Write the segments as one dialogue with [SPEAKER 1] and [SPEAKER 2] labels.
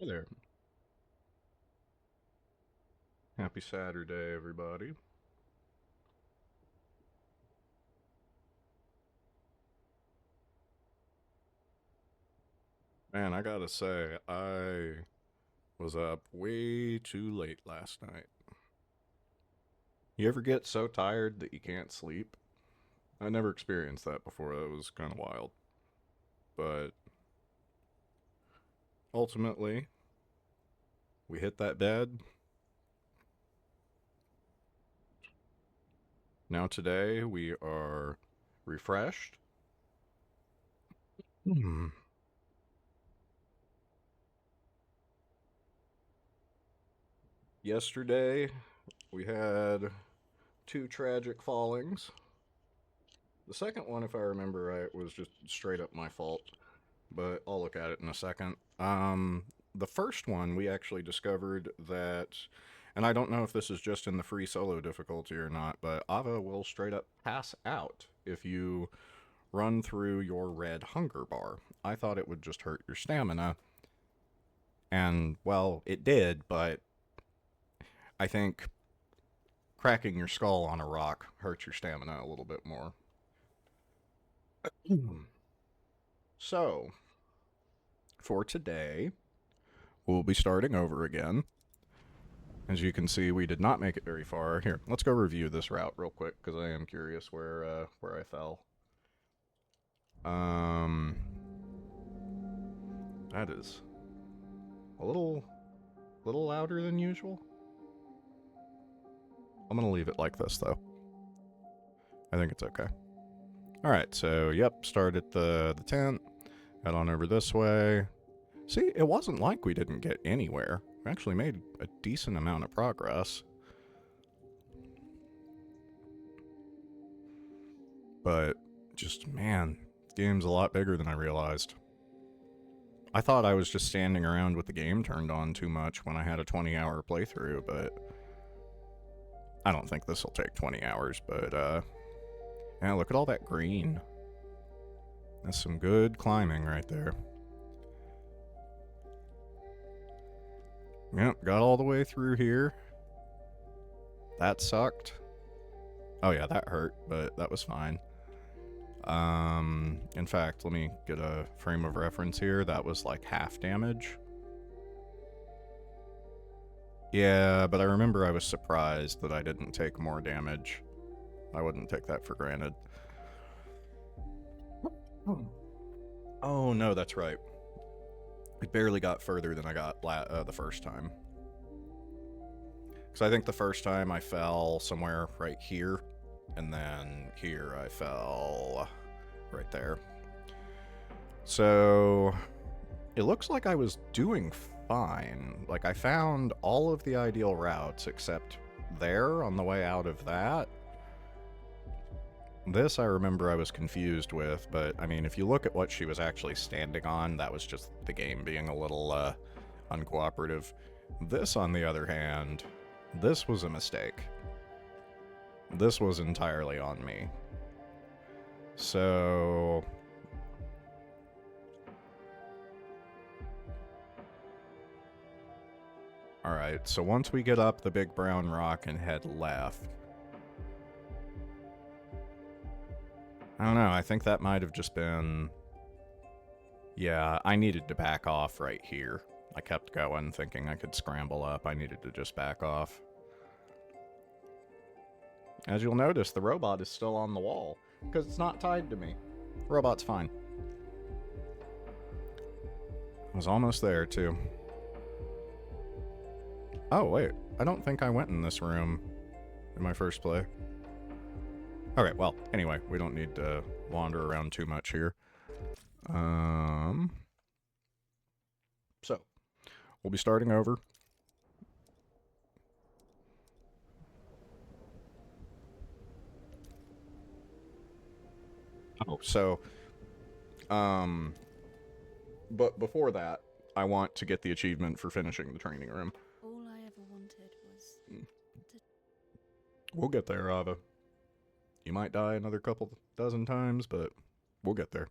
[SPEAKER 1] Hi there. Happy Saturday, everybody. Man, I gotta say, I was up way too late last night. You ever get so tired that you can't sleep? I never experienced that before. That was kind of wild. But ultimately, we hit that bed. Now, today, we are refreshed. Hmm. Yesterday, we had two tragic fallings. The second one, if I remember right, was just straight up my fault, but I'll look at it in a second. The first one, we actually discovered that, and I don't know if this is just in the free solo difficulty or not, but Ava will straight up pass out if you run through your red hunger bar. I thought it would just hurt your stamina, and well, it did, but I think cracking your skull on a rock hurts your stamina a little bit more. So, for today, we'll be starting over again. As you can see, we did not make it very far. Here, let's go review this route real quick because I am curious where I fell. Um, that is a little louder than usual. I'm gonna leave it like this though. I think it's okay. All right, so yep, start at the tent. Head on over this way. See, it wasn't like we didn't get anywhere. We actually made a decent amount of progress. But just, man, the game's a lot bigger than I realized. I thought I was just standing around with the game turned on too much when I had a 20-hour playthrough, but I don't think this will take 20 hours, but yeah, look at all that green. That's some good climbing right there. Yep, got all the way through here. That sucked. Oh yeah, that hurt, but that was fine. In fact, let me get a frame of reference here. That was like half damage. Yeah, but I remember I was surprised that I didn't take more damage. I wouldn't take that for granted. Oh no, that's right. I barely got further than I got the first time. Because I think the first time I fell somewhere right here, and then here I fell right there. So it looks like I was doing fine. Like I found all of the ideal routes except there on the way out of that. This I remember I was confused with, but I mean, if you look at what she was actually standing on, that was just the game being a little uncooperative. This, on the other hand, this was a mistake. This was entirely on me. So alright, so once we get up the big brown rock and head left, I don't know, I think that might have just been... Yeah, I needed to back off right here. I kept going, thinking I could scramble up. I needed to just back off. As you'll notice, the robot is still on the wall, because it's not tied to me. The robot's fine. I was almost there, too. Oh, wait. I don't think I went in this room in my first play. Okay, well, anyway, we don't need to wander around too much here. So, we'll be starting over. Oh, so, but before that, I want to get the achievement for finishing the training room.
[SPEAKER 2] All I ever wanted was to...
[SPEAKER 1] We'll get there, Ava. You might die another couple dozen times, but we'll get there.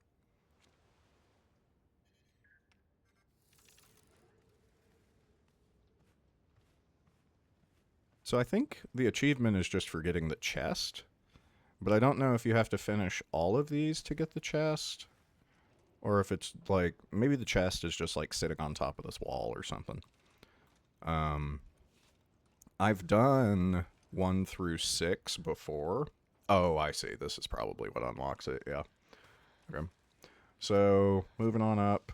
[SPEAKER 1] So I think the achievement is just for getting the chest, but I don't know if you have to finish all of these to get the chest, or if it's like maybe the chest is just like sitting on top of this wall or something. Um, I've done 1 through 6 before. Oh, I see. This is probably what unlocks it. Yeah. Okay. So moving on up.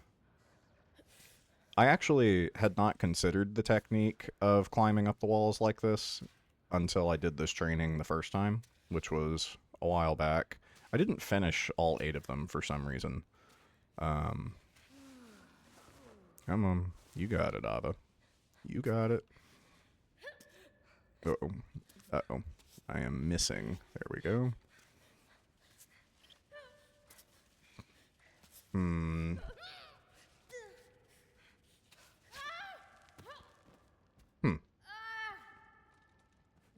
[SPEAKER 1] I actually had not considered the technique of climbing up the walls like this until I did this training the first time, which was a while back. I didn't finish all 8 of them for some reason. Um, Come on. You got it, Ava. You got it. Uh-oh. Uh-oh. I am missing. There we go. Hmm. Hmm.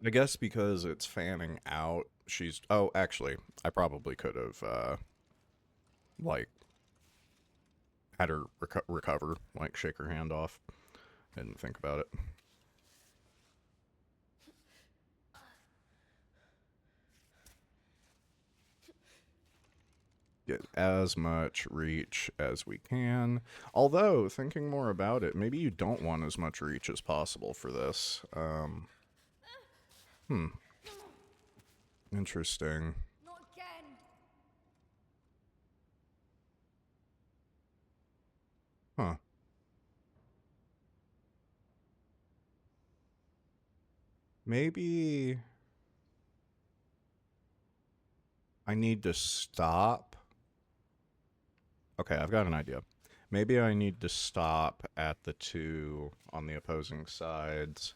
[SPEAKER 1] I guess because it's fanning out, she's... Oh, actually, I probably could have, like, had her recover, like, shake her hand off. I didn't think about it. Get as much reach as we can. Although, thinking more about it, maybe you don't want as much reach as possible for this. Interesting.
[SPEAKER 2] Not again.
[SPEAKER 1] Huh. Maybe I need to stop. Okay, I've got an idea. Maybe I need to stop at the 2 on the opposing sides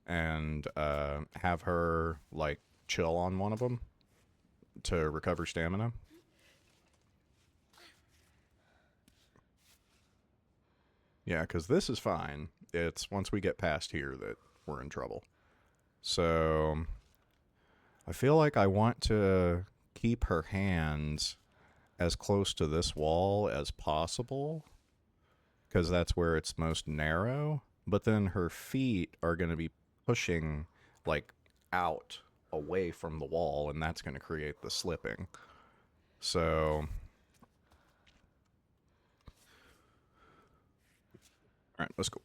[SPEAKER 1] and have her, like, chill on one of them to recover stamina. Yeah, because this is fine. It's once we get past here that we're in trouble. So I feel like I want to keep her hands as close to this wall as possible because that's where it's most narrow. But then her feet are going to be pushing like out away from the wall, and that's going to create the slipping. So, all right, let's go.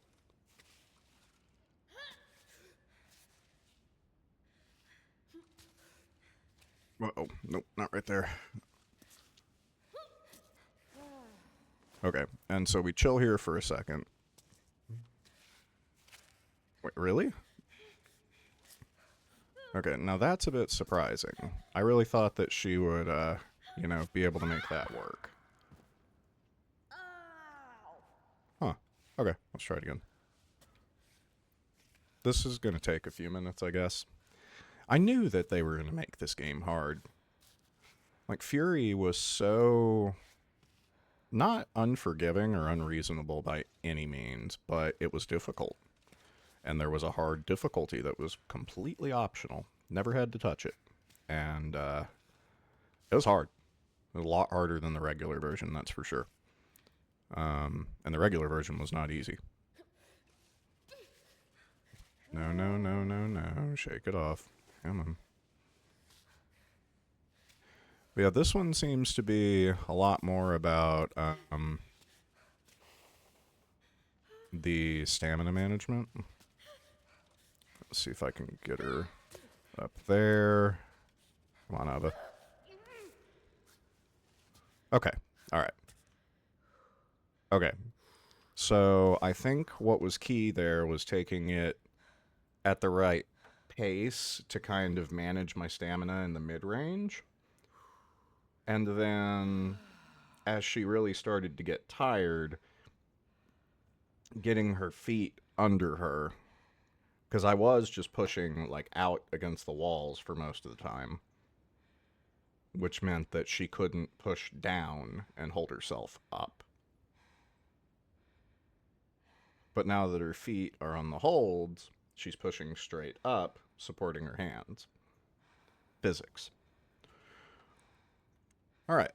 [SPEAKER 1] Uh-oh, nope, not right there. Okay, and so we chill here for a second. Wait, really? Okay, now that's a bit surprising. I really thought that she would, be able to make that work. Huh. Okay, let's try it again. This is gonna take a few minutes, I guess. I knew that they were gonna make this game hard. Like, Fury was so not unforgiving or unreasonable by any means, but it was difficult. And there was a hard difficulty that was completely optional. Never had to touch it. And it was hard. It was a lot harder than the regular version, that's for sure. And the regular version was not easy. No, no, no, no, no. Shake it off. Come on. But yeah, this one seems to be a lot more about the stamina management. Let's see if I can get her up there. Come on, Ava. Okay. All right. Okay. So I think what was key there was taking it at the right pace to kind of manage my stamina in the mid range. And then as she really started to get tired, getting her feet under her. Because I was just pushing like out against the walls for most of the time, which meant that she couldn't push down and hold herself up. But now that her feet are on the holds, she's pushing straight up, supporting her hands. Physics. All right.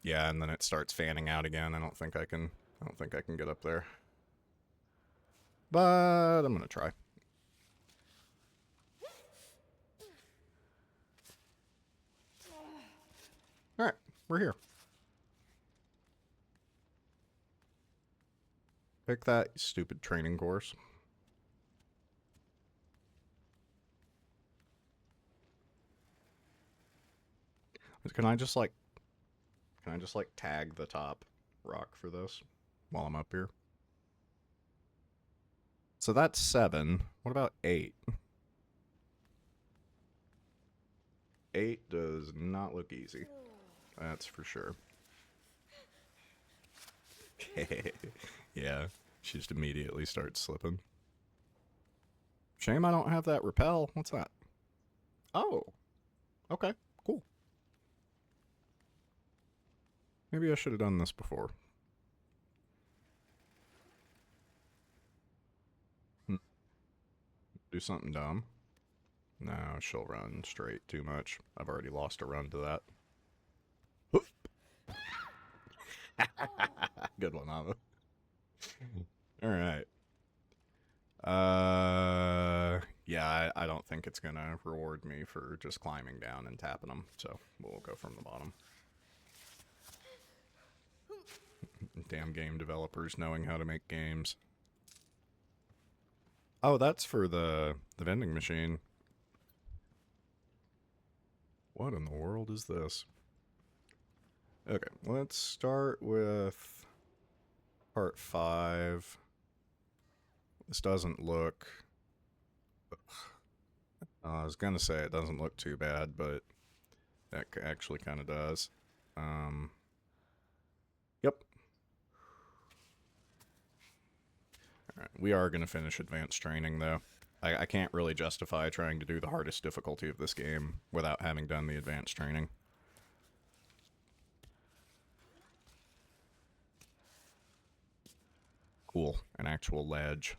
[SPEAKER 1] Yeah, and then it starts fanning out again. I don't think I can get up there. But I'm going to try. we're here. Pick that, you stupid training course. Can I just like tag the top rock for this while I'm up here? So that's 7. What about 8? 8 does not look easy. That's for sure. Yeah, she just immediately starts slipping. Shame I don't have that repel. What's that? Oh, okay, cool. Maybe I should have done this before. Do something dumb. No, she'll run straight too much. I've already lost a run to that. Good one, Ava. Alright. Yeah, I don't think it's gonna reward me for just climbing down and tapping them, so we'll go from the bottom. Damn game developers knowing how to make games. Oh, that's for the vending machine. What in the world is this? Okay, let's start with part 5. This doesn't look... I was gonna say it doesn't look too bad, but that actually kind of does. Yep. Alright, we are gonna finish advanced training, though. I can't really justify trying to do the hardest difficulty of this game without having done the advanced training. Cool. An actual ledge.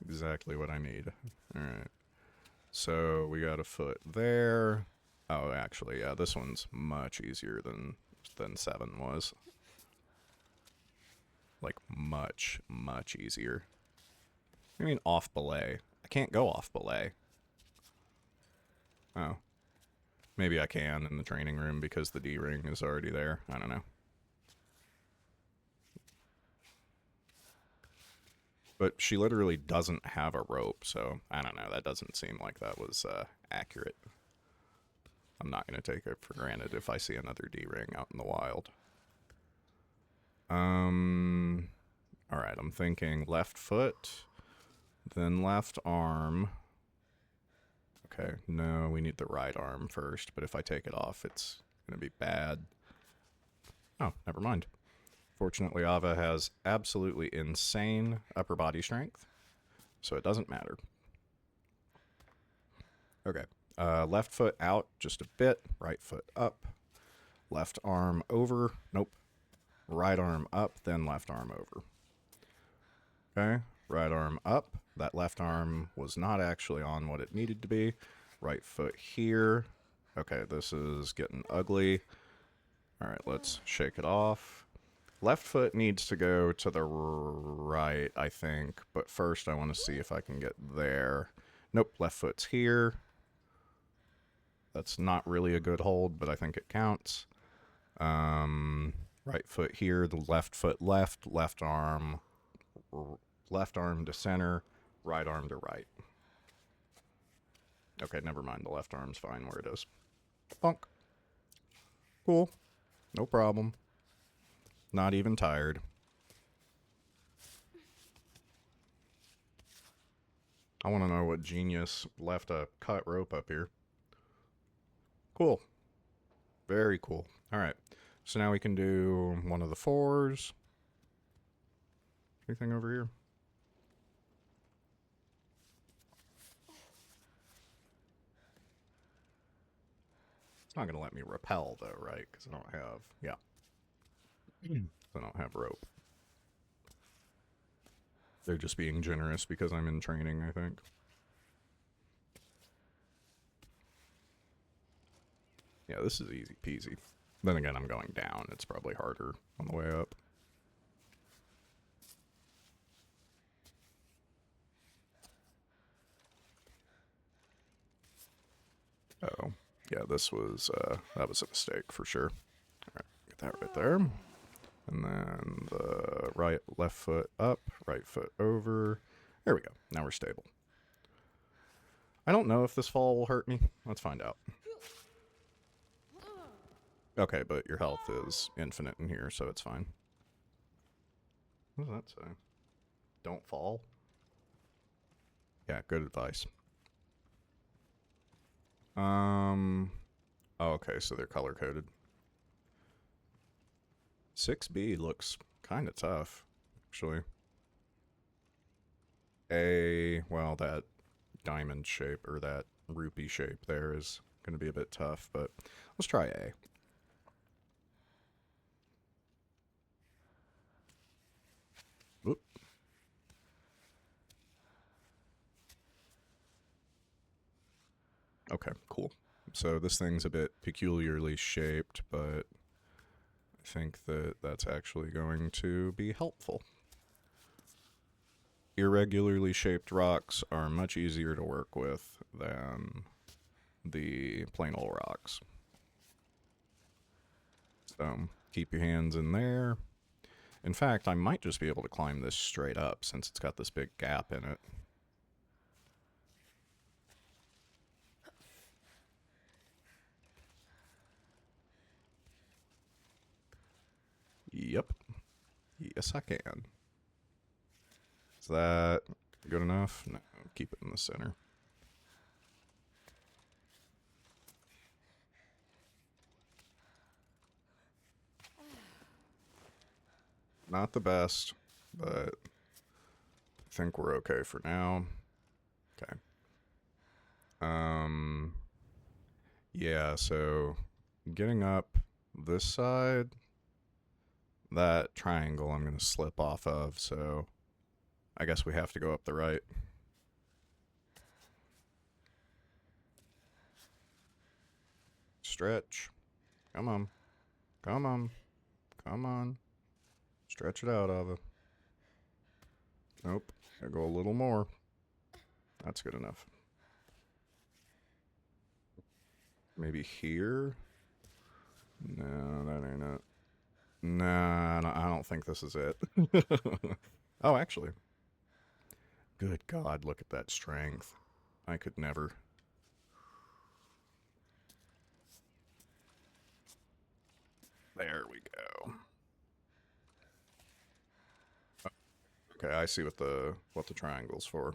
[SPEAKER 1] Exactly what I need. Alright. So, we got a foot there. Oh, actually, yeah, this one's much easier than 7 was. Like, much, much easier. I mean, off belay. I can't go off belay. Oh. Maybe I can in the training room because the D-ring is already there. I don't know. But she literally doesn't have a rope, so I don't know. That doesn't seem like that was accurate. I'm not going to take it for granted if I see another D-ring out in the wild. Alright, I'm thinking left foot, then left arm. Okay, no, we need the right arm first, but if I take it off, it's going to be bad. Oh, never mind. Fortunately, Ava has absolutely insane upper body strength, so it doesn't matter. Okay, left foot out just a bit, right foot up, left arm over, nope, right arm up, then left arm over. Okay, right arm up, that left arm was not actually on what it needed to be, right foot here. Okay, this is getting ugly. Alright, let's shake it off. Left foot needs to go to the right, I think, but first I want to see if I can get there. Nope, left foot's here. That's not really a good hold, but I think it counts. Right foot here, the left foot left, left arm to center, right arm to right. Okay, never mind, the left arm's fine where it is. Bonk. Cool. No problem. Not even tired. I want to know what genius left a cut rope up here. Cool. Very cool. Alright. So now we can do one of the 4s. Anything over here? It's not going to let me rappel, though, right? Because I don't have... Yeah. I don't have rope. They're just being generous because I'm in training, I think. Yeah, this is easy peasy. Then again, I'm going down. It's probably harder on the way up. Uh oh. Yeah, this was, that was a mistake for sure. Alright, there. And then the left foot up, right foot over. There we go. Now we're stable. I don't know if this fall will hurt me. Let's find out. Okay, but your health is infinite in here, so it's fine. What does that say? Don't fall? Yeah, good advice. Oh, okay, so they're color-coded. 6B looks kind of tough, actually. Well, that diamond shape, or that rupee shape there is going to be a bit tough, but let's try A. Oop. Okay, cool. So this thing's a bit peculiarly shaped, but I think that that's actually going to be helpful. Irregularly shaped rocks are much easier to work with than the plain old rocks. So keep your hands in there. In fact, I might just be able to climb this straight up since it's got this big gap in it. Yep. Yes, I can. Is that good enough? No, keep it in the center. Not the best, but I think we're okay for now. Okay. Yeah, so getting up this side, that triangle I'm going to slip off of, so I guess we have to go up the right. Stretch. Come on. Come on. Come on. Stretch it out, Ava. Nope. Gotta go a little more. That's good enough. Maybe here? No, that ain't it. Nah, no, I don't think this is it. Oh, actually. Good God, look at that strength. I could never. There we go. Okay, I see what the triangle's for.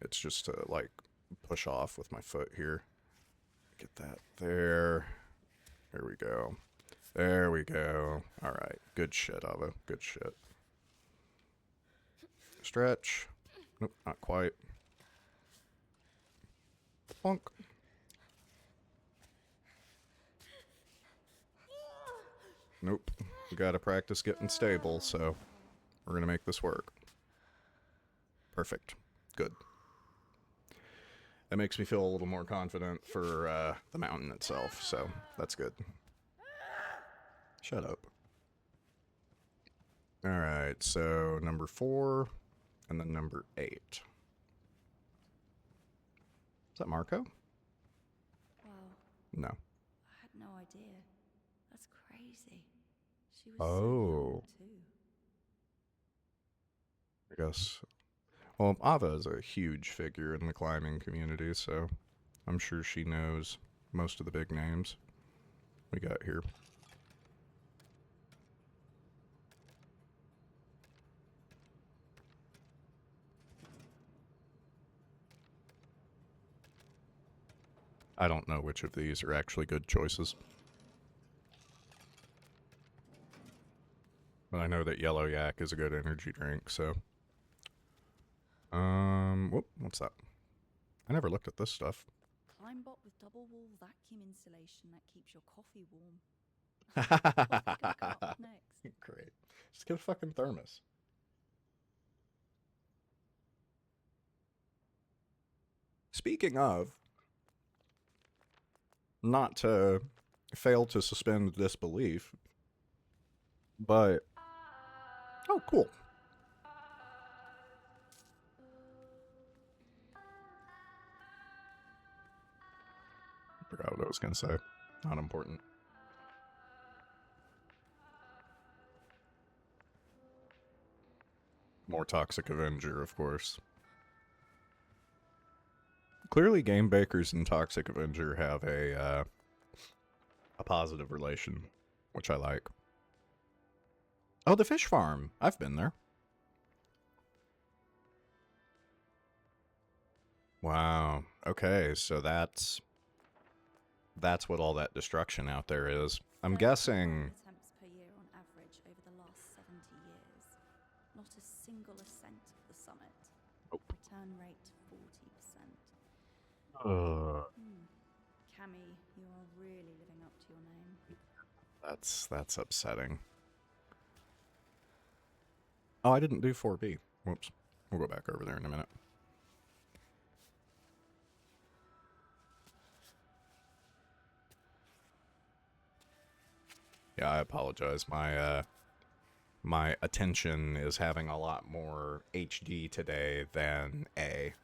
[SPEAKER 1] It's just to like push off with my foot here. Get that there. There we go. There we go. All right. Good shit, Ava. Good shit. Stretch. Nope, not quite. Plunk. Nope. You gotta practice getting stable, so we're gonna make this work. Perfect. Good. That makes me feel a little more confident for the mountain itself, so that's good. Shut up. Alright, so number 4, and then number 8. Is that Marco?
[SPEAKER 2] Wow,
[SPEAKER 1] No.
[SPEAKER 2] I had no idea. That's crazy. She was
[SPEAKER 1] Oh.
[SPEAKER 2] so young too.
[SPEAKER 1] I guess. Well, Ava is a huge figure in the climbing community, so I'm sure she knows most of the big names we got here. I don't know which of these are actually good choices. But I know that Yellow Yak is a good energy drink, so. Whoop, what's that? I never looked at this stuff.
[SPEAKER 2] Climbot with double wall vacuum insulation that keeps your coffee warm. What are they gonna come up with next?
[SPEAKER 1] Great. Just get a fucking thermos. Speaking of, not to fail to suspend disbelief, but. Oh, cool. Forgot what I was gonna say. Not important. More Toxic Avenger, of course. Clearly, Game Bakers and Toxic Avenger have a positive relation, which I like. Oh, the fish farm. I've been there. Wow. Okay, so that's what all that destruction out there is. I'm
[SPEAKER 2] 35
[SPEAKER 1] guessing.
[SPEAKER 2] attempts per year on average over the last 70 years. Not a single ascent of the summit.
[SPEAKER 1] Nope.
[SPEAKER 2] Return rate 40%. Cammy, you are really living up to your name.
[SPEAKER 1] That's upsetting. Oh, I didn't do 4B. Whoops. We'll go back over there in a minute. Yeah, I apologize. My attention is having a lot more HD today than A.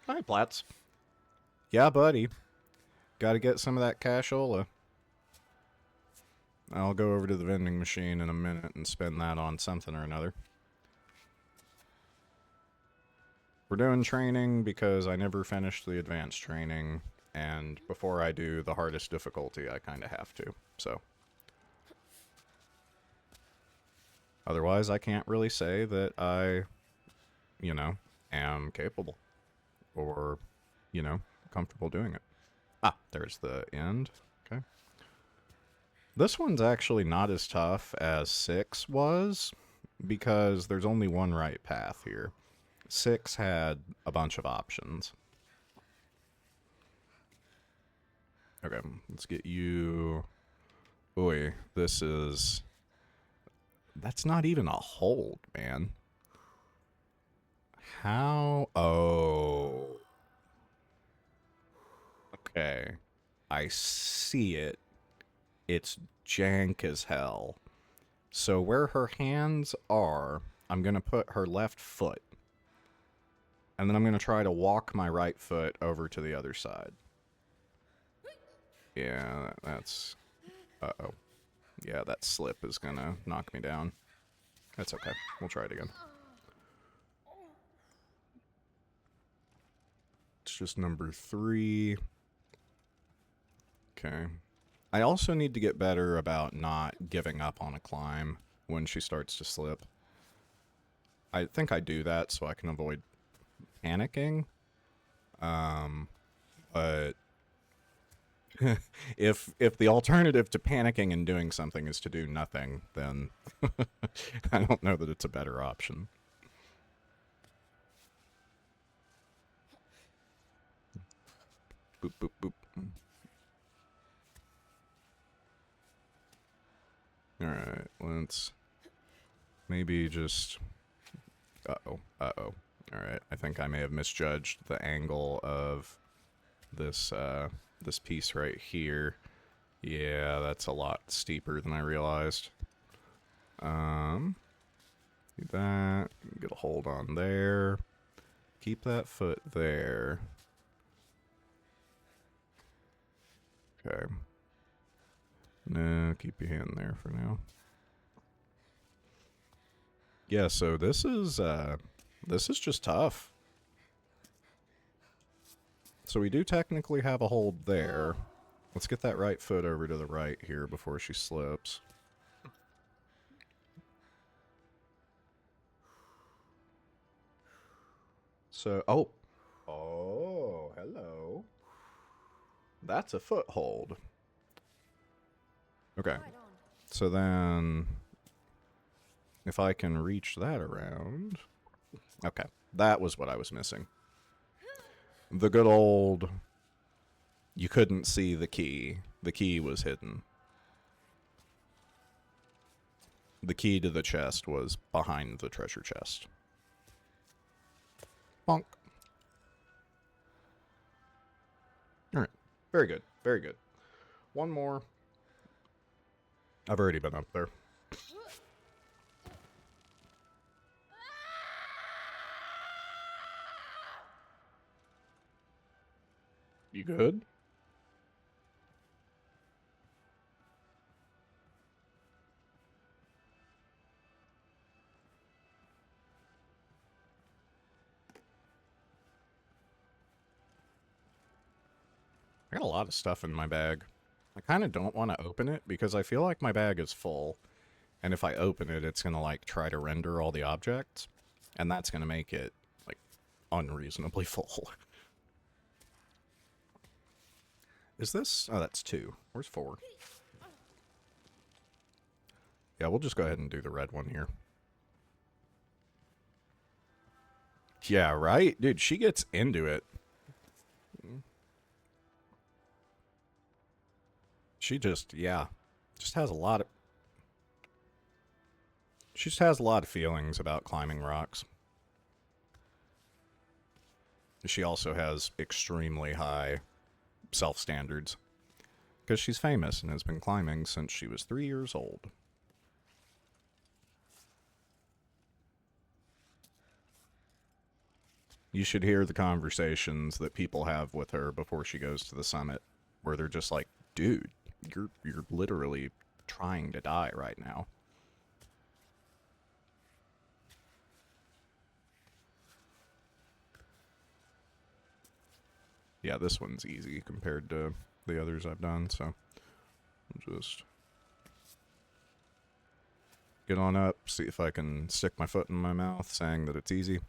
[SPEAKER 1] Hi, Platts. Yeah, buddy. Gotta get some of that cashola. I'll go over to the vending machine in a minute and spend that on something or another. We're doing training because I never finished the advanced training, and before I do the hardest difficulty, I kind of have to, so. Otherwise, I can't really say that I, am capable or, comfortable doing it. Ah, there's the end. Okay. This one's actually not as tough as 6 was because there's only one right path here. 6 had a bunch of options. Okay, let's get you... Oy, this is... That's not even a hold, man. How? Oh. Okay. I see it. It's jank as hell. So where her hands are, I'm going to put her left foot. And then I'm going to try to walk my right foot over to the other side. Yeah, that's... Uh-oh. Yeah, that slip is going to knock me down. That's okay. We'll try it again. It's just number 3. Okay. I also need to get better about not giving up on a climb when she starts to slip. I think I do that so I can avoid panicking. But if the alternative to panicking and doing something is to do nothing, then I don't know that it's a better option. Boop, boop, boop. Alright, let's maybe just... Uh-oh, uh-oh. Alright, I think I may have misjudged the angle of this, this piece right here. Yeah, that's a lot steeper than I realized. Do that. Get a hold on there. Keep that foot there. Okay. No, keep your hand there for now. Yeah, so this is just tough. So we do technically have a hold there. Let's get that right foot over to the right here before she slips. So, oh, hello. That's a foothold. Okay. So then, if I can reach that around... Okay, that was what I was missing. The good old... You couldn't see the key. The key was hidden. The key to the chest was behind the treasure chest. Bonk. Alright. Very good. Very good. One more. I've already been up there. You good? I got a lot of stuff in my bag. I kind of don't want to open it because I feel like my bag is full. And if I open it, it's going to, like, try to render all the objects. And that's going to make it, like, unreasonably full. Is this? Oh, that's 2. Where's 4? Yeah, we'll just go ahead and do the red one here. Yeah, right? Dude, she gets into it. She just, yeah, just has a lot of... She just has a lot of feelings about climbing rocks. She also has extremely high self-standards. Because she's famous and has been climbing since she was 3 years old. You should hear the conversations that people have with her before she goes to the summit, where they're just like, dude, you're literally trying to die right now. Yeah, this one's easy compared to the others I've done, so I'll just get on up, see if I can stick my foot in my mouth saying that it's easy.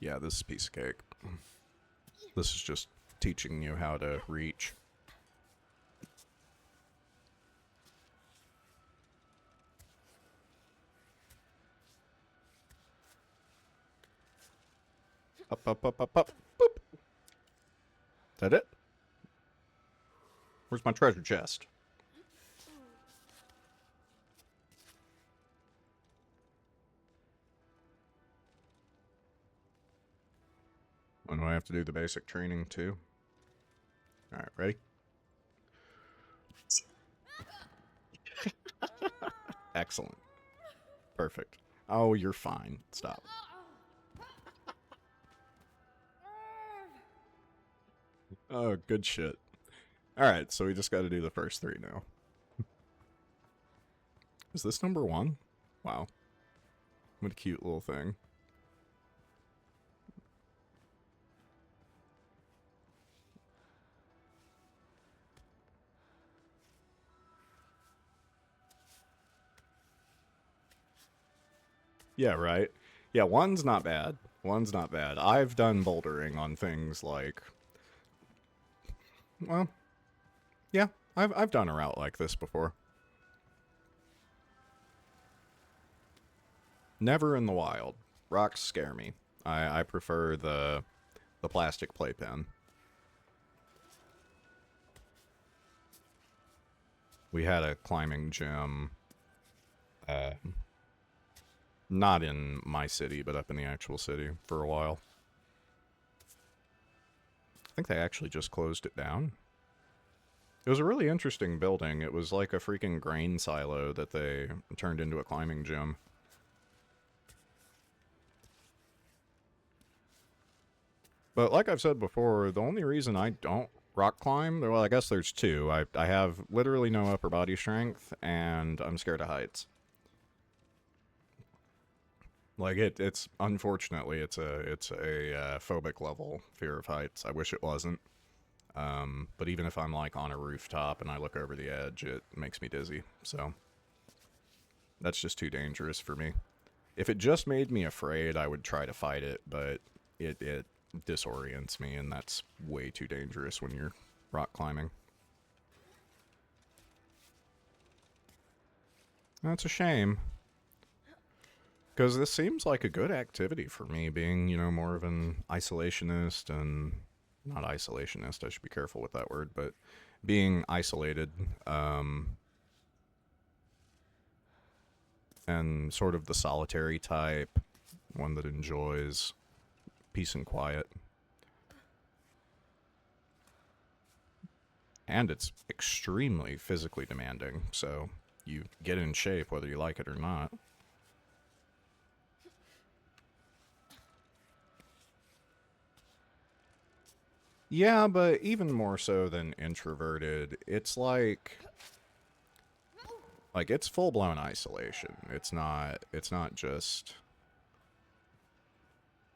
[SPEAKER 1] Yeah, this is a piece of cake. This is just teaching you how to reach. Up, up, up, up, up. Boop. Is that it? Where's my treasure chest? When do I have to do the basic training too? Alright, ready? Excellent. Perfect. Oh, you're fine. Stop. Oh, good shit. Alright, so we just gotta do the first 3 now. Is this number 1? Wow. What a cute little thing. Yeah, right? Yeah, 1's not bad. 1's not bad. I've done bouldering on things like... Well, yeah, I've done a route like this before. Never in the wild. Rocks scare me. I prefer the plastic playpen. We had a climbing gym, not in my city, but up in the actual city for a while. I think they actually just closed it down. It was a really interesting building. It was like a freaking grain silo that they turned into a climbing gym. But like I've said before, the only reason I don't rock climb, well, I guess there's 2. I have literally no upper body strength, and I'm scared of heights. Like it's unfortunately it's a phobic level fear of heights. I wish it wasn't. But even if I'm like on a rooftop and I look over the edge, it makes me dizzy. So that's just too dangerous for me. If it just made me afraid, I would try to fight it, but it disorients me, and that's way too dangerous when you're rock climbing. That's a shame. Because this seems like a good activity for me, being, you know, more of an isolationist and... Not isolationist, I should be careful with that word, but being isolated, and sort of the solitary type, one that enjoys peace and quiet. And it's extremely physically demanding, so you get in shape whether you like it or not. Yeah, but even more so than introverted, it's like it's full-blown isolation. It's not just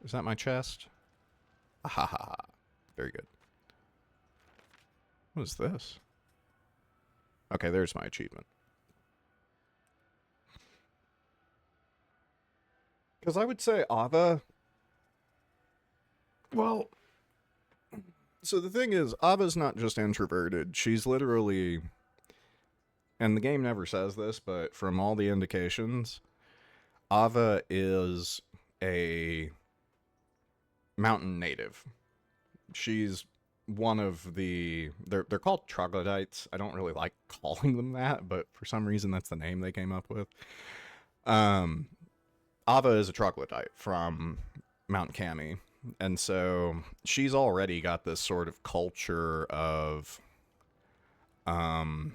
[SPEAKER 1] Is that my chest? Ah, ha ha ha. Very good. What is this? Okay, there's my achievement. Because I would say Ava. Well, so the thing is, Ava's not just introverted. She's literally. And the game never says this, but from all the indications, Ava is a mountain native. She's one of the they're called troglodytes. I don't really like calling them that, but for some reason that's the name they came up with. Um Ava is a troglodyte from Mount Cami. And so she's already got this sort of culture of um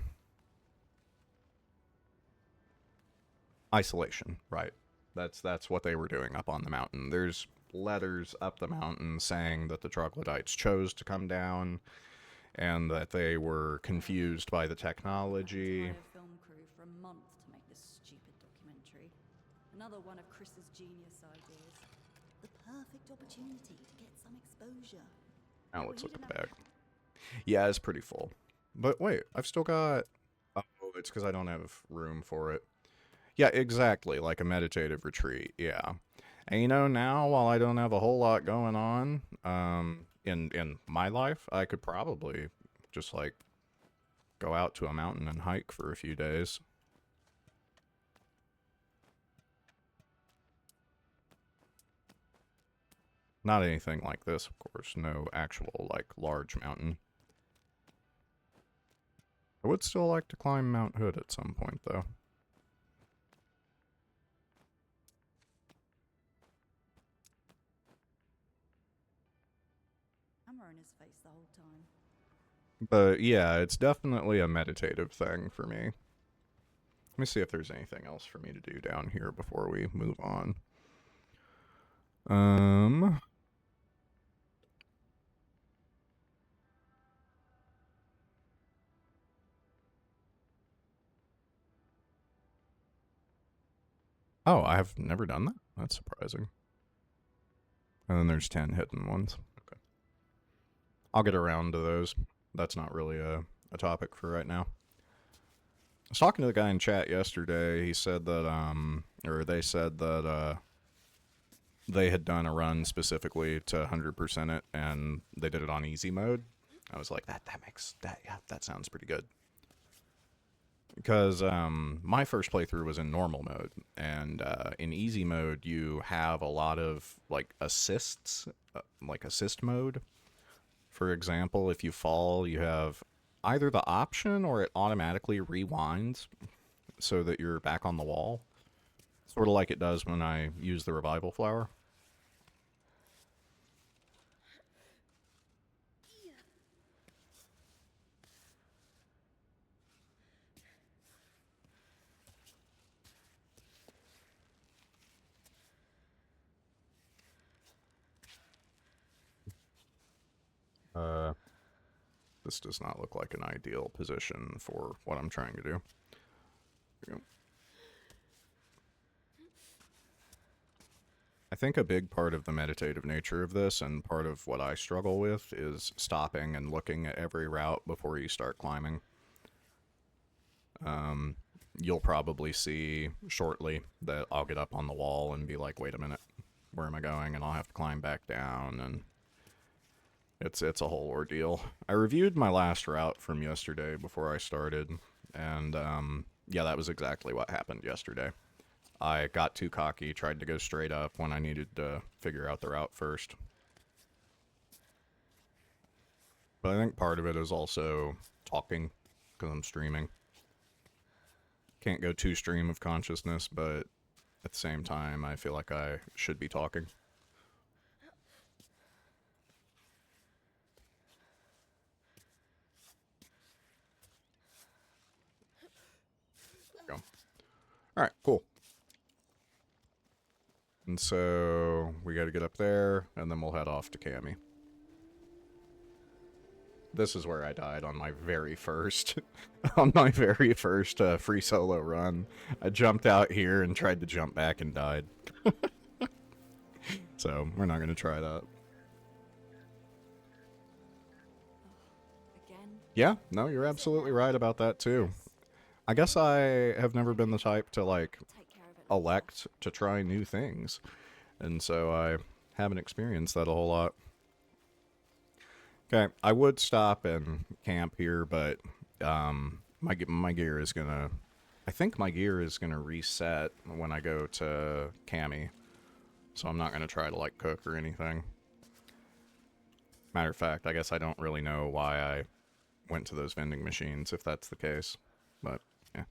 [SPEAKER 1] isolation, right? That's what they were doing up on the mountain. There's letters up the mountain saying that the troglodytes chose to come down and that they were confused by the technology.
[SPEAKER 2] Hire a film crew for a month to make this stupid documentary. Another one of Chris's genius ideas. The perfect opportunity to get some exposure.
[SPEAKER 1] Now let's look at the bag. Yeah, it's pretty full. But wait, I've still got... Oh, it's because I don't have room for it. Yeah, exactly, like a meditative retreat, yeah. And you know, now, while I don't have a whole lot going on in my life, I could probably just, like, go out to a mountain and hike for a few days. Not anything like this, of course. No actual, like, large mountain. I would still like to climb Mount Hood at some point, though.
[SPEAKER 2] Camera in his face the whole time.
[SPEAKER 1] But yeah, it's definitely a meditative thing for me. Let me see if there's anything else for me to do down here before we move on. Oh, I have never done that? That's surprising. And then there's 10 hidden ones. Okay. I'll get around to those. That's not really a topic for right now. I was talking to the guy in chat yesterday. He said that, or they said that, they had done a run specifically to 100% it, and they did it on easy mode. I was like, that makes, yeah, that sounds pretty good. Because my first playthrough was in normal mode, and in easy mode you have a lot of like assists, like assist mode. For example, if you fall, you have either the option or it automatically rewinds so that you're back on the wall, sort of like it does when I use the revival flower. This does not look like an ideal position for what I'm trying to do. Here we go. I think a big part of the meditative nature of this, and part of what I struggle with, is stopping and looking at every route before you start climbing. You'll probably see shortly that I'll get up on the wall and be like, wait a minute, where am I going? And I'll have to climb back down, and it's a whole ordeal. I reviewed my last route from yesterday before I started, and yeah, that was exactly what happened yesterday. I got too cocky, tried to go straight up when I needed to figure out the route first. But I think part of it is also talking, because I'm streaming. Can't go too stream of consciousness, but at the same time, I feel like I should be talking. Go. Alright, cool. And so we got to get up there, and then we'll head off to Cami. This is where I died on my very first, free solo run. I jumped out here and tried to jump back and died. So we're not going to try that.
[SPEAKER 2] Again?
[SPEAKER 1] Yeah, no, you're absolutely right about that too. I guess I have never been the type to like
[SPEAKER 2] Take care of it.
[SPEAKER 1] elect to try new things, and so I haven't experienced that a whole lot. Okay, I would stop and camp here, but my gear is gonna. I think my gear is gonna reset when I go to Cami, so I'm not gonna try to like cook or anything. Matter of fact, I guess I don't really know why I went to those vending machines if that's the case, but yeah.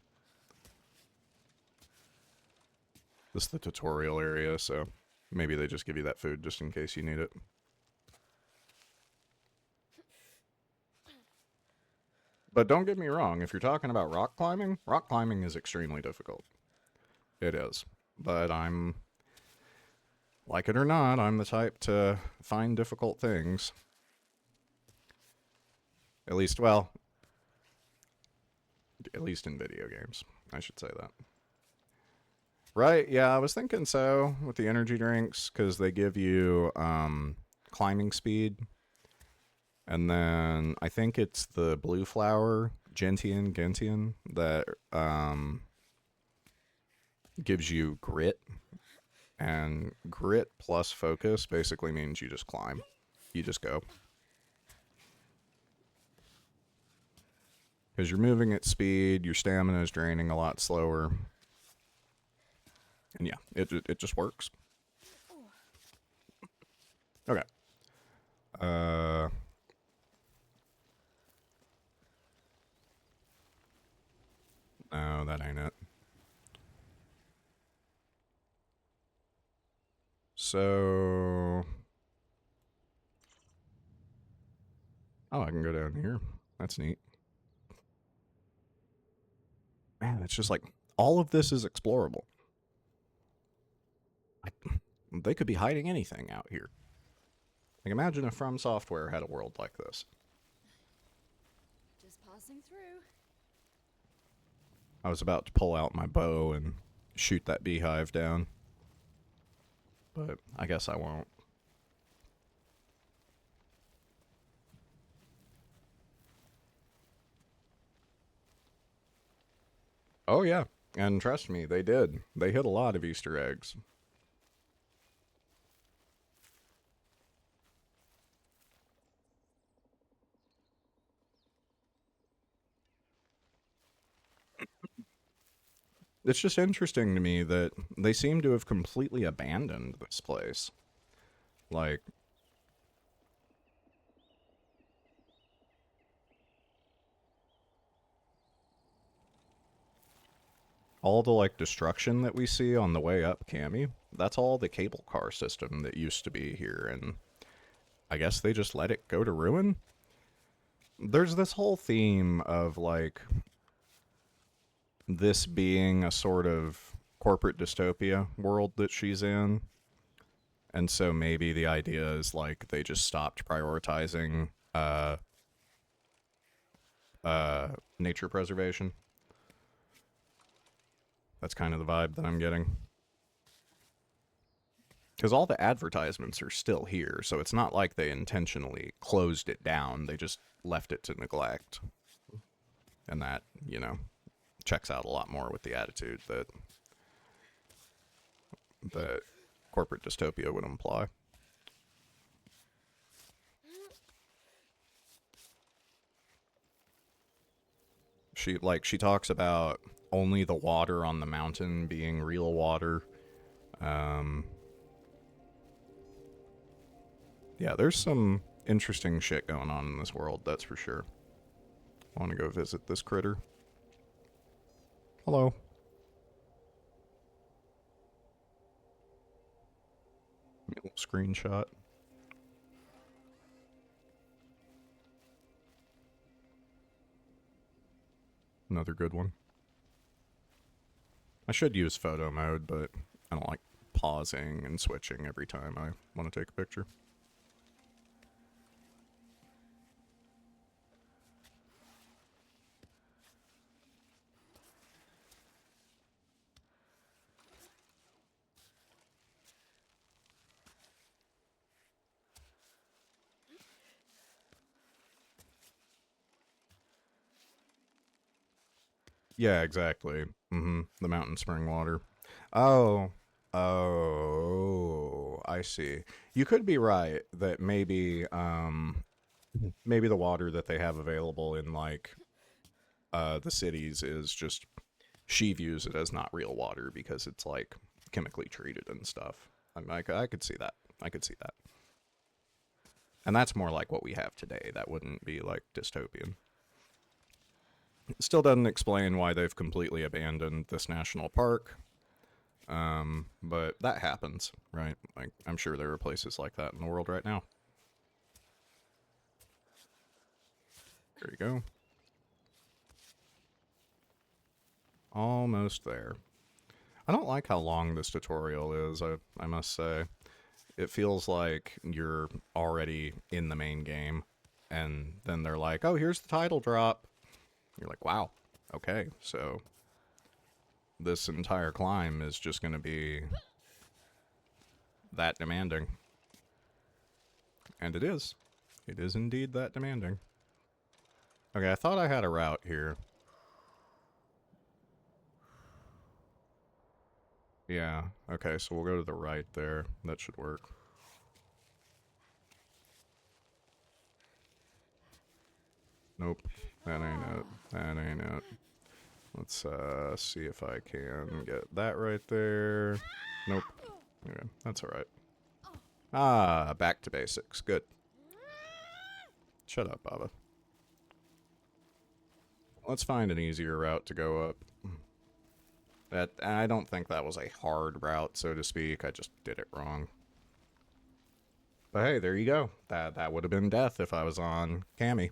[SPEAKER 1] This is the tutorial area, so maybe they just give you that food just in case you need it. But don't get me wrong, if you're talking about rock climbing is extremely difficult. It is. But I'm, like it or not, I'm the type to find difficult things. At least, well, at least in video games. I should say that. Right, yeah, I was thinking so with the energy drinks, because they give you climbing speed. And then I think it's the blue flower, Gentian, that gives you grit. And grit plus focus basically means you just climb. You just go. Because you're moving at speed, your stamina is draining a lot slower. And yeah, it just works. Okay. No, that ain't it. So... Oh, I can go down here. That's neat. Man, it's just like, all of this is explorable. They could be hiding anything out here. Like, imagine if From Software had a world like this.
[SPEAKER 2] Just passing through.
[SPEAKER 1] I was about to pull out my bow and shoot that beehive down. But I guess I won't. Oh, yeah. And trust me, they did. They hit a lot of Easter eggs. It's just interesting to me that they seem to have completely abandoned this place. Like, all the, like, destruction that we see on the way up Cami, that's all the cable car system that used to be here, and I guess they just let it go to ruin? There's this whole theme of, like, this being a sort of corporate dystopia world that she's in. And so maybe the idea is like they just stopped prioritizing nature preservation. That's kind of the vibe that I'm getting. Because all the advertisements are still here, so it's not like they intentionally closed it down. They just left it to neglect. And that, you know, checks out a lot more with the attitude that corporate dystopia would imply. She talks about only the water on the mountain being real water. Yeah, there's some interesting shit going on in this world, that's for sure. I want to go visit this critter. Hello. Give me a little screenshot. Another good one. I should use photo mode, but I don't like pausing and switching every time I want to take a picture. Yeah, exactly. The mountain spring water. Oh, I see. You could be right that maybe the water that they have available in like the cities is just she views it as not real water because it's like chemically treated and stuff. I could see that. I could see that. And that's more like what we have today. That wouldn't be like dystopian. It still doesn't explain why they've completely abandoned this national park. But that happens, right? Like I'm sure there are places like that in the world right now. There you go. Almost there. I don't like how long this tutorial is, I must say. It feels like you're already in the main game, and then they're like, oh, here's the title drop. You're like, wow, okay, so this entire climb is just going to be that demanding. And it is. It is indeed that demanding. Okay, I thought I had a route here. Yeah, okay, so we'll go to the right there. That should work. Nope, that ain't it. That ain't it. Let's see if I can get that right there. Nope. Okay, that's alright. Ah, back to basics. Good. Shut up, Baba. Let's find an easier route to go up. That I don't think that was a hard route, so to speak. I just did it wrong. But hey, there you go. That would have been death if I was on Cammy.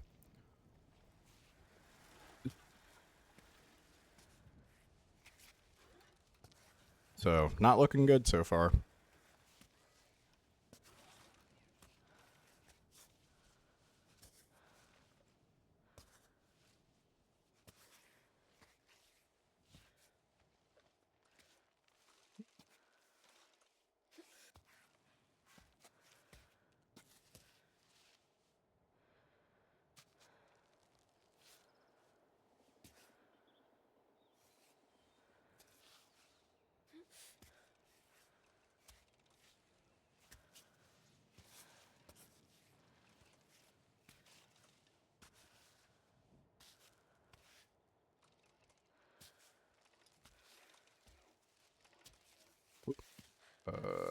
[SPEAKER 1] So, not looking good so far.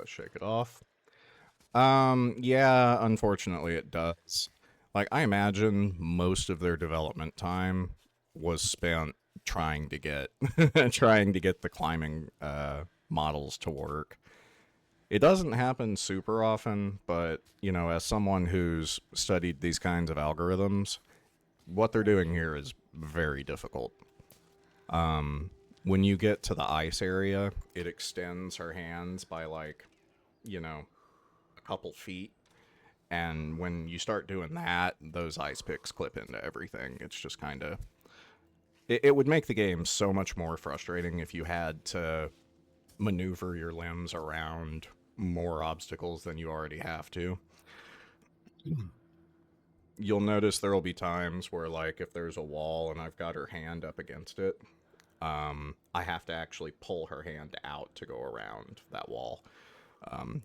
[SPEAKER 1] Shake it off. Yeah, unfortunately it does. Like, I imagine most of their development time was spent trying to get trying to get the climbing models to work. It doesn't happen super often, but you know, as someone who's studied these kinds of algorithms, what they're doing here is very difficult. When you get to the ice area, it extends her hands by like, you know, a couple feet. And when you start doing that, those ice picks clip into everything. It's just kind of. It would make the game so much more frustrating if you had to maneuver your limbs around more obstacles than you already have to. You'll notice there will be times where, like, if there's a wall and I've got her hand up against it, I have to actually pull her hand out to go around that wall.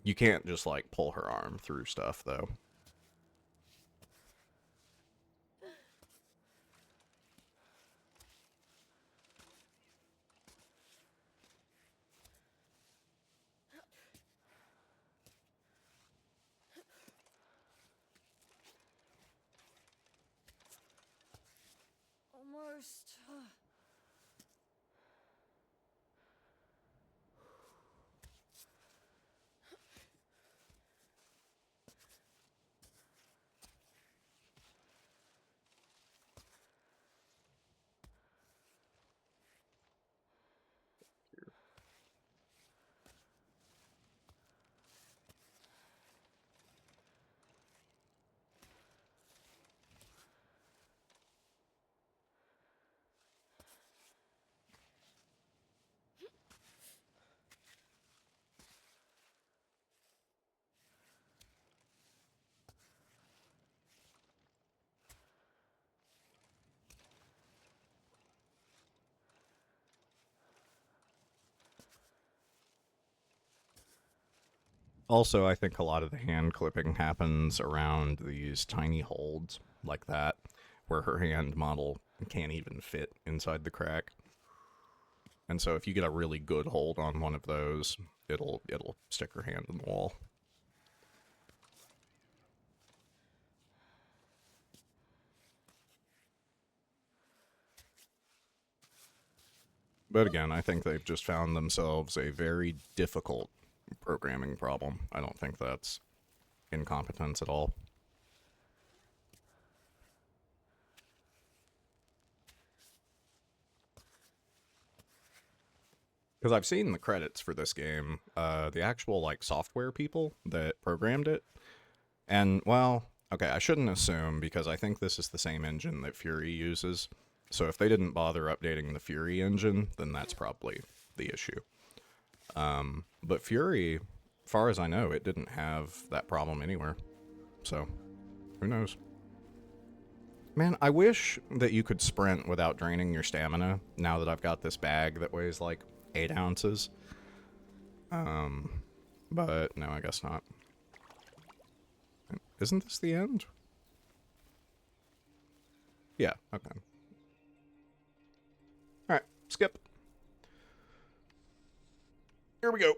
[SPEAKER 1] You can't just, like, pull her arm through stuff, though.
[SPEAKER 2] Almost.
[SPEAKER 1] Also, I think a lot of the hand clipping happens around these tiny holds like that, where her hand model can't even fit inside the crack. And so if you get a really good hold on one of those, it'll stick her hand in the wall. But again, I think they've just found themselves a very difficult programming problem. I don't think that's incompetence at all. Because I've seen the credits for this game, the actual like software people that programmed it, and well, okay, I shouldn't assume because I think this is the same engine that Fury uses. So if they didn't bother updating the Fury engine, then that's probably the issue. But Fury, far as I know, it didn't have that problem anywhere. So who knows? Man, I wish that you could sprint without draining your stamina now that I've got this bag that weighs like 8 ounces. But no, I guess not. Isn't this the end? Yeah, okay. Alright, skip. Here we go.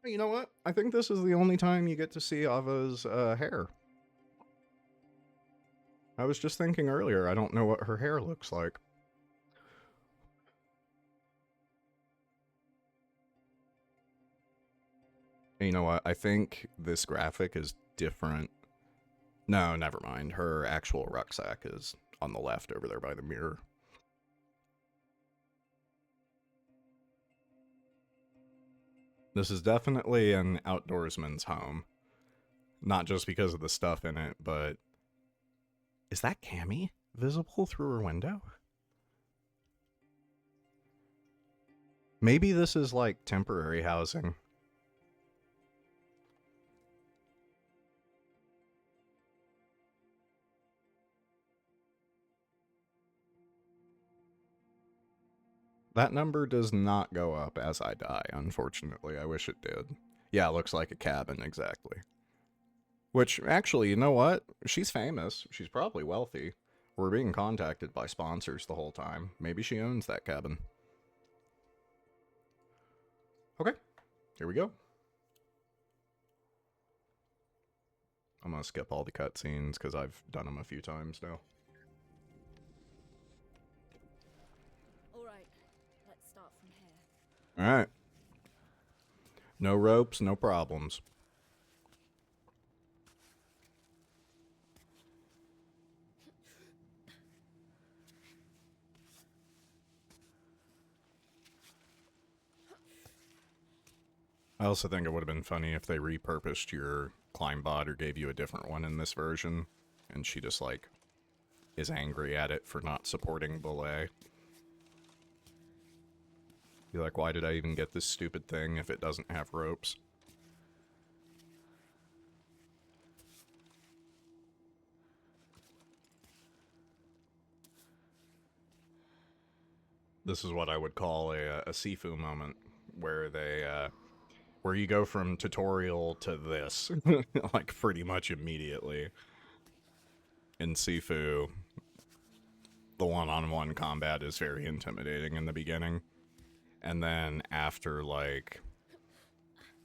[SPEAKER 1] You know what? I think this is the only time you get to see Ava's hair. I was just thinking earlier, I don't know what her hair looks like. And you know what? I think this graphic is different. No, never mind. Her actual rucksack is on the left over there by the mirror. This is definitely an outdoorsman's home. Not just because of the stuff in it, but... Is that Cammy visible through her window? Maybe this is like temporary housing. That number does not go up as I die, unfortunately. I wish it did. Yeah, it looks like a cabin, exactly. Which, actually, you know what? She's famous. She's probably wealthy. We're being contacted by sponsors the whole time. Maybe she owns that cabin. Okay, here we go. I'm gonna skip all the cutscenes because I've done them a few times now.
[SPEAKER 2] Alright, let's start from here.
[SPEAKER 1] Alright. No ropes, no problems. I also think it would have been funny if they repurposed your climb bot or gave you a different one in this version, and she just, like, is angry at it for not supporting belay. Be like, why did I even get this stupid thing if it doesn't have ropes? This is what I would call a Sifu moment, where they, where you go from tutorial to this, like, pretty much immediately. In Sifu, the one-on-one combat is very intimidating in the beginning. And then after, like,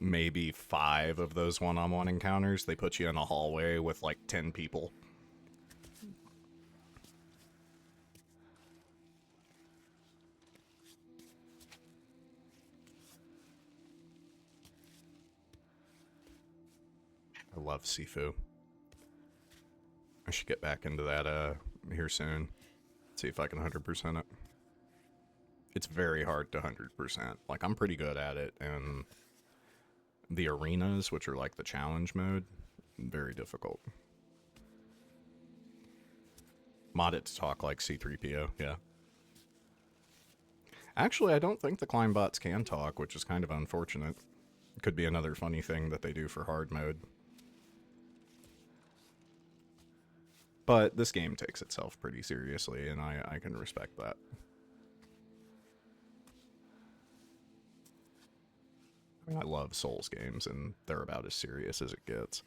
[SPEAKER 1] maybe 5 of those one-on-one encounters, they put you in a hallway with, like, 10 people. I love Sifu. I should get back into that, here soon. See if I can 100% it. It's very hard to 100%. Like, I'm pretty good at it, and the arenas, which are like the challenge mode, very difficult. Mod it to talk like C-3PO, yeah. Actually, I don't think the climb bots can talk, which is kind of unfortunate. Could be another funny thing that they do for hard mode. But this game takes itself pretty seriously, and I can respect that. I love Souls games, and they're about as serious as it gets.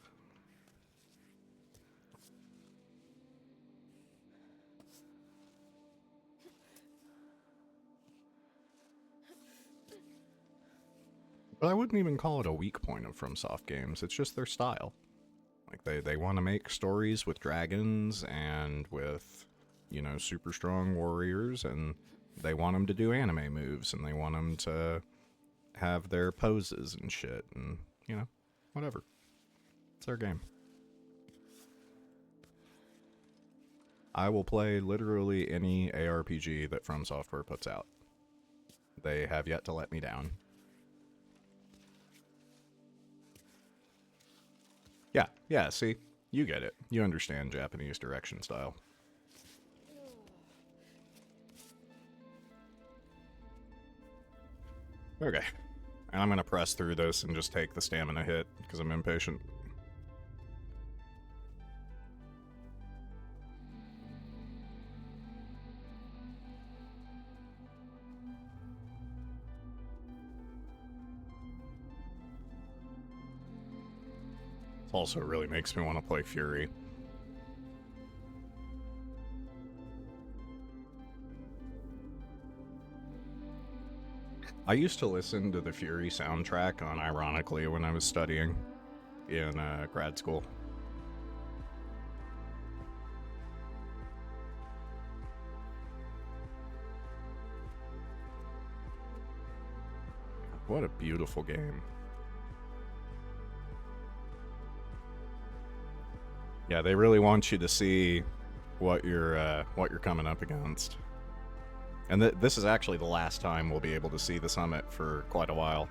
[SPEAKER 1] But I wouldn't even call it a weak point of FromSoft games. It's just their style. Like, they want to make stories with dragons and with, you know, super strong warriors, and they want them to do anime moves, and they want them to have their poses and shit, and, you know, whatever. It's their game. I will play literally any ARPG that From Software puts out. They have yet to let me down. Yeah, see? You get it. You understand Japanese direction style. Okay. And I'm gonna press through this and just take the stamina hit, because I'm impatient. Also really makes me want to play Fury. I used to listen to the Fury soundtrack unironically when I was studying in grad school. What a beautiful game. Yeah, they really want you to see what you're coming up against. And this is actually the last time we'll be able to see the summit for quite a while.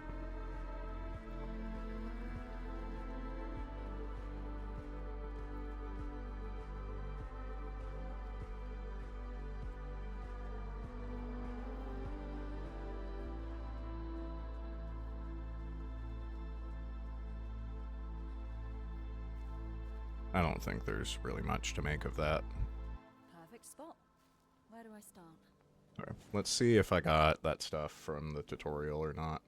[SPEAKER 1] I don't think there's really much to make of that.
[SPEAKER 2] Perfect spot. Where do I start?
[SPEAKER 1] Okay, let's see if I got that stuff from the tutorial or not.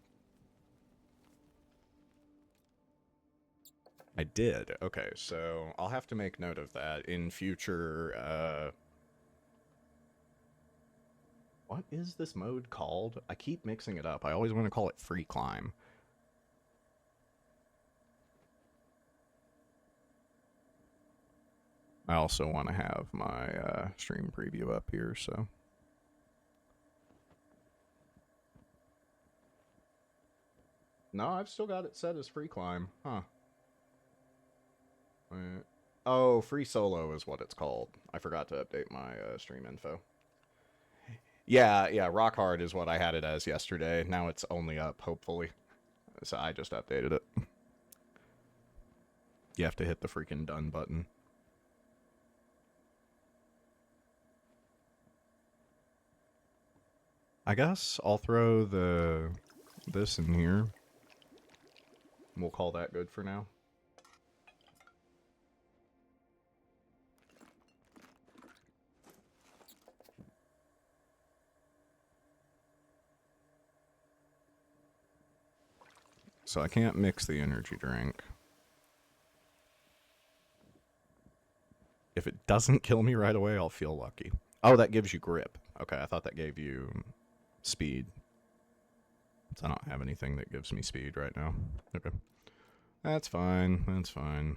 [SPEAKER 1] I did. Okay, so I'll have to make note of that in future. What is this mode called? I keep mixing it up. I always want to call it free climb. I also want to have my stream preview up here, so. No, I've still got it set as free climb. Huh. Oh, free solo is what it's called. I forgot to update my stream info. Yeah, rock hard is what I had it as yesterday. Now it's only up, hopefully. So I just updated it. You have to hit the freaking done button. I guess I'll throw this in here. We'll call that good for now. So I can't mix the energy drink. If it doesn't kill me right away, I'll feel lucky. Oh, that gives you grip. Okay, I thought that gave you speed. So I don't have anything that gives me speed right now. Okay. That's fine. That's fine.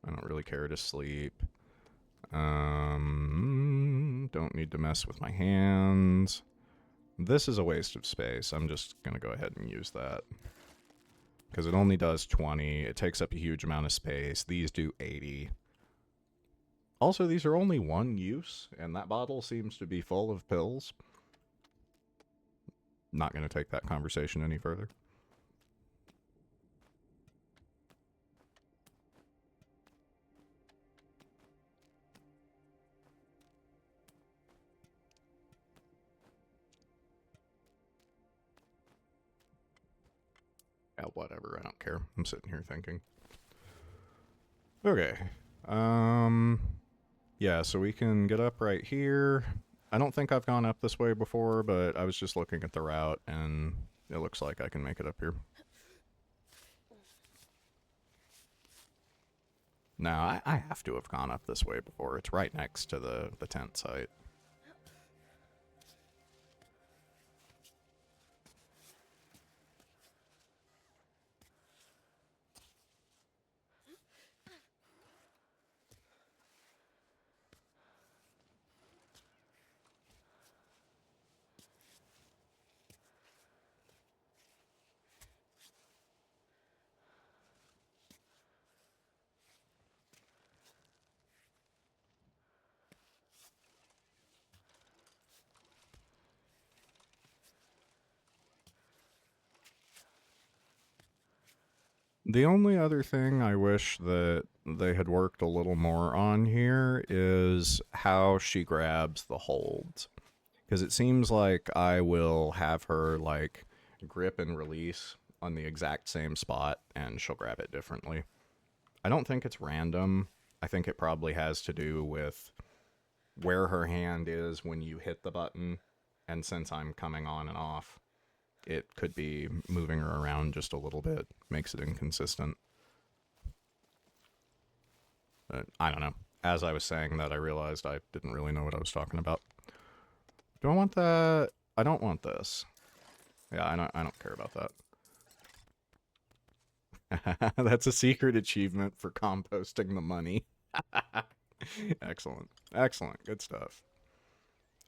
[SPEAKER 1] I don't really care to sleep. Don't need to mess with my hands. This is a waste of space. I'm just going to go ahead and use that. Because it only does 20. It takes up a huge amount of space. These do 80. Also, these are only one use, and that bottle seems to be full of pills. Not going to take that conversation any further. Yeah, whatever, I don't care. I'm sitting here thinking. Okay. Yeah, so we can get up right here. I don't think I've gone up this way before, but I was just looking at the route, and it looks like I can make it up here. No, I have to have gone up this way before. It's right next to the tent site. The only other thing I wish that they had worked a little more on here is how she grabs the holds. Because it seems like I will have her, like, grip and release on the exact same spot, and she'll grab it differently. I don't think it's random. I think it probably has to do with where her hand is when you hit the button, and since I'm coming on and off, it could be moving her around just a little bit, makes it inconsistent. But I don't know. As I was saying that, I realized I didn't really know what I was talking about. Do I want that? I don't want this. Yeah, I don't care about that. That's a secret achievement for composting the money. Excellent. Excellent. Good stuff.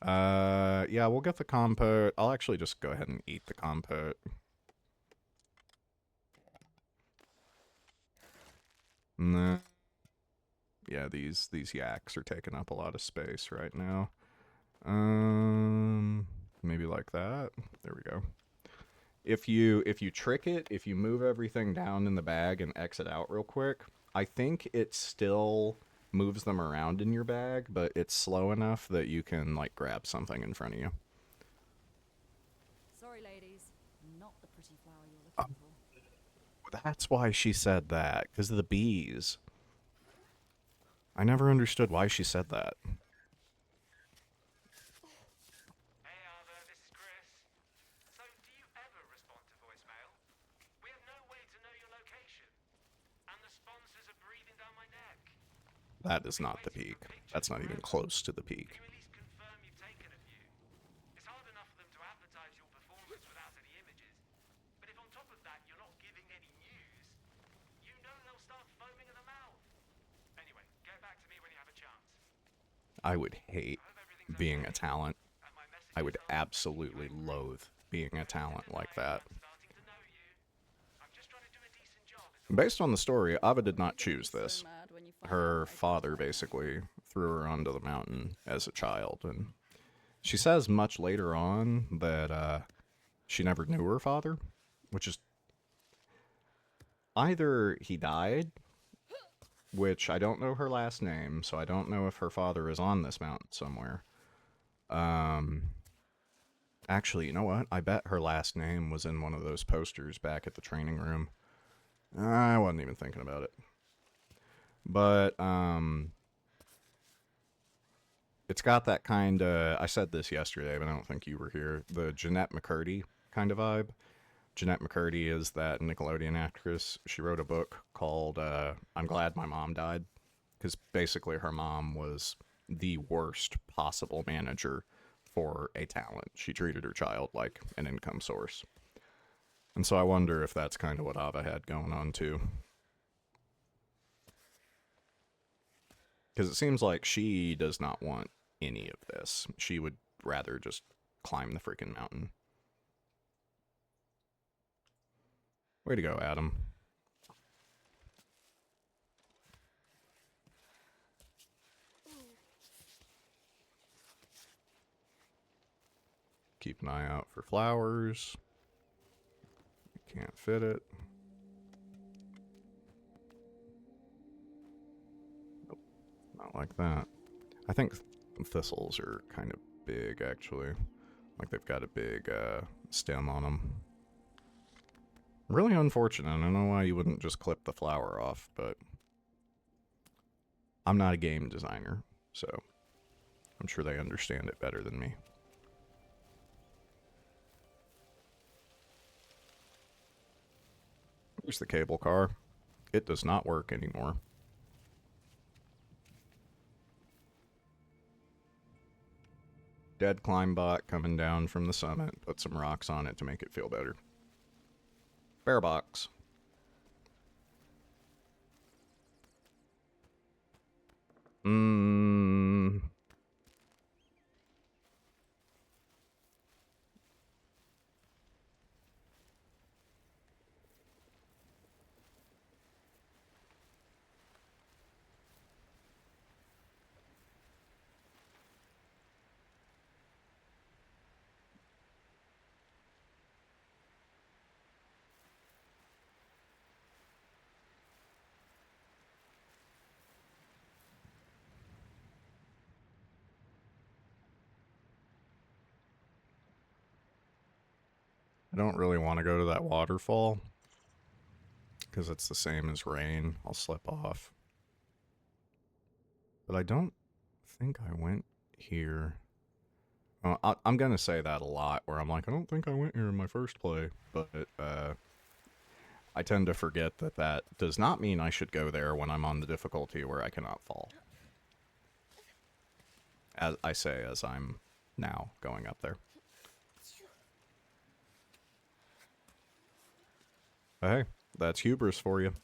[SPEAKER 1] Yeah, we'll get the compote. I'll actually just go ahead and eat the compote. Nah. Yeah, these yaks are taking up a lot of space right now. Maybe like that. There we go. If you trick it, if you move everything down in the bag and exit out real quick, I think it still moves them around in your bag, but it's slow enough that you can like grab something in front of you.
[SPEAKER 2] Sorry, ladies. Not the pretty flower you're looking for.
[SPEAKER 1] That's why she said that, because of the bees. I never understood why she said that.
[SPEAKER 3] Hey Arthur, this is Chris. So, do you ever respond to voicemail? We have no way to know your location. And the sponsors are breathing down my neck.
[SPEAKER 1] That is not the peak. That's not even close to the peak.
[SPEAKER 3] Can you at least confirm you've taken a few? It's hard enough for them to advertise your performance without any images. But if on top of that you're not giving any news, you know they'll start foaming at the mouth. Anyway, get back to me when you have a chance.
[SPEAKER 1] I would hate
[SPEAKER 3] I hope everything's
[SPEAKER 1] being
[SPEAKER 3] okay.
[SPEAKER 1] a talent.
[SPEAKER 3] And my message
[SPEAKER 1] I
[SPEAKER 3] is
[SPEAKER 1] would
[SPEAKER 3] that I'll
[SPEAKER 1] absolutely
[SPEAKER 3] keep you in
[SPEAKER 1] loathe being a talent like that.
[SPEAKER 3] I'm starting to know you. I'm just trying to do a decent job. It's all
[SPEAKER 1] Based on the story, Ava did not
[SPEAKER 2] You're gonna
[SPEAKER 1] choose
[SPEAKER 2] be so
[SPEAKER 1] this.
[SPEAKER 2] mad when you find out
[SPEAKER 1] Her
[SPEAKER 2] what I
[SPEAKER 1] father
[SPEAKER 2] did to her.
[SPEAKER 1] basically threw her onto the mountain as a child, and she says much later on that she never knew her father, which is either he died, which I don't know her last name, so I don't know if her father is on this mountain somewhere. Actually, you know what? I bet her last name was in one of those posters back at the training room. I wasn't even thinking about it. But it's got that kind of, I said this yesterday, but I don't think you were here, the Jeanette McCurdy kind of vibe. Jeanette McCurdy is that Nickelodeon actress. She wrote a book called I'm Glad My Mom Died, because basically her mom was the worst possible manager for a talent. She treated her child like an income source. And so I wonder if that's kind of what Ava had going on too. Because it seems like she does not want any of this. She would rather just climb the freaking mountain. Way to go, Adam. Keep an eye out for flowers. You can't fit it. Nope, not like that. I think thistles are kind of big, actually. Like they've got a big stem on them. Really unfortunate. I don't know why you wouldn't just clip the flower off, but I'm not a game designer, so I'm sure they understand it better than me. Here's the cable car. It does not work anymore. Dead Climbot coming down from the summit. Put some rocks on it to make it feel better. Bear box. I don't really want to go to that waterfall because it's the same as rain. I'll slip off. But I don't think I went here. Well, I'm going to say that a lot where I'm like, I don't think I went here in my first play. But I tend to forget that that does not mean I should go there when I'm on the difficulty where I cannot fall. As I say, as I'm now going up there. Hey, that's hubris for you.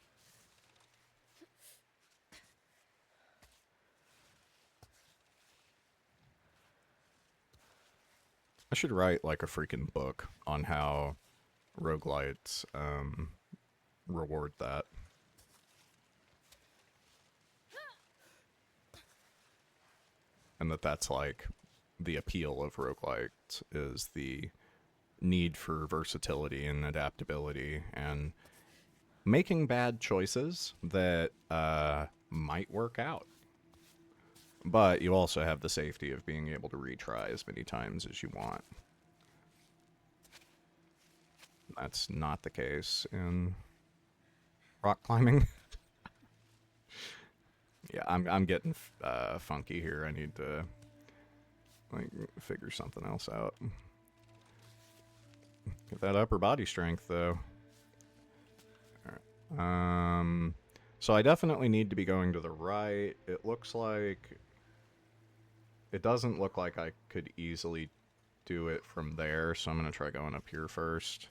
[SPEAKER 1] I should write like a freaking book on how roguelites reward that. And that's like the appeal of roguelites is the need for versatility and adaptability and making bad choices that might work out. But you also have the safety of being able to retry as many times as you want. That's not the case in rock climbing. Yeah, I'm getting funky here. I need to like figure something else out. Get that upper body strength though. All right. So I definitely need to be going to the right. It looks like it doesn't look like I could easily do it from there, so I'm gonna try going up here first.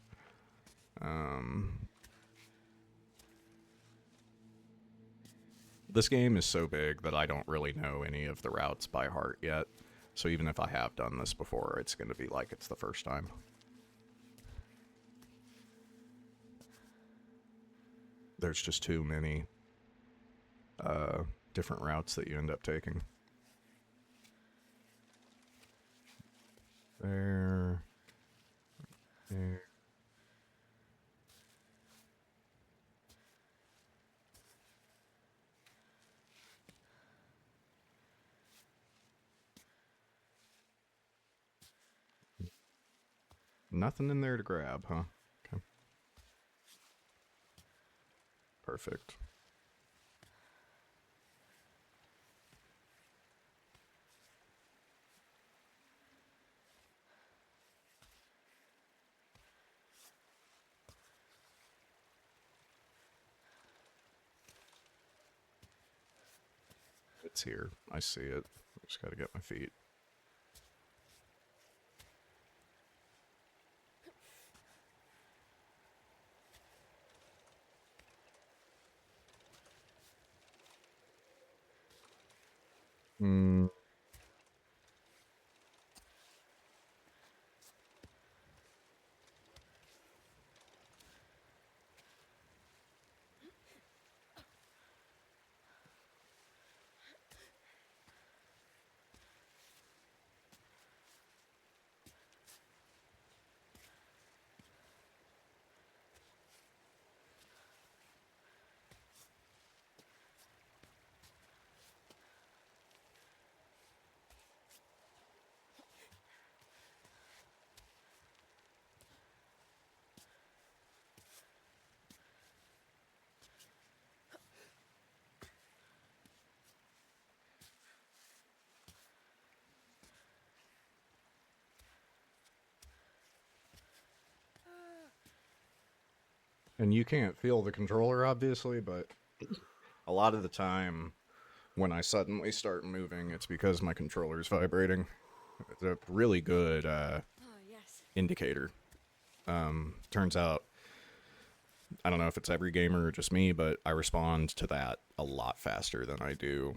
[SPEAKER 1] This game is so big that I don't really know any of the routes by heart yet. So even if I have done this before, it's going to be like it's the first time. There's just too many different routes that you end up taking. There. There. Nothing in there to grab, huh? Okay. Perfect. It's here. I see it. Just gotta get my feet. Hmm. And you can't feel the controller, obviously, but a lot of the time when I suddenly start moving, it's because my controller's vibrating. It's a really good
[SPEAKER 2] Oh, yes.
[SPEAKER 1] indicator. Turns out, I don't know if it's every gamer or just me, but I respond to that a lot faster than I do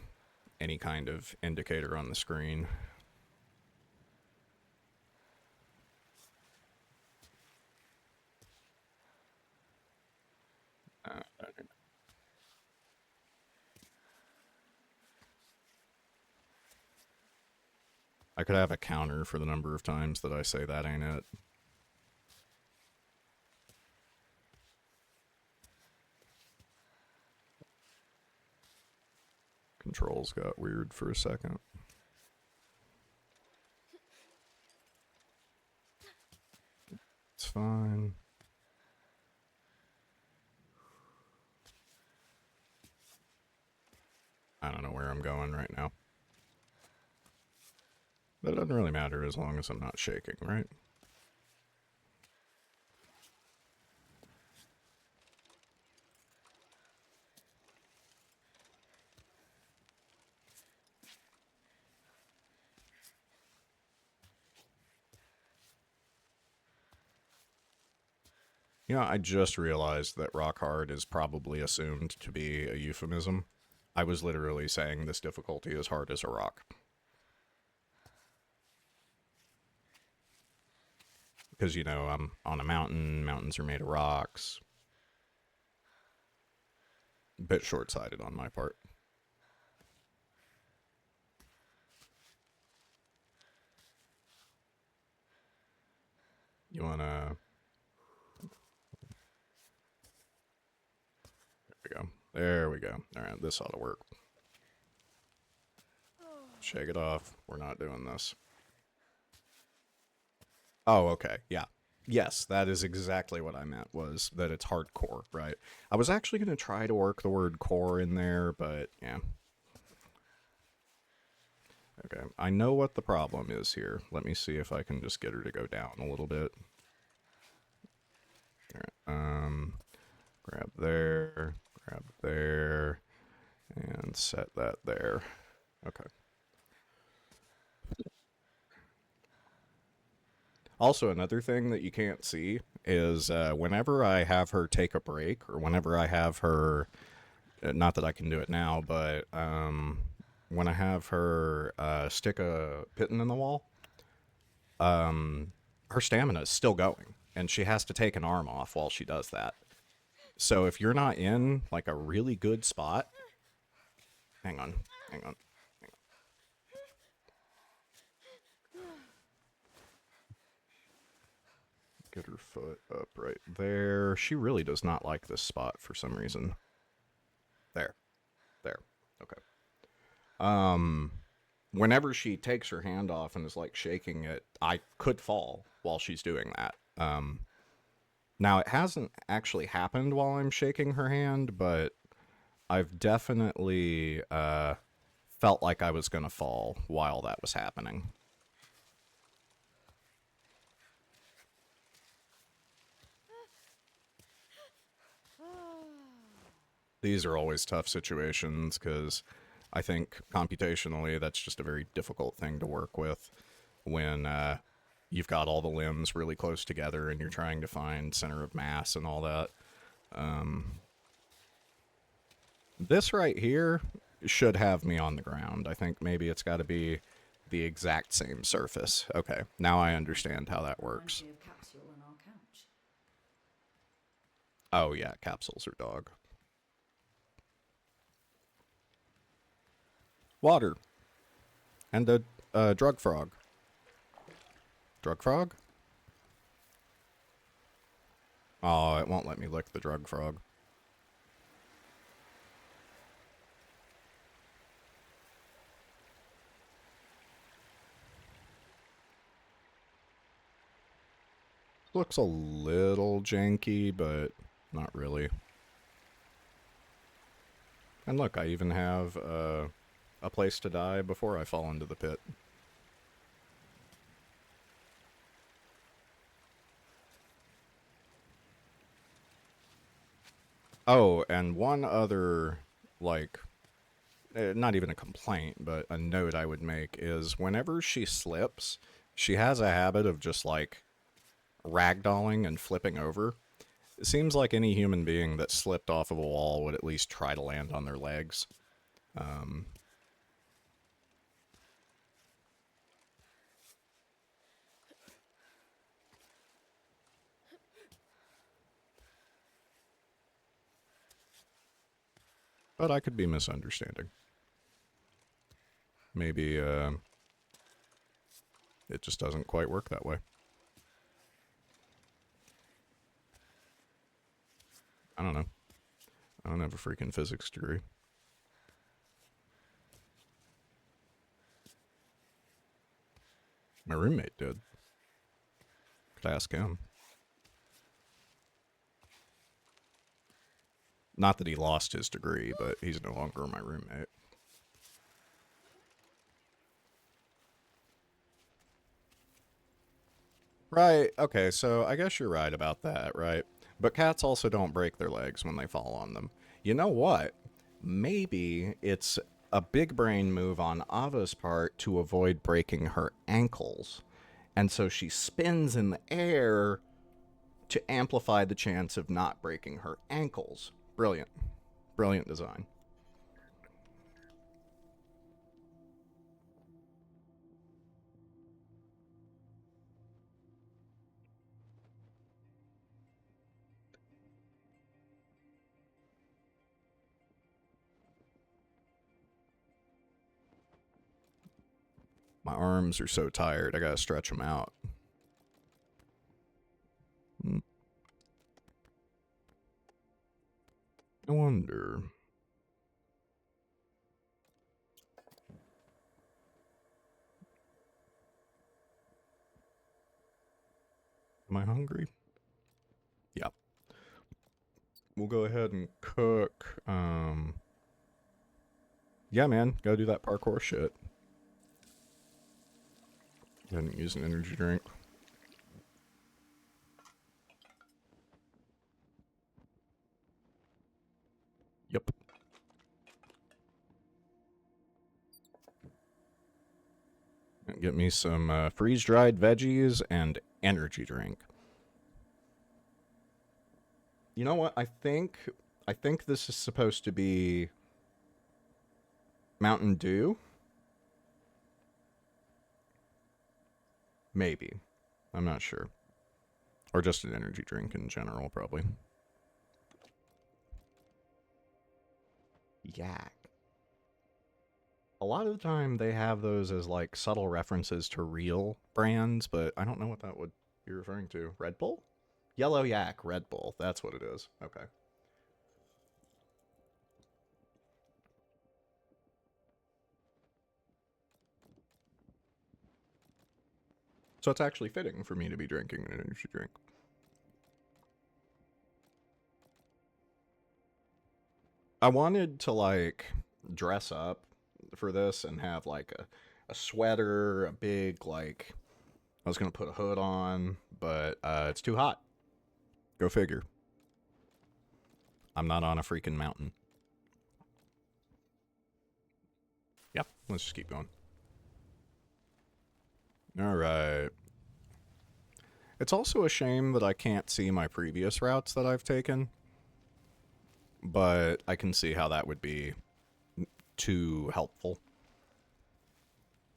[SPEAKER 1] any kind of indicator on the screen. I could have a counter for the number of times that I say that ain't it. Controls got weird for a second. It's fine. I don't know where I'm going right now. That doesn't really matter as long as I'm not shaking, right? You know, I just realized that rock hard is probably assumed to be a euphemism. I was literally saying this difficulty is hard as a rock. Because, you know, I'm on a mountain, mountains are made of rocks. Bit short-sighted on my part. You wanna... There we go. There we go. Alright, this ought to work. Shake it off. We're not doing this. Oh, okay. Yeah. Yes, that is exactly what I meant, was that it's hardcore, right? I was actually going to try to work the word core in there, but yeah. Okay, I know what the problem is here. Let me see if I can just get her to go down a little bit. Alright, grab there, and set that there. Okay. Also, another thing that you can't see is whenever I have her take a break, or whenever I have her, not that I can do it now, but when I have her stick a piton in the wall, her stamina is still going, and she has to take an arm off while she does that. So if you're not in like a really good spot, hang on. Get her foot up right there. She really does not like this spot for some reason. There. Okay. Whenever she takes her hand off and is like shaking it, I could fall while she's doing that. Now it hasn't actually happened while I'm shaking her hand, but I've definitely felt like I was gonna fall while that was happening. These are always tough situations because I think computationally that's just a very difficult thing to work with when you've got all the limbs really close together and you're trying to find center of mass and all that. This right here should have me on the ground. I think maybe it's got to be the exact same surface. Okay, now I understand how that works.
[SPEAKER 2] Reminds me of Capsule on our couch.
[SPEAKER 1] Oh yeah, capsules are dog. Water. And a drug frog. Drug frog? Oh, it won't let me lick the drug frog. Looks a little janky, but not really. And look, I even have a place to die before I fall into the pit. Oh, and one other, like, not even a complaint, but a note I would make is whenever she slips, she has a habit of just like ragdolling and flipping over. It seems like any human being that slipped off of a wall would at least try to land on their legs. Um, but I could be misunderstanding. Maybe it just doesn't quite work that way. I don't know. I don't have a freaking physics degree. My roommate did. Could ask him. Not that he lost his degree, but he's no longer my roommate. Right, okay, so I guess you're right about that, right? But cats also don't break their legs when they fall on them. You know what? Maybe it's a big brain move on Ava's part to avoid breaking her ankles. And so she spins in the air to amplify the chance of not breaking her ankles. Brilliant. Brilliant design. My arms are so tired, I gotta stretch them out. Hmm. I wonder. Am I hungry? Yeah. We'll go ahead and cook. Yeah, man, go do that parkour shit. Didn't use an energy drink. Yep. Get me some freeze-dried veggies and energy drink. You know what? I think this is supposed to be Mountain Dew. Maybe. I'm not sure. Or just an energy drink in general, probably. Yak. A lot of the time they have those as like subtle references to real brands, but I don't know what that would be referring to. Red Bull? Yellow Yak, Red Bull. That's what it is. Okay. So it's actually fitting for me to be drinking an energy drink. I wanted to like dress up for this and have like a sweater, a big like I was gonna put a hood on, but it's too hot. Go figure. I'm not on a freaking mountain. Yep, let's just keep going. All right. It's also a shame that I can't see my previous routes that I've taken, but I can see how that would be too helpful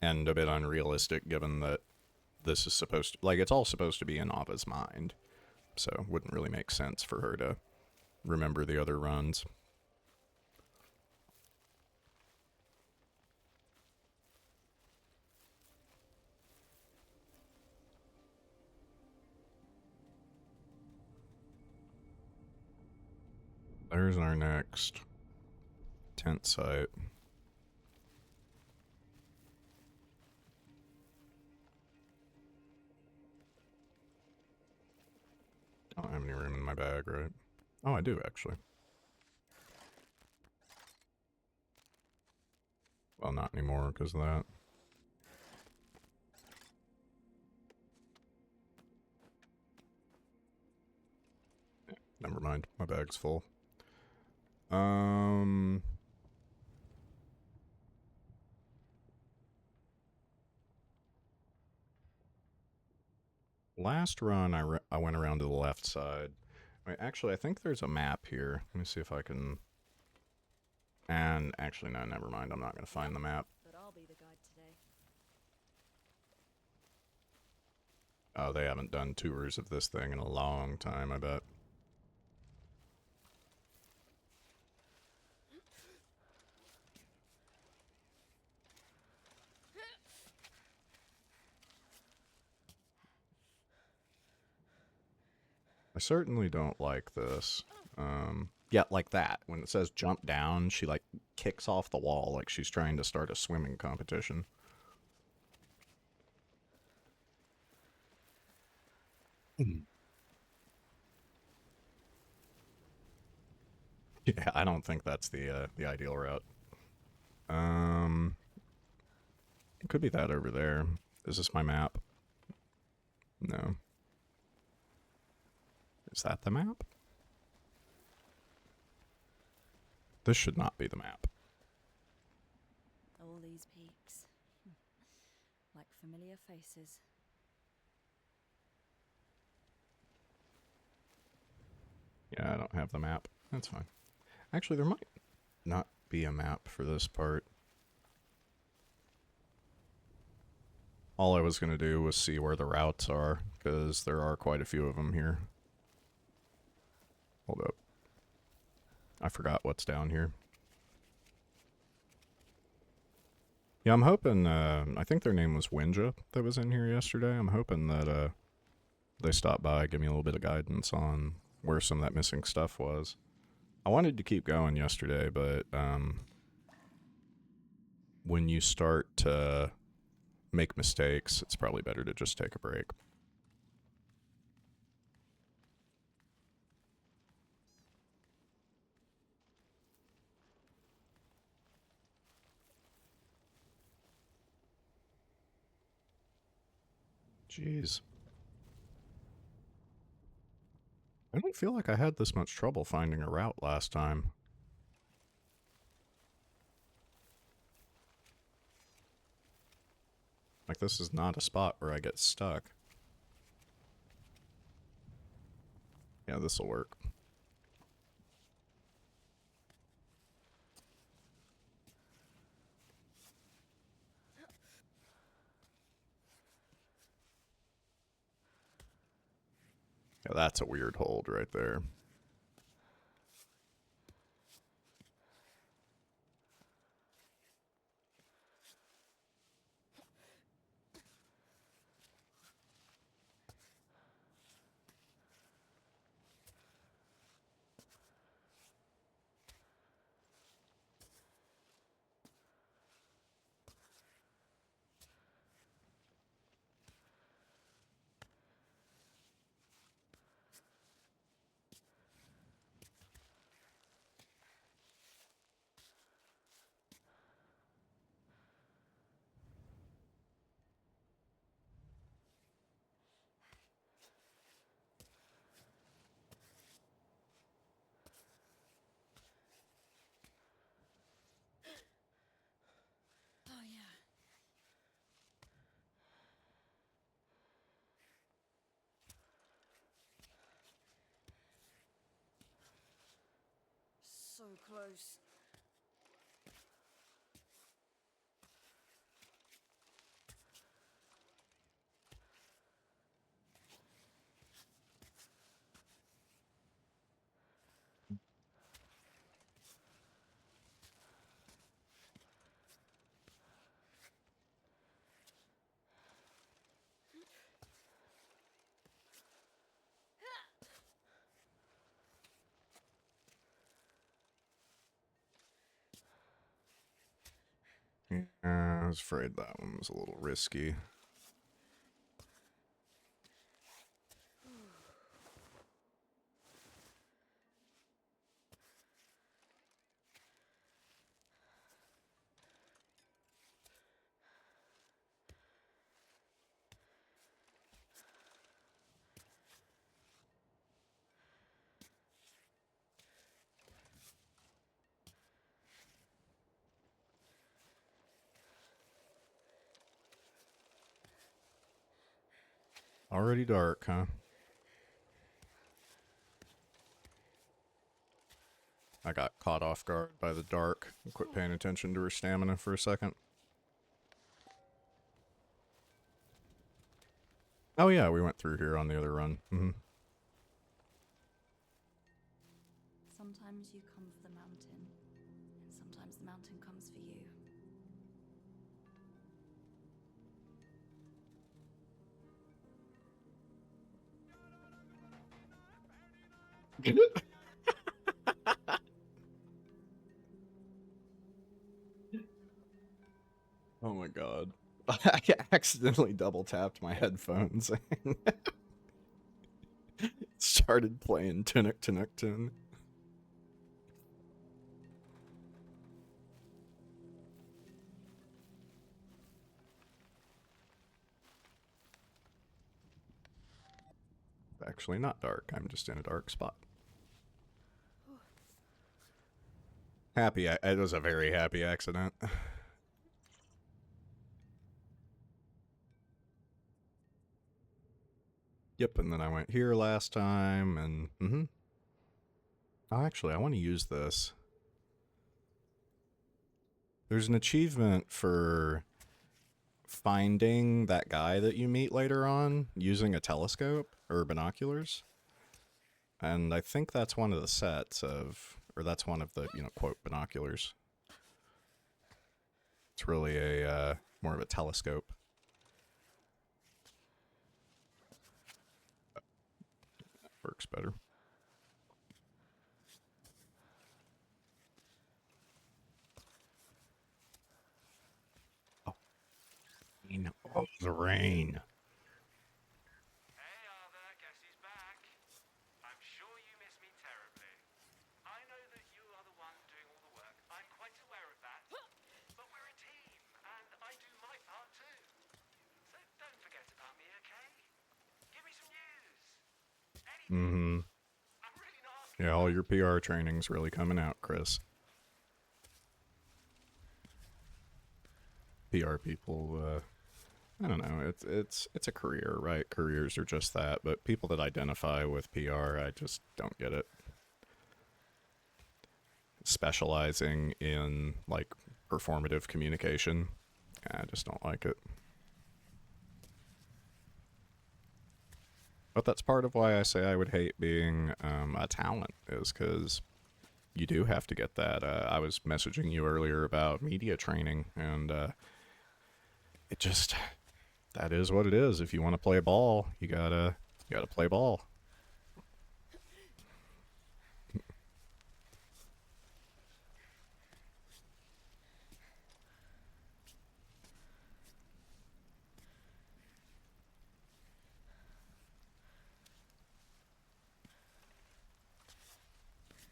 [SPEAKER 1] and a bit unrealistic given that this is supposed to, like, it's all supposed to be in Ava's mind. So it wouldn't really make sense for her to remember the other runs. There's our next tent site. I don't have any room in my bag, right? Oh, I do actually. Well, not anymore because of that. Never mind. My bag's full. Um. Last run, I went around to the left side. Wait, actually, I think there's a map here. Let me see if I can. And actually, no, never mind. I'm not going to find the map.
[SPEAKER 2] But I'll be the guide today.
[SPEAKER 1] Oh, they haven't done tours of this thing in a long time, I bet. I certainly don't like this. Yeah, like that. When it says jump down, she like kicks off the wall like she's trying to start a swimming competition. Yeah, I don't think that's the ideal route. It could be that over there. Is this my map? No. Is that the map? This should not be the map.
[SPEAKER 2] All these peaks. Like familiar faces.
[SPEAKER 1] Yeah, I don't have the map. That's fine. Actually, there might not be a map for this part. All I was going to do was see where the routes are, because there are quite a few of them here. Hold up. I forgot what's down here. Yeah, I'm hoping, I think their name was Winja that was in here yesterday. I'm hoping that they stop by, give me a little bit of guidance on where some of that missing stuff was. I wanted to keep going yesterday, but when you start to make mistakes, it's probably better to just take a break. Jeez. I don't feel like I had this much trouble finding a route last time. Like, this is not a spot where I get stuck. Yeah, this'll work. Yeah, that's a weird hold right there.
[SPEAKER 2] Oh yeah. So close.
[SPEAKER 1] Yeah, I was afraid that one was a little risky. Already dark, huh? I got caught off guard by the dark. Quit paying attention to her stamina for a second. Oh yeah, we went through here on the other run.
[SPEAKER 2] Sometimes you come for the mountain, and sometimes the mountain comes for you.
[SPEAKER 1] Oh my god. I accidentally double tapped my headphones and started playing Tunic Tin. Actually not dark, I'm just in a dark spot. Happy, it was a very happy accident. Yep, and then I went here last time, and Oh, actually, I want to use this. There's an achievement for finding that guy that you meet later on using a telescope or binoculars. And I think that's one of the sets of, or that's one of the, quote, binoculars. It's really a, more of a telescope. That works better. Oh, the rain.
[SPEAKER 3] Hey, Arthur, guess who's back? I'm sure you miss me terribly. I know that you are the one doing all the work. I'm quite aware of that. But we're a team, and I do my part too. So don't forget about me, okay? Give me some news. Anything. I'm really not asking.
[SPEAKER 1] Yeah, all your PR training's really coming out, Chris. PR people, I don't know. It's a career, right? Careers are just that, but people that identify with PR, I just don't get it. Specializing in like performative communication, I just don't like it. But that's part of why I say I would hate being a talent, is because you do have to get that. I was messaging you earlier about media training, and it just, that is what it is. If you want to play ball, you gotta play ball.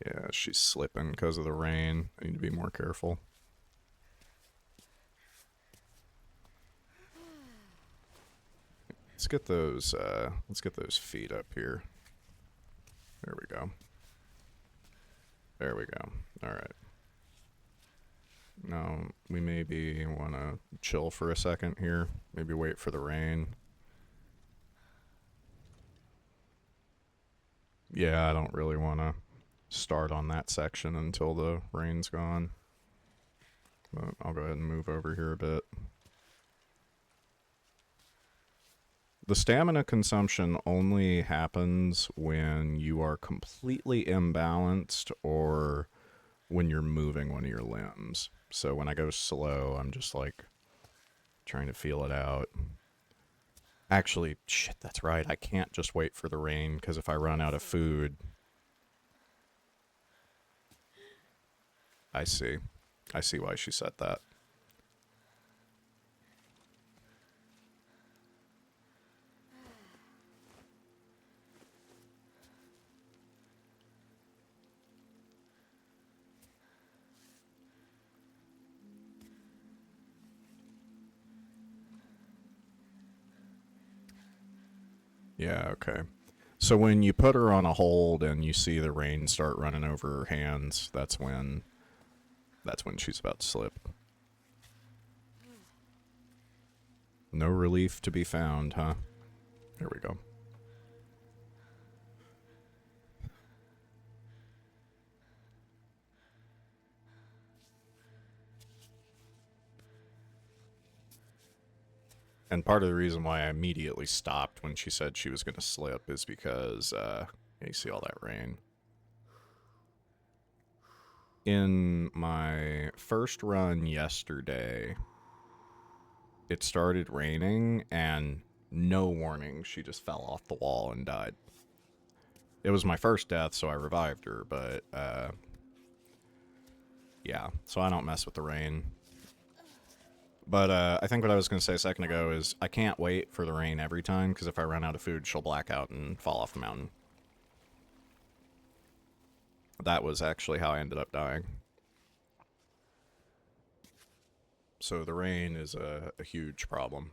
[SPEAKER 1] Yeah, she's slipping because of the rain. I need to be more careful. Let's get those feet up here. There we go. There we go. All right. Now, we maybe want to chill for a second here. Maybe wait for the rain. Yeah, I don't really want to start on that section until the rain's gone. But I'll go ahead and move over here a bit. The stamina consumption only happens when you are completely imbalanced or when you're moving one of your limbs. So when I go slow, I'm just like trying to feel it out. Actually, shit, that's right. I can't just wait for the rain because if I run out of food... I see. I see why she said that. Yeah, okay. So when you put her on a hold and you see the rain start running over her hands, that's when she's about to slip. No relief to be found, huh? Here we go. And part of the reason why I immediately stopped when she said she was going to slip is because you see all that rain. In my first run yesterday, it started raining and no warning, she just fell off the wall and died. It was my first death, so I revived her, but yeah, so I don't mess with the rain. But I think what I was going to say a second ago is I can't wait for the rain every time, because if I run out of food, she'll black out and fall off the mountain. That was actually how I ended up dying. So the rain is a huge problem.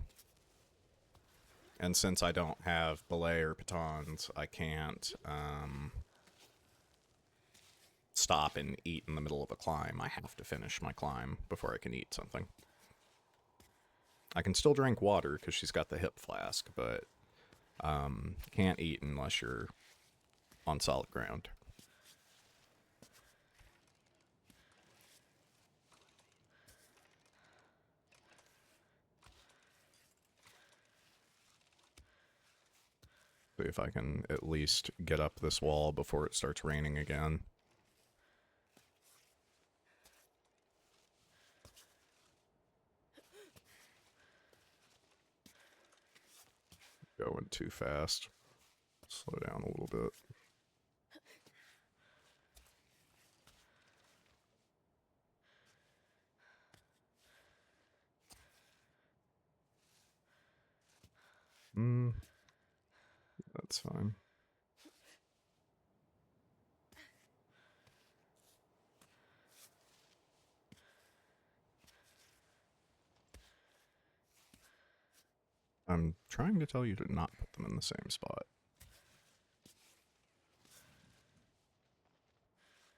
[SPEAKER 1] And since I don't have belay or pitons, I can't stop and eat in the middle of a climb. I have to finish my climb before I can eat something. I can still drink water because she's got the hip flask, but can't eat unless you're on solid ground. See if I can at least get up this wall before it starts raining again. Going too fast. Slow down a little bit. That's fine. I'm trying to tell you to not put them in the same spot.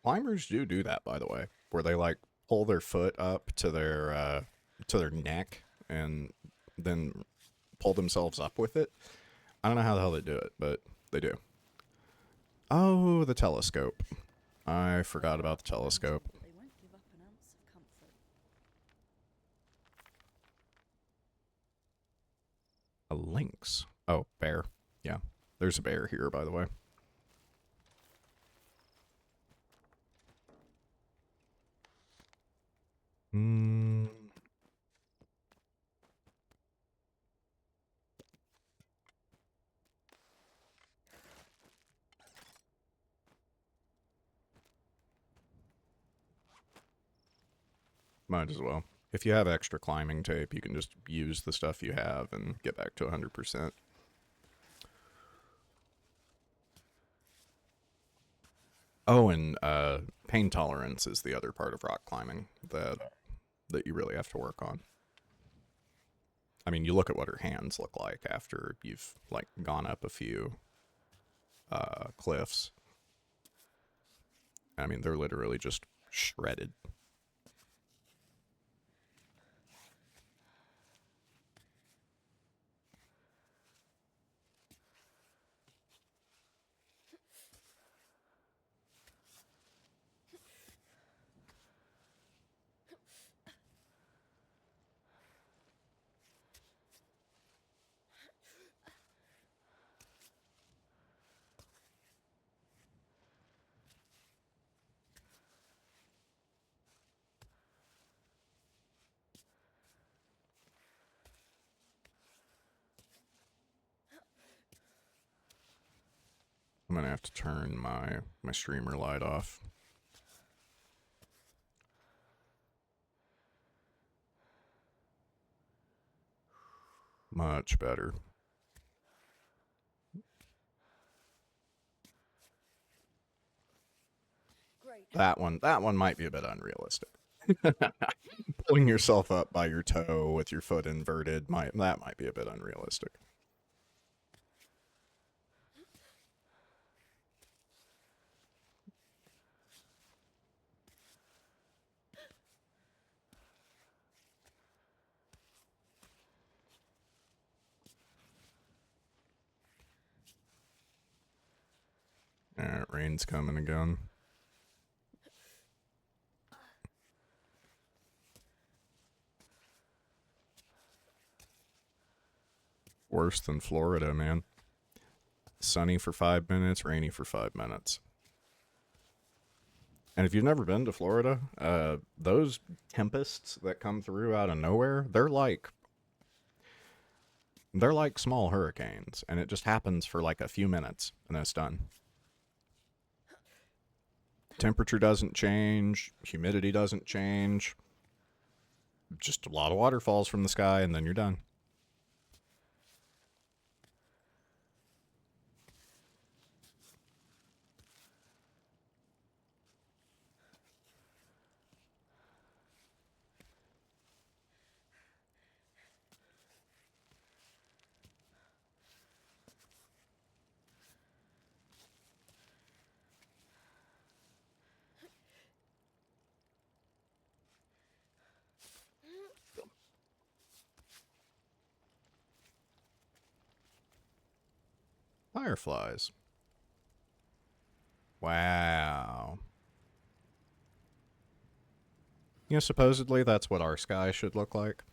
[SPEAKER 1] Climbers do that, by the way, where they like pull their foot up to their neck and then pull themselves up with it. I don't know how the hell they do it, but they do. Oh, the telescope. I forgot about the telescope.
[SPEAKER 2] They won't give up an ounce of comfort.
[SPEAKER 1] A lynx. Oh, bear. Yeah, there's a bear here, by the way. Might as well. If you have extra climbing tape, you can just use the stuff you have and get back to 100%. Oh, and pain tolerance is the other part of rock climbing that you really have to work on. I mean, you look at what her hands look like after you've like gone up a few cliffs. I mean, they're literally just shredded. I'm gonna have to turn my streamer light off. Much better.
[SPEAKER 2] Great.
[SPEAKER 1] That one might be a bit unrealistic. Pulling yourself up by your toe with your foot inverted might be a bit unrealistic. rain's coming again. Worse than Florida, man. Sunny for 5 minutes, rainy for 5 minutes. And if you've never been to Florida, those tempests that come through out of nowhere, they're like small hurricanes, and it just happens for like a few minutes, and then it's done. Temperature doesn't change, humidity doesn't change. Just a lot of water falls from the sky, and then you're done. Fireflies. Wow. You know, supposedly that's what our sky should look like.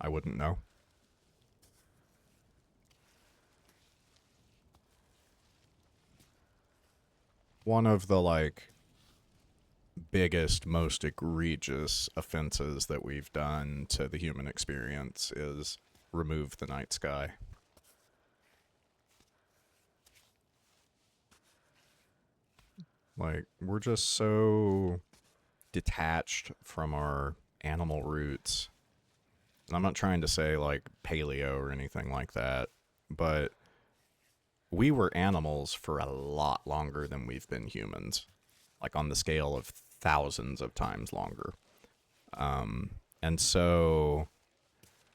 [SPEAKER 1] I wouldn't know. One of the, like, biggest, most egregious offenses that we've done to the human experience is remove the night sky. Like, we're just so detached from our animal roots. And I'm not trying to say, like, paleo or anything like that, but we were animals for a lot longer than we've been humans. Like, on the scale of thousands of times longer. And so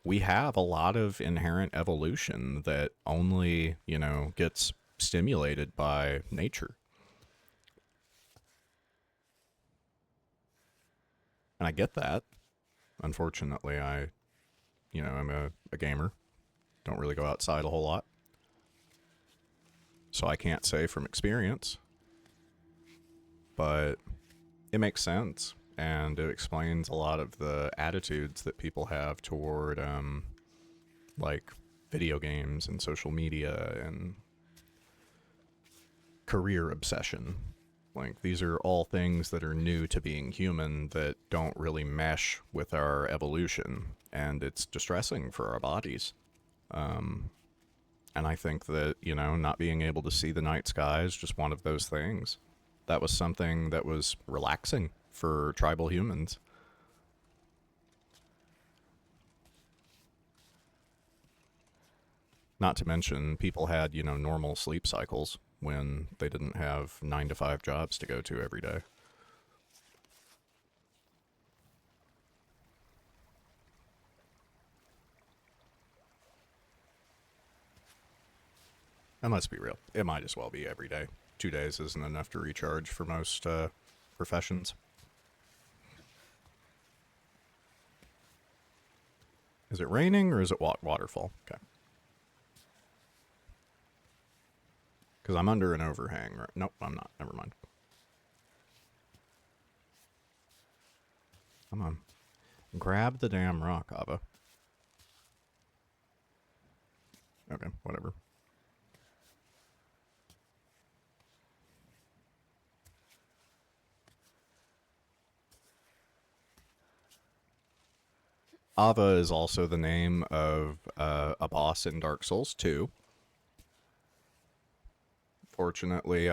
[SPEAKER 1] we have a lot of inherent evolution that only, you know, gets stimulated by nature. And I get that. Unfortunately, I'm a gamer. Don't really go outside a whole lot. So I can't say from experience. But it makes sense. And it explains a lot of the attitudes that people have toward, like, video games and social media and career obsession. Like, these are all things that are new to being human that don't really mesh with our evolution, and it's distressing for our bodies. And I think that, you know, not being able to see the night sky is just one of those things. That was something that was relaxing for tribal humans. Not to mention, people had, you know, normal sleep cycles when they didn't have 9 to 5 jobs to go to every day. And let's be real, it might as well be every day. 2 days isn't enough to recharge for most professions. Is it raining or is it waterfall? Okay. Because I'm under an overhang. Right? Nope, I'm not. Never mind. Come on. Grab the damn rock, Ava. Okay, whatever. Ava is also the name of a boss in Dark Souls 2. Fortunately,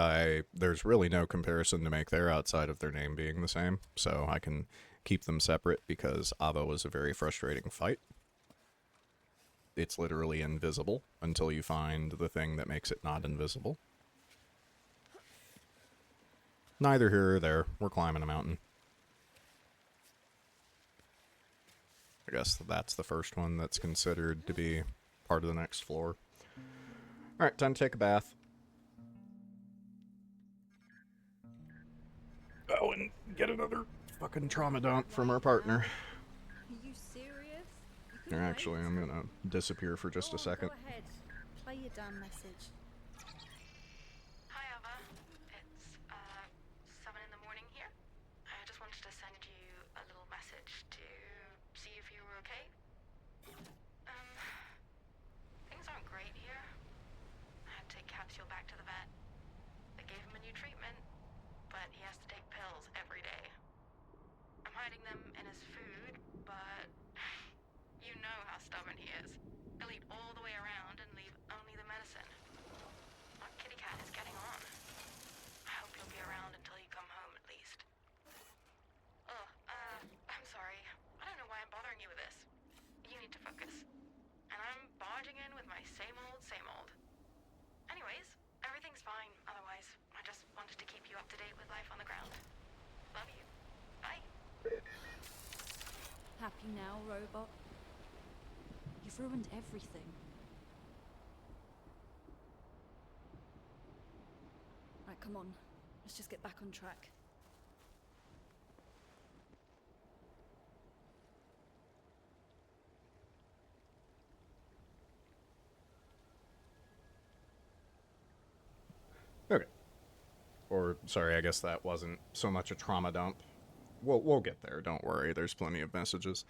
[SPEAKER 1] there's really no comparison to make there outside of their name being the same, so I can keep them separate because Ava was a very frustrating fight. It's literally invisible until you find the thing that makes it not invisible. Neither here or there. We're climbing a mountain. I guess that's the first one that's considered to be part of the next floor. Alright, time to take a bath. Oh, and get another fucking trauma dump from our partner.
[SPEAKER 2] Are you serious? You
[SPEAKER 1] Or
[SPEAKER 2] couldn't
[SPEAKER 1] actually,
[SPEAKER 2] wait?
[SPEAKER 1] I'm gonna disappear for just a second.
[SPEAKER 2] Go ahead. Play your damn message.
[SPEAKER 3] Hi, Emma. It's
[SPEAKER 4] same old. Anyways, everything's fine otherwise. I just wanted to keep you up to date with life on the ground. Love you. Bye.
[SPEAKER 2] Happy now, robot? You've ruined everything. Right, come on. Let's just get back on track.
[SPEAKER 1] Okay. Or, sorry, I guess that wasn't so much a trauma dump. We'll get there, don't worry. There's plenty of messages.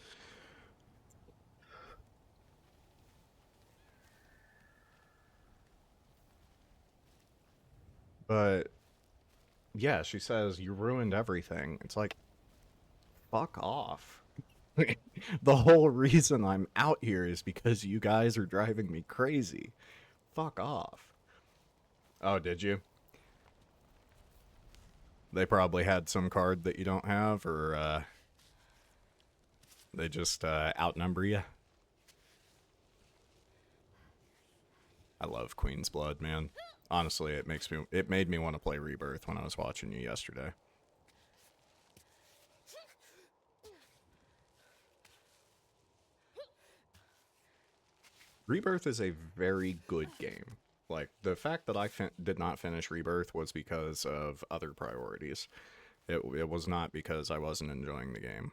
[SPEAKER 1] But, yeah, she says, you ruined everything. It's like, fuck off. The whole reason I'm out here is because you guys are driving me crazy. Fuck off. Oh, did you? They probably had some card that you don't have, or they just outnumber you. I love Queen's Blood, man. Honestly, it made me want to play Rebirth when I was watching you yesterday. Rebirth is a very good game. Like, the fact that I did not finish Rebirth was because of other priorities. It was not because I wasn't enjoying the game.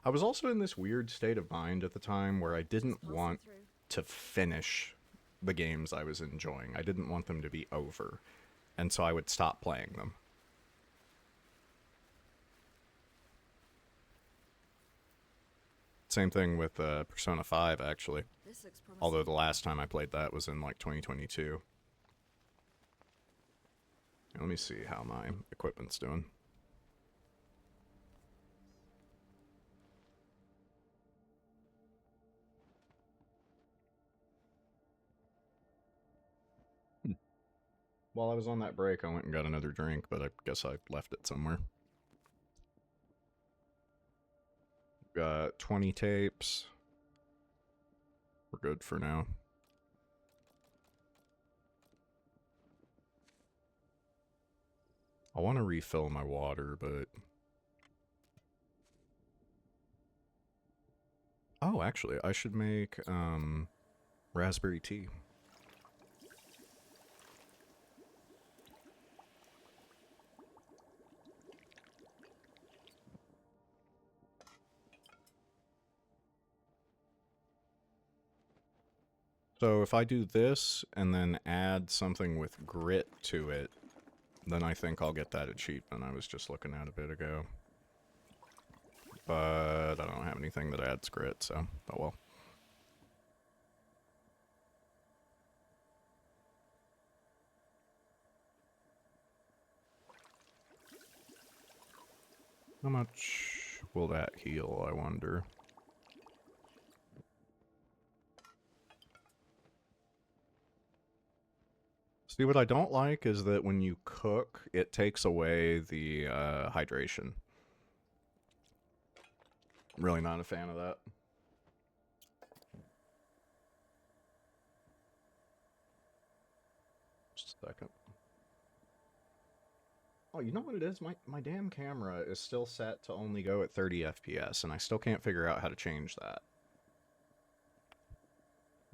[SPEAKER 1] I was also in this weird state of mind at the time where I didn't want to finish the games I was enjoying. I didn't want them to be over. And so I would stop playing them. Same thing with Persona 5, actually.
[SPEAKER 2] This looks promising.
[SPEAKER 1] Although the last time I played that was in, like, 2022. Let me see how my equipment's doing. While I was on that break, I went and got another drink, but I guess I left it somewhere. Got 20 tapes. We're good for now. I want to refill my water, but... Oh, actually, I should make, raspberry tea. So if I do this, and then add something with grit to it, then I think I'll get that achievement I was just looking at a bit ago. But I don't have anything that adds grit, so, oh well. How much will that heal, I wonder? See, what I don't like is that when you cook, it takes away the hydration. Really not a fan of that. Just a second. Oh, you know what it is? My damn camera is still set to only go at 30 FPS, and I still can't figure out how to change that.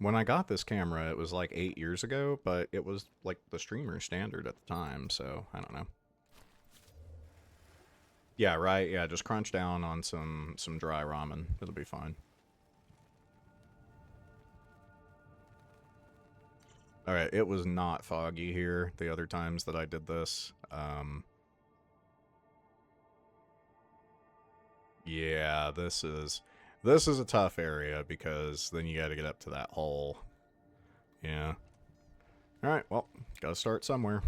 [SPEAKER 1] When I got this camera, it was like 8 years ago, but it was like the streamer standard at the time, so I don't know. Yeah, right, yeah, just crunch down on some dry ramen. It'll be fine. Alright, it was not foggy here the other times that I did this. Yeah, this is a tough area because then you gotta get up to that hole. Yeah. Alright, well, gotta start somewhere.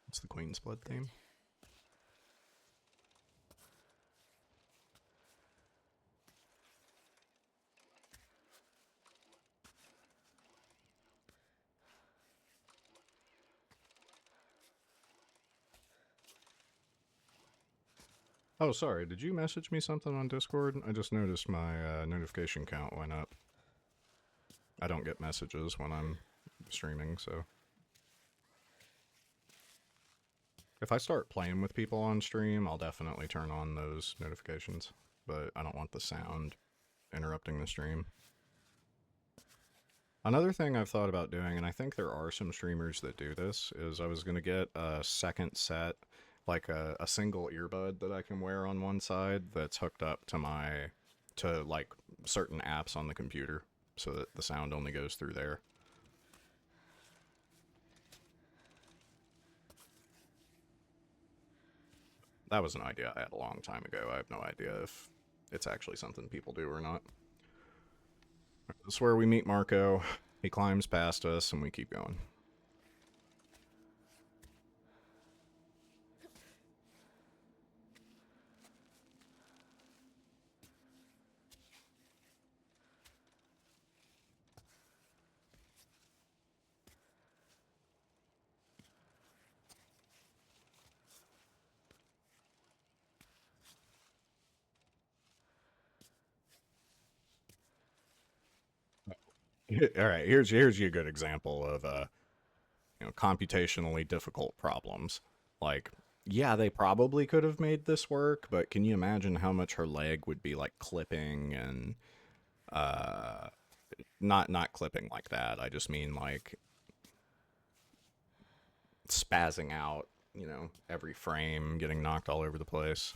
[SPEAKER 1] It's the Queen's Blood
[SPEAKER 2] Good.
[SPEAKER 1] theme. Oh, sorry. Did you message me something on Discord? I just noticed my notification count went up. I don't get messages when I'm streaming, so. If I start playing with people on stream, I'll definitely turn on those notifications. But I don't want the sound interrupting the stream. Another thing I've thought about doing, and I think there are some streamers that do this, is I was going to get a second set, like a single earbud that I can wear on one side that's hooked up to like certain apps on the computer so that the sound only goes through there. That was an idea I had a long time ago. I have no idea if it's actually something people do or not. This is where we meet Marco. He climbs past us and we keep going. All right, here's you a good example of computationally difficult problems. Like, yeah, they probably could have made this work, but can you imagine how much her leg would be like clipping and not clipping like that. I just mean like spazzing out, every frame, getting knocked all over the place.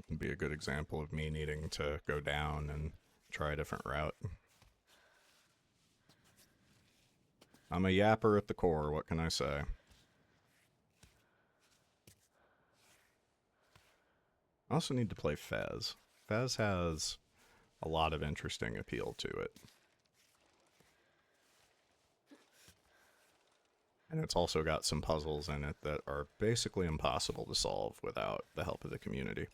[SPEAKER 1] Would be a good example of me needing to go down and try a different route. I'm a yapper at the core, what can I say? I also need to play Fez. Fez has a lot of interesting appeal to it. And it's also got some puzzles in it that are basically impossible to solve without the help of the community.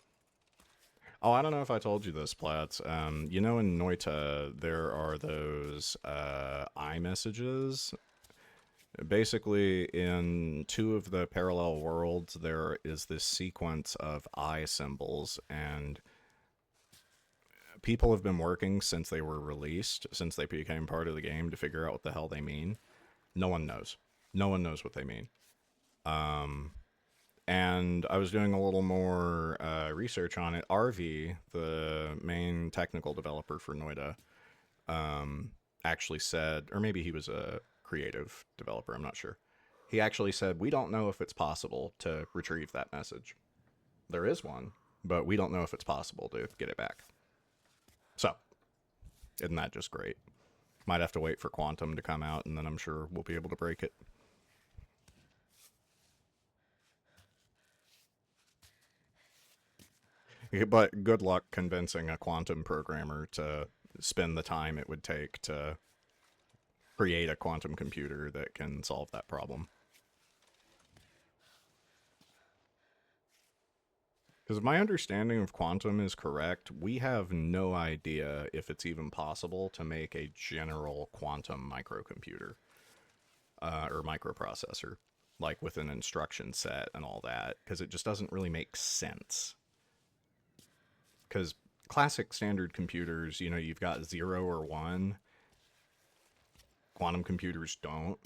[SPEAKER 1] Oh, I don't know if I told you this, Platts. In Noita, there are those iMessages. Basically, in two of the parallel worlds, there is this sequence of I symbols, and people have been working since they were released, since they became part of the game, to figure out what the hell they mean. No one knows. No one knows what they mean. And I was doing a little more research on it. RV, the main technical developer for Noida, actually said, or maybe he was a creative developer, I'm not sure. He actually said, we don't know if it's possible to retrieve that message. There is one, but we don't know if it's possible to get it back. So, isn't that just great? Might have to wait for Quantum to come out, and then I'm sure we'll be able to break it. But good luck convincing a quantum programmer to spend the time it would take to create a quantum computer that can solve that problem. Because if my understanding of quantum is correct, we have no idea if it's even possible to make a general quantum microcomputer or microprocessor, like with an instruction set and all that, because it just doesn't really make sense. Because classic standard computers, you've got 0 or 1. Quantum computers don't.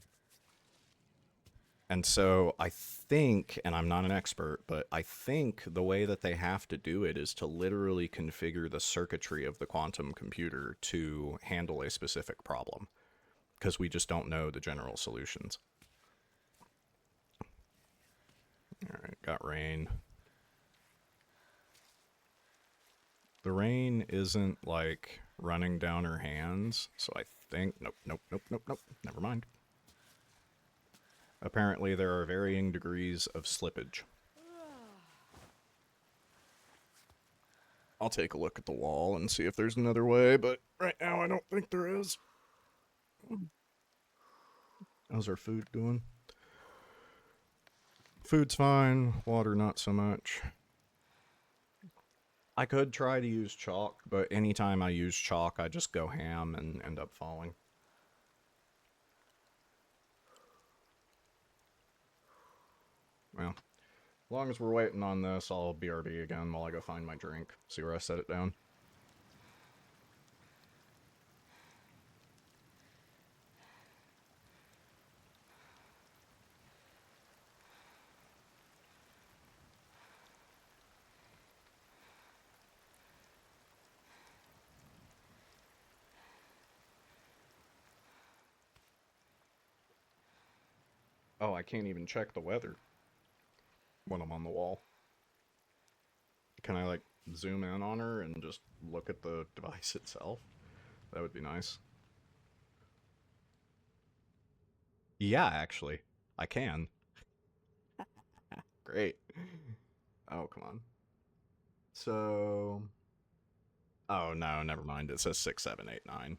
[SPEAKER 1] And so I think, and I'm not an expert, but I think the way that they have to do it is to literally configure the circuitry of the quantum computer to handle a specific problem, because we just don't know the general solutions. Alright, got rain. The rain isn't, like, running down her hands, so I think... Nope. Never mind. Apparently there are varying degrees of slippage. I'll take a look at the wall and see if there's another way, but right now I don't think there is. How's our food doing? Food's fine, water not so much. I could try to use chalk, but anytime I use chalk, I just go ham and end up falling. Well, as long as we're waiting on this, I'll BRB again while I go find my drink. See where I set it down. Oh, I can't even check the weather when I'm on the wall. Can I, like, zoom in on her and just look at the device itself? That would be nice. Yeah, actually. I can. Great. Oh, come on. So... Oh, no, never mind. It says 6, 7, 8, 9.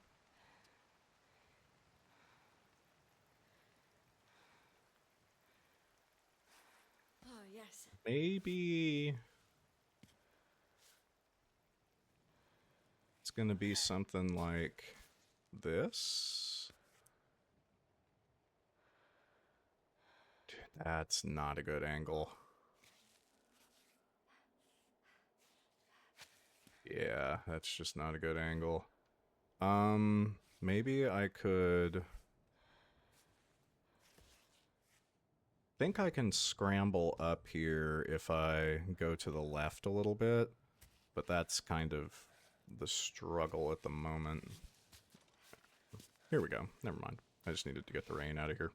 [SPEAKER 2] Oh, yes.
[SPEAKER 1] Maybe... It's gonna be something like this? Dude, that's not a good angle. Yeah, that's just not a good angle. Maybe I could... think I can scramble up here if I go to the left a little bit, but that's kind of the struggle at the moment. Here we go. Never mind. I just needed to get the rain out of here.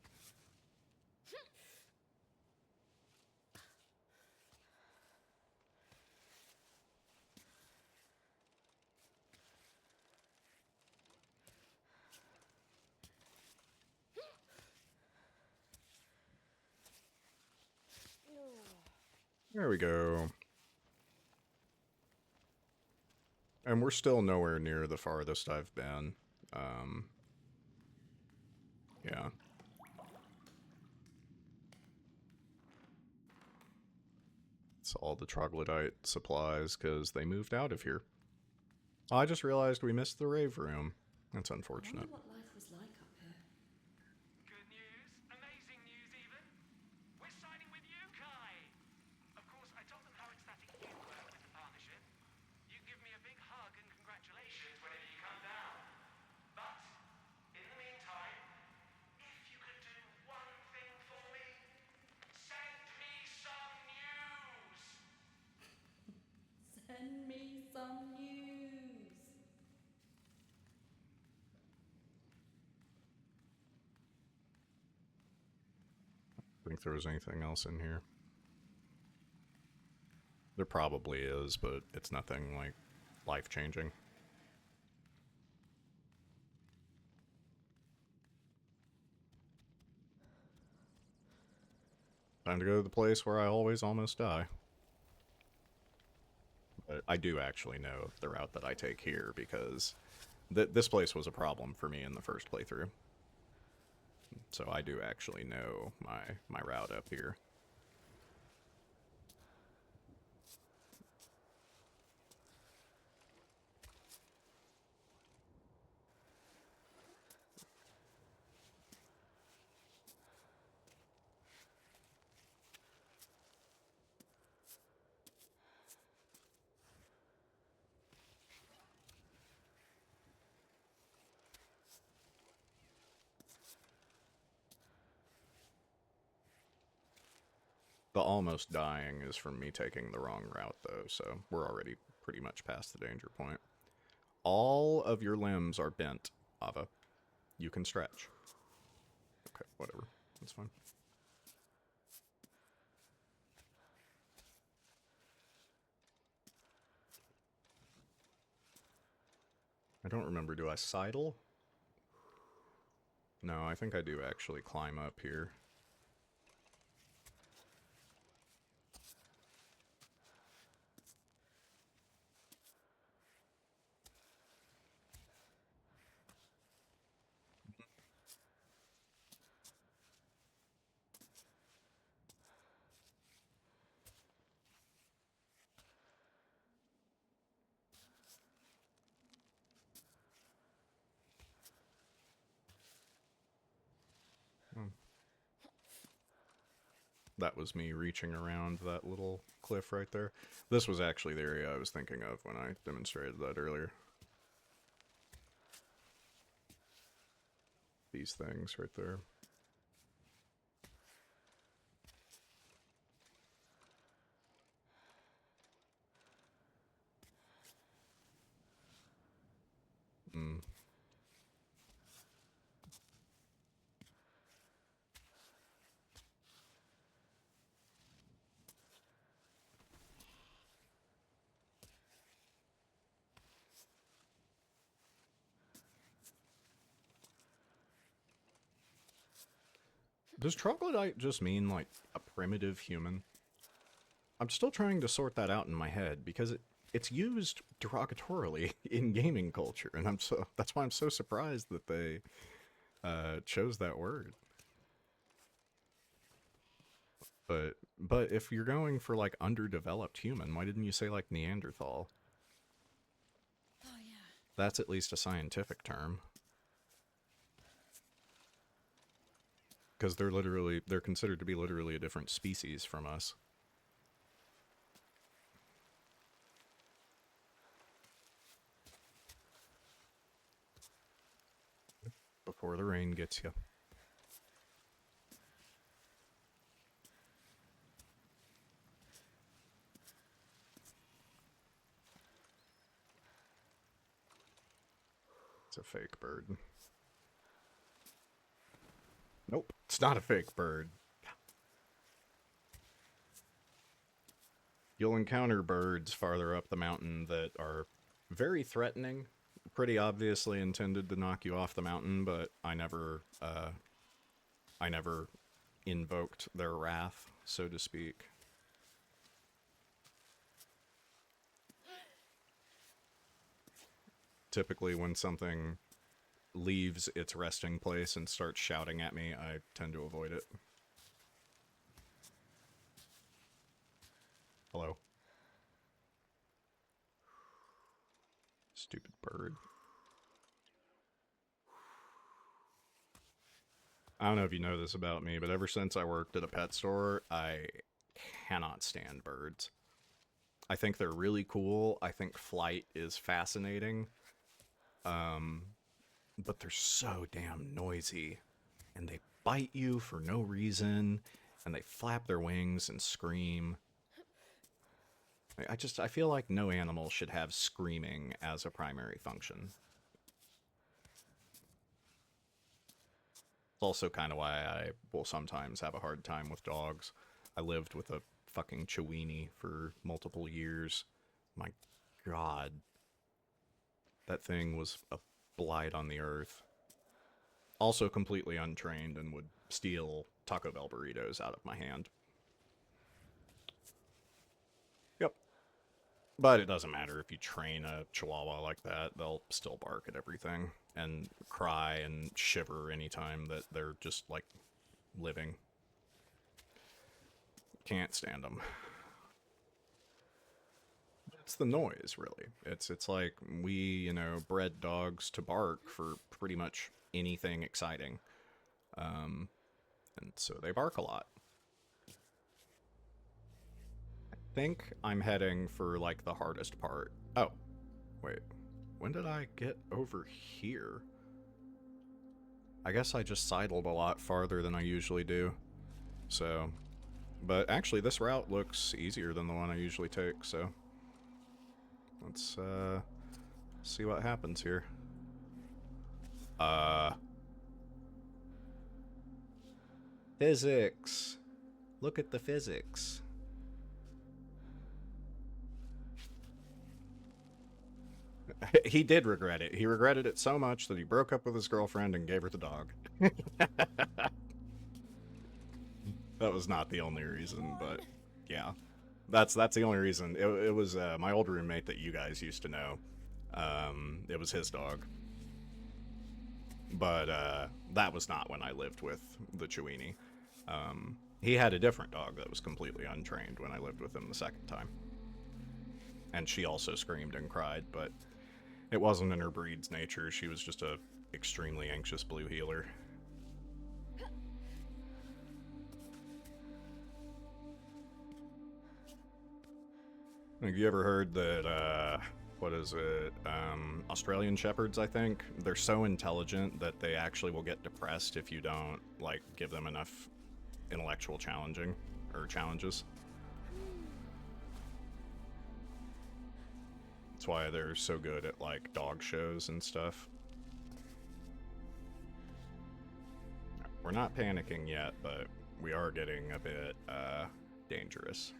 [SPEAKER 1] There we go. And we're still nowhere near the farthest I've been. Yeah. It's all the troglodyte supplies, because they moved out of here. Oh, I just realized we missed the rave room. That's
[SPEAKER 2] I
[SPEAKER 1] unfortunate.
[SPEAKER 2] wonder what life was like up here.
[SPEAKER 3] Good news, amazing news even. We're signing with you, Kai. Of course, I told them how ecstatic you were with the partnership. You give me a big hug and congratulations whenever you come down. But, in the meantime, if you could do one thing for me, send me some news.
[SPEAKER 2] Send me some news.
[SPEAKER 1] I think there was anything else in here. There probably is, but it's nothing, like, life-changing. Time to go to the place where I always almost die. But I do actually know the route that I take here, because this place was a problem for me in the first playthrough. So I do actually know my route up here. The almost dying is from me taking the wrong route, though, so we're already pretty much past the danger point. All of your limbs are bent, Ava. You can stretch. Okay, whatever. That's fine. don't remember. Do I sidle? No, I think I do actually climb up here. That was me reaching around that little cliff right there. This was actually the area I was thinking of when I demonstrated that earlier. These things right there. Mm. Does troglodyte just mean, like, a primitive human? I'm still trying to sort that out in my head, because it's used derogatorily in gaming culture, and that's why I'm so surprised that they chose that word. But if you're going for, like, underdeveloped human, why didn't you say, like, Neanderthal?
[SPEAKER 2] Oh, yeah.
[SPEAKER 1] That's at least a scientific term. Because they're considered to be literally a different species from us. Before the rain gets you. It's a fake bird. Nope, it's not a fake bird. You'll encounter birds farther up the mountain that are very threatening, pretty obviously intended to knock you off the mountain, but I never invoked their wrath, so to speak. Typically, when something leaves its resting place and starts shouting at me, I tend to avoid it. Hello. Stupid bird. I don't know if you know this about me, but ever since I worked at a pet store, I cannot stand birds. I think they're really cool. I think flight is fascinating. But they're so damn noisy. And they bite you for no reason. And they flap their wings and scream. I feel like no animal should have screaming as a primary function. It's also kind of why I will sometimes have a hard time with dogs. I lived with a fucking Chiweenie for multiple years. My god. That thing was a blight on the earth. Also completely untrained and would steal Taco Bell burritos out of my hand. Yep. But it doesn't matter if you train a Chihuahua like that, they'll still bark at everything and cry and shiver anytime that they're just, like, living. Can't stand them. It's the noise, really. It's like we, bred dogs to bark for pretty much anything exciting. And so they bark a lot. I think I'm heading for, like, the hardest part. Oh, wait. When did I get over here? I guess I just sidled a lot farther than I usually do. So, but actually this route looks easier than the one I usually take, so let's see what happens here. Physics. Look at the physics. He did regret it. He regretted it so much that he broke up with his girlfriend and gave her the dog. That was not the only reason, but yeah, that's the only reason. It was my old roommate that you guys used to know. It was his dog, but that was not when I lived with the Chewini. He had a different dog that was completely untrained when I lived with him the second time, and she also screamed and cried, but it wasn't in her breed's nature. She was just a extremely anxious blue heeler. Have you ever heard that, what is it, Australian Shepherds, I think? They're so intelligent that they actually will get depressed if you don't, like, give them enough intellectual challenges. That's why they're so good at, like, dog shows and stuff. We're not panicking yet, but we are getting a bit, dangerous.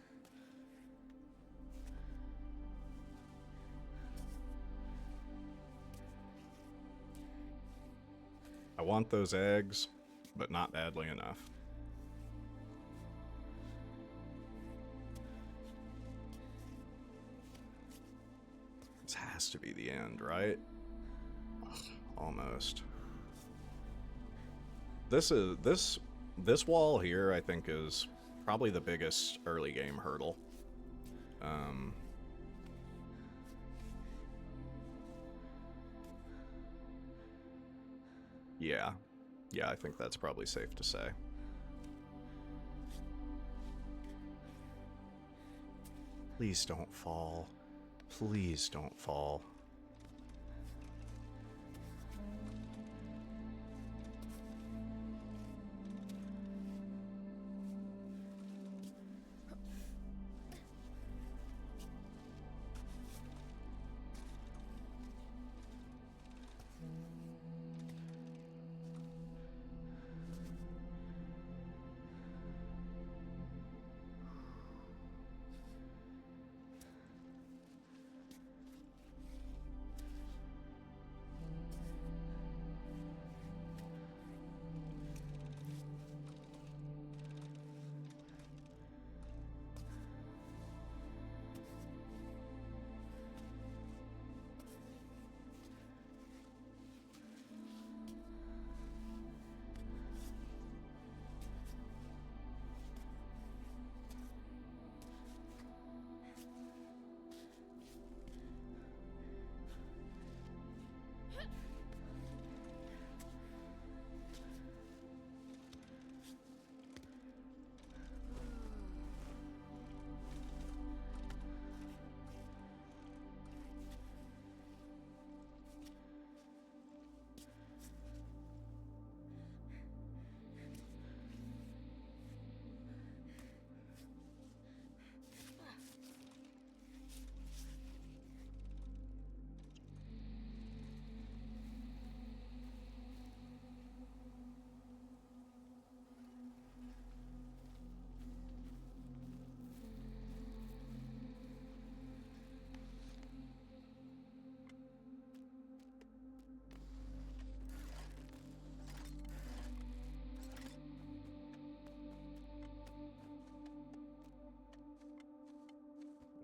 [SPEAKER 1] I want those eggs, but not badly enough. This has to be the end, right? Ugh, almost. This wall here, I think, is probably the biggest early game hurdle. Yeah. Yeah, I think that's probably safe to say. Please don't fall. Please don't fall.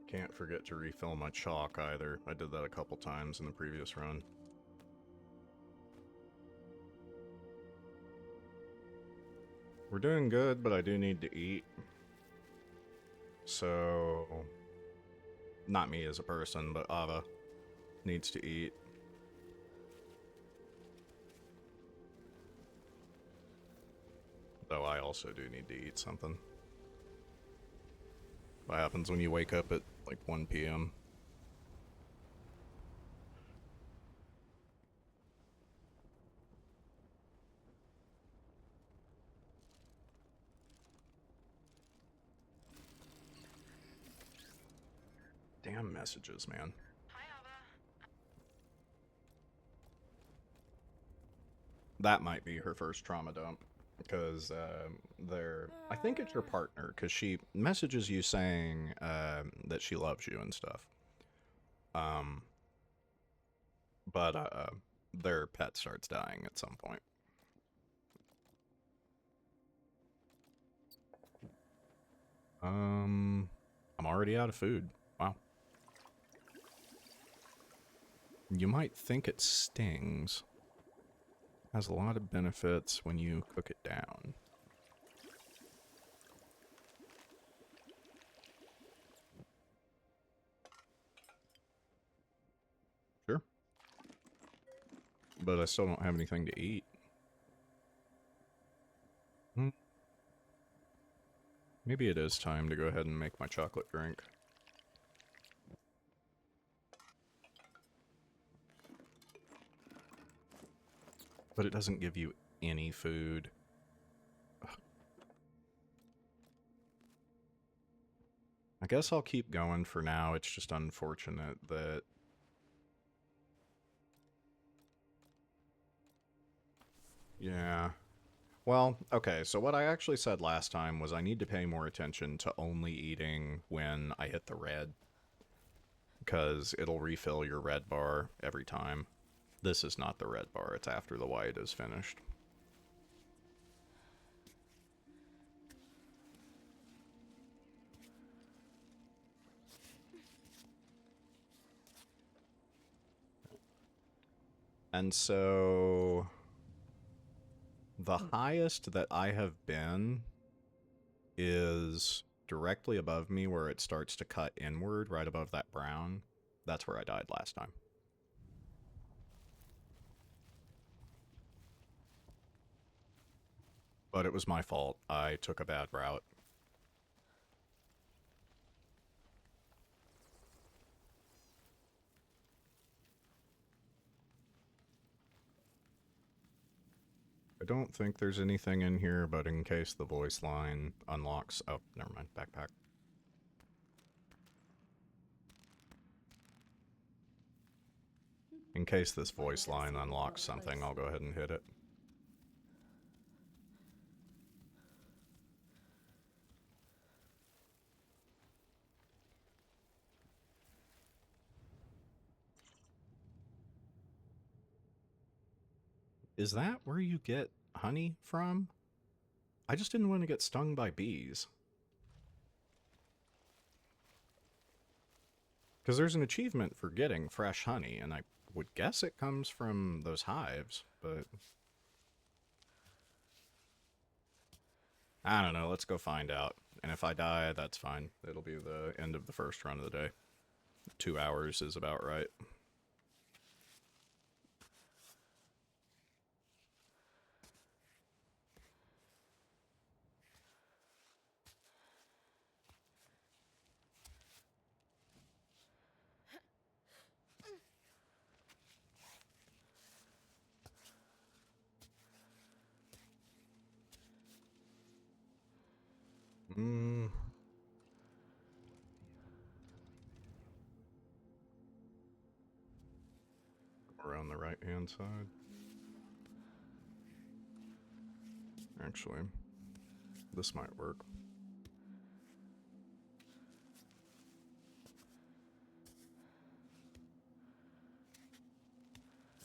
[SPEAKER 1] Can't forget to refill my chalk either. I did that a couple times in the previous run. We're doing good, but I do need to eat. So, not me as a person, but Ava needs to eat. Though I also do need to eat something. What happens when you wake up at like 1 p.m.? Damn messages, man.
[SPEAKER 4] Hi, Ava.
[SPEAKER 1] That might be her first trauma dump. Because I think it's your partner, because she messages you saying that she loves you and stuff. but their pet starts dying at some point. I'm already out of food. Wow. You might think it stings. Has a lot of benefits when you cook it down. Sure. But I still don't have anything to eat. Maybe it is time to go ahead and make my chocolate drink. But it doesn't give you any food. Ugh. I guess I'll keep going for now. It's just unfortunate that... Yeah. Well, okay, so what I actually said last time was I need to pay more attention to only eating when I hit the red. Because it'll refill your red bar every time. This is not the red bar, it's after the white is finished. And so... the highest that I have been is directly above me where it starts to cut inward, right above that brown. That's where I died last time. But it was my fault. I took a bad route. I don't think there's anything in here, but in case the voice line unlocks... Oh, never mind. Backpack. In case this voice line unlocks something, I'll go ahead and hit it. Is that where you get honey from? I just didn't want to get stung by bees. Because there's an achievement for getting fresh honey, and I would guess it comes from those hives, but... I don't know, let's go find out. And if I die, that's fine. It'll be the end of the first run of the day. 2 hours is about right. Around the right-hand side. Actually, this might work.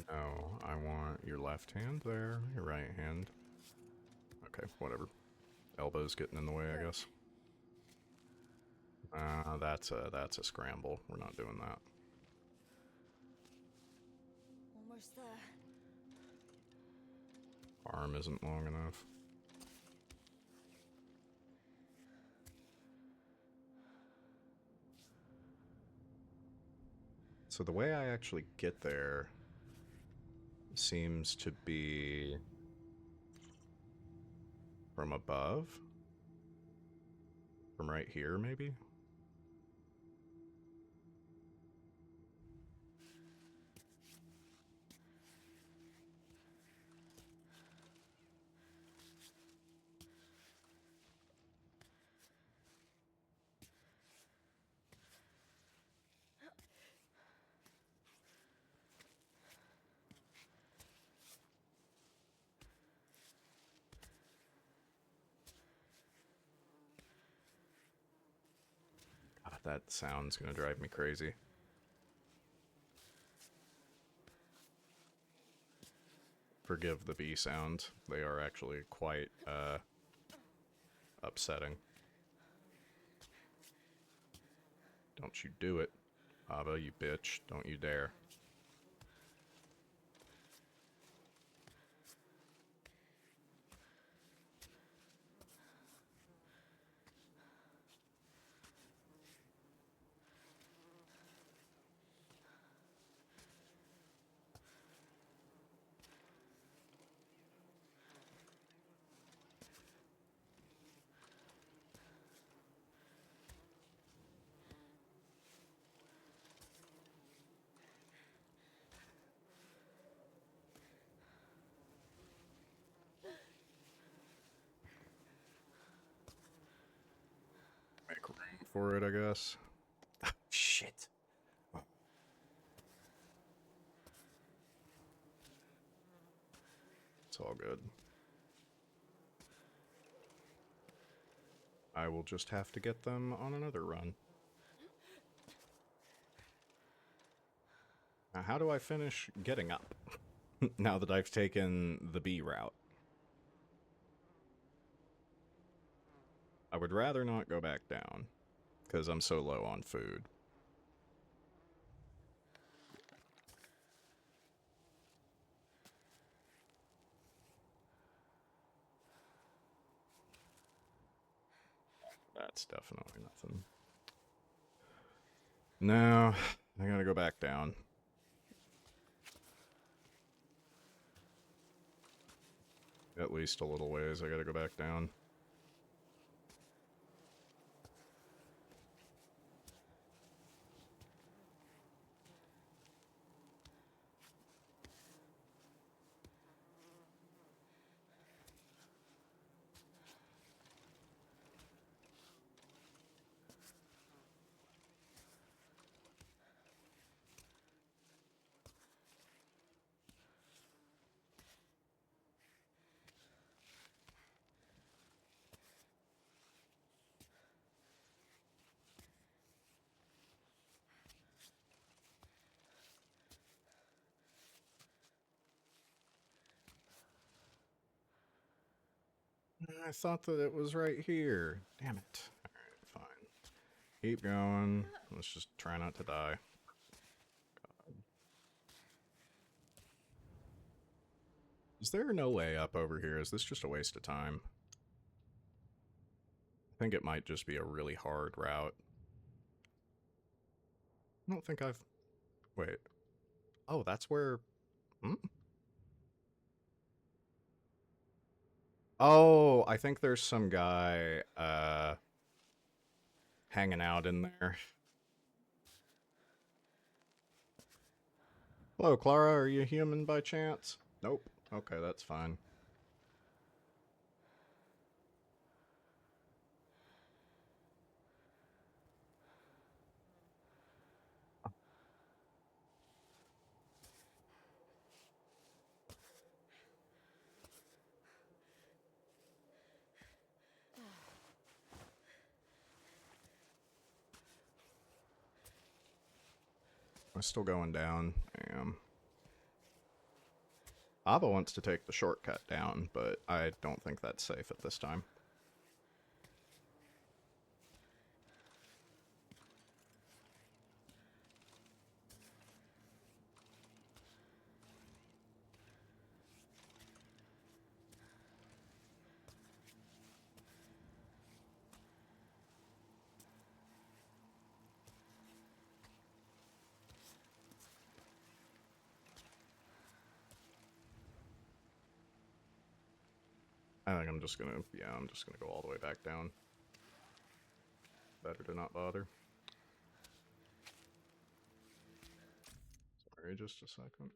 [SPEAKER 1] No, I want your left hand there, your right hand. Okay, whatever. Elbow's getting in the way, I guess. That's a scramble. We're not doing that.
[SPEAKER 2] Almost there.
[SPEAKER 1] Arm isn't long enough. So the way I actually get there seems to be from above? From right here, maybe? God, that sound's gonna drive me crazy. Forgive the bee sounds. They are actually quite, upsetting. Don't you do it, Ava, you bitch. Don't you dare. Make room for it, I guess. Shit. It's all good. I will just have to get them on another run. Now, how do I finish getting up? Now that I've taken the B route. I would rather not go back down, because I'm so low on food. That's definitely nothing. No, I gotta go back down. At least a little ways, I gotta go back down. I thought that it was right here. Damn it. Alright, fine. Keep going. Let's just try not to die. God. Is there no way up over here? Is this just a waste of time? I think it might just be a really hard route. I don't think I've... Wait. Oh, that's where... Hmm? Oh, I think there's some guy, hanging out in there. Hello, Clara. Are you human by chance? Nope. Okay, that's fine. I'm still going down. I am. Ava wants to take the shortcut down, but I don't think that's safe at this time. I think I'm just gonna, yeah, I'm just gonna go all the way back down. Better to not bother. Sorry, just a second.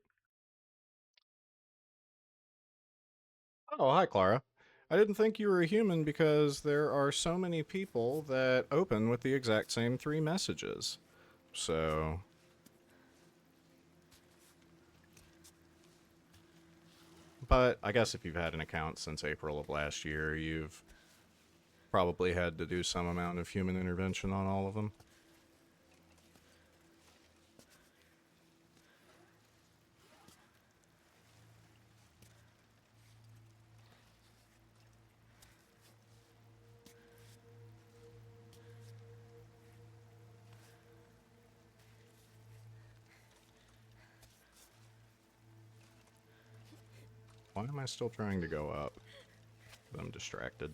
[SPEAKER 1] Oh, hi, Clara. I didn't think you were a human because there are so many people that open with the exact same 3 messages. So... But I guess if you've had an account since April of last year, you've probably had to do some amount of human intervention on all of them. Why am I still trying to go up? I'm distracted.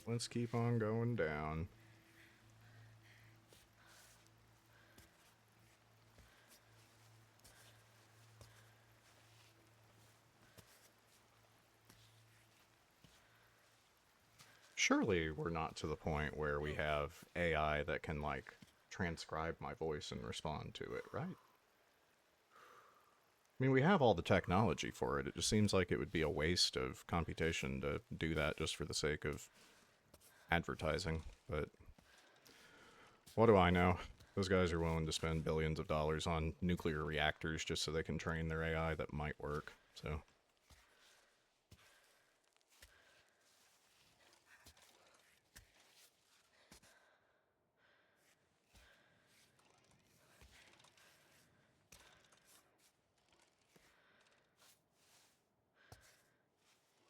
[SPEAKER 1] Let's keep on going down. Surely we're not to the point where we have AI that can, like, transcribe my voice and respond to it, right? I mean, we have all the technology for it. It just seems like it would be a waste of computation to do that just for the sake of advertising. But what do I know? Those guys are willing to spend billions of dollars on nuclear reactors just so they can train their AI that might work, so...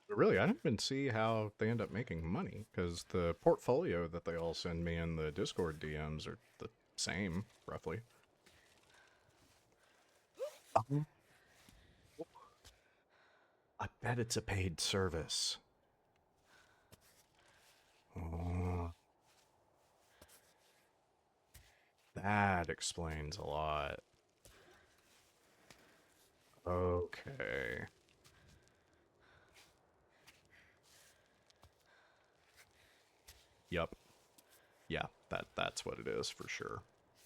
[SPEAKER 1] But really, I don't even see how they end up making money, because the portfolio that they all send me in the Discord DMs are the same, roughly. I bet it's a paid service. Oh, that explains a lot. Okay. Yup. Yeah, that's what it is for sure.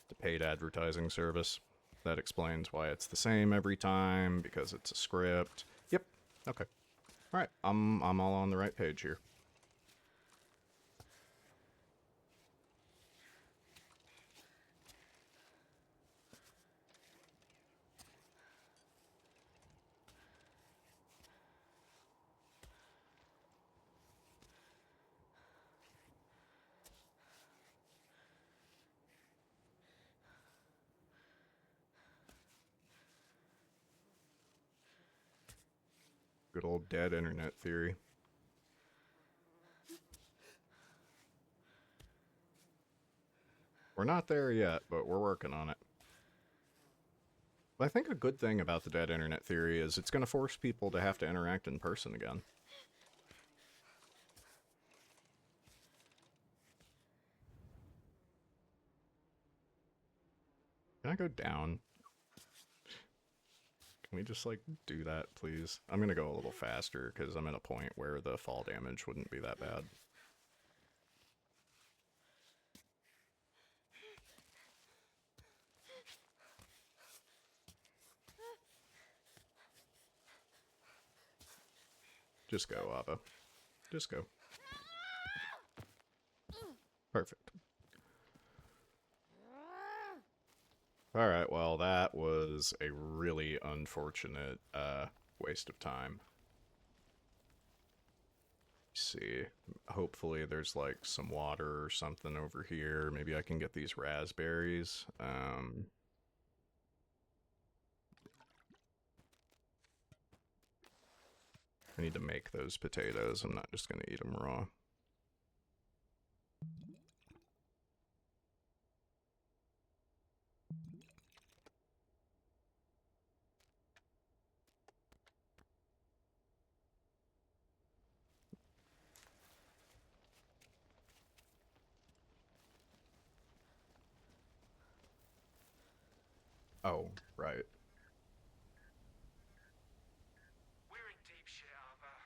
[SPEAKER 1] The paid advertising service. That explains why it's the same every time, because it's a script. Yep. Okay. Alright, I'm all on the right page here. Good old dead internet theory. We're not there yet, but we're working on it. I think a good thing about the dead internet theory is it's going to force people to have to interact in person again. Can I go down? Can we just, like, do that, please? I'm going to go a little faster, because I'm at a point where the fall damage wouldn't be that bad. Just go, Abba. Just go. Perfect. Alright, well, that was a really unfortunate waste of time. Let's see. Hopefully there's, like, some water or something over here. Maybe I can get these raspberries. I need to make those potatoes. I'm not just going to eat them raw. Oh, right.
[SPEAKER 3] We're in deep shit, Arthur.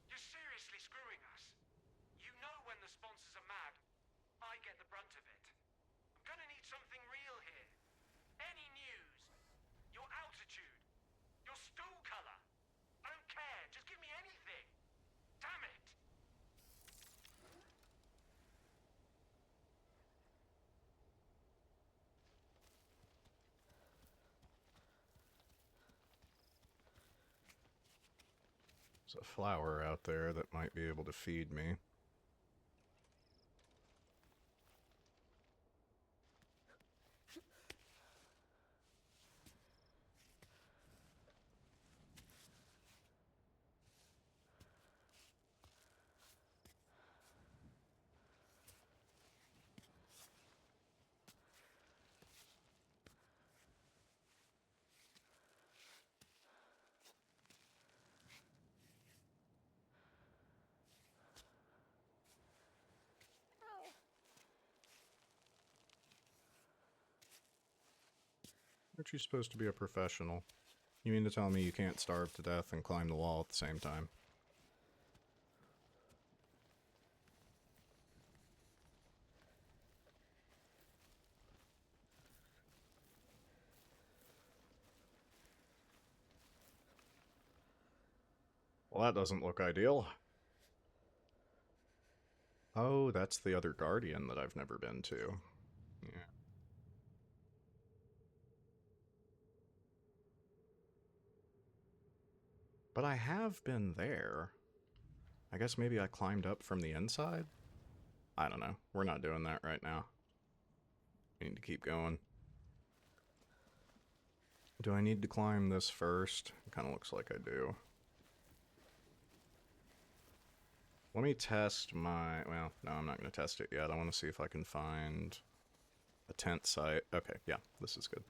[SPEAKER 3] You're seriously screwing us. You know when the sponsors are mad, I get the brunt of it. I'm gonna need something real here. Any news. Your altitude. Your stool color. I don't care. Just give me anything. Damn it.
[SPEAKER 1] There's a flower out there that might be able to feed me. Aren't you supposed to be a professional? You mean to tell me you can't starve to death and climb the wall at the same time? Well, that doesn't look ideal. Oh, that's the other Guardian that I've never been to. Yeah. But I have been there. I guess maybe I climbed up from the inside? I don't know. We're not doing that right now. We need to keep going. Do I need to climb this first? It kind of looks like I do. Let me test my... Well, no, I'm not going to test it yet. I want to see if I can find a tent site. Okay, yeah, this is good.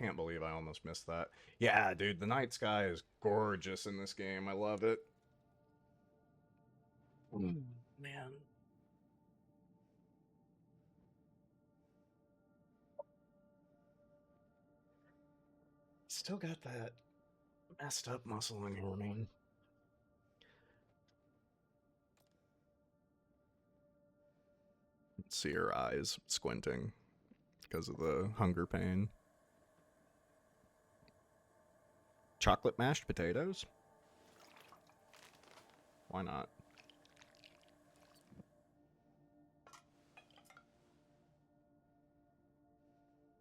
[SPEAKER 1] Can't believe I almost missed that. Yeah, dude, the night sky is gorgeous in this game. I love it. Man. Still got that messed up muscle in here, man. See her eyes squinting because of the hunger pain. Chocolate mashed potatoes? Why not?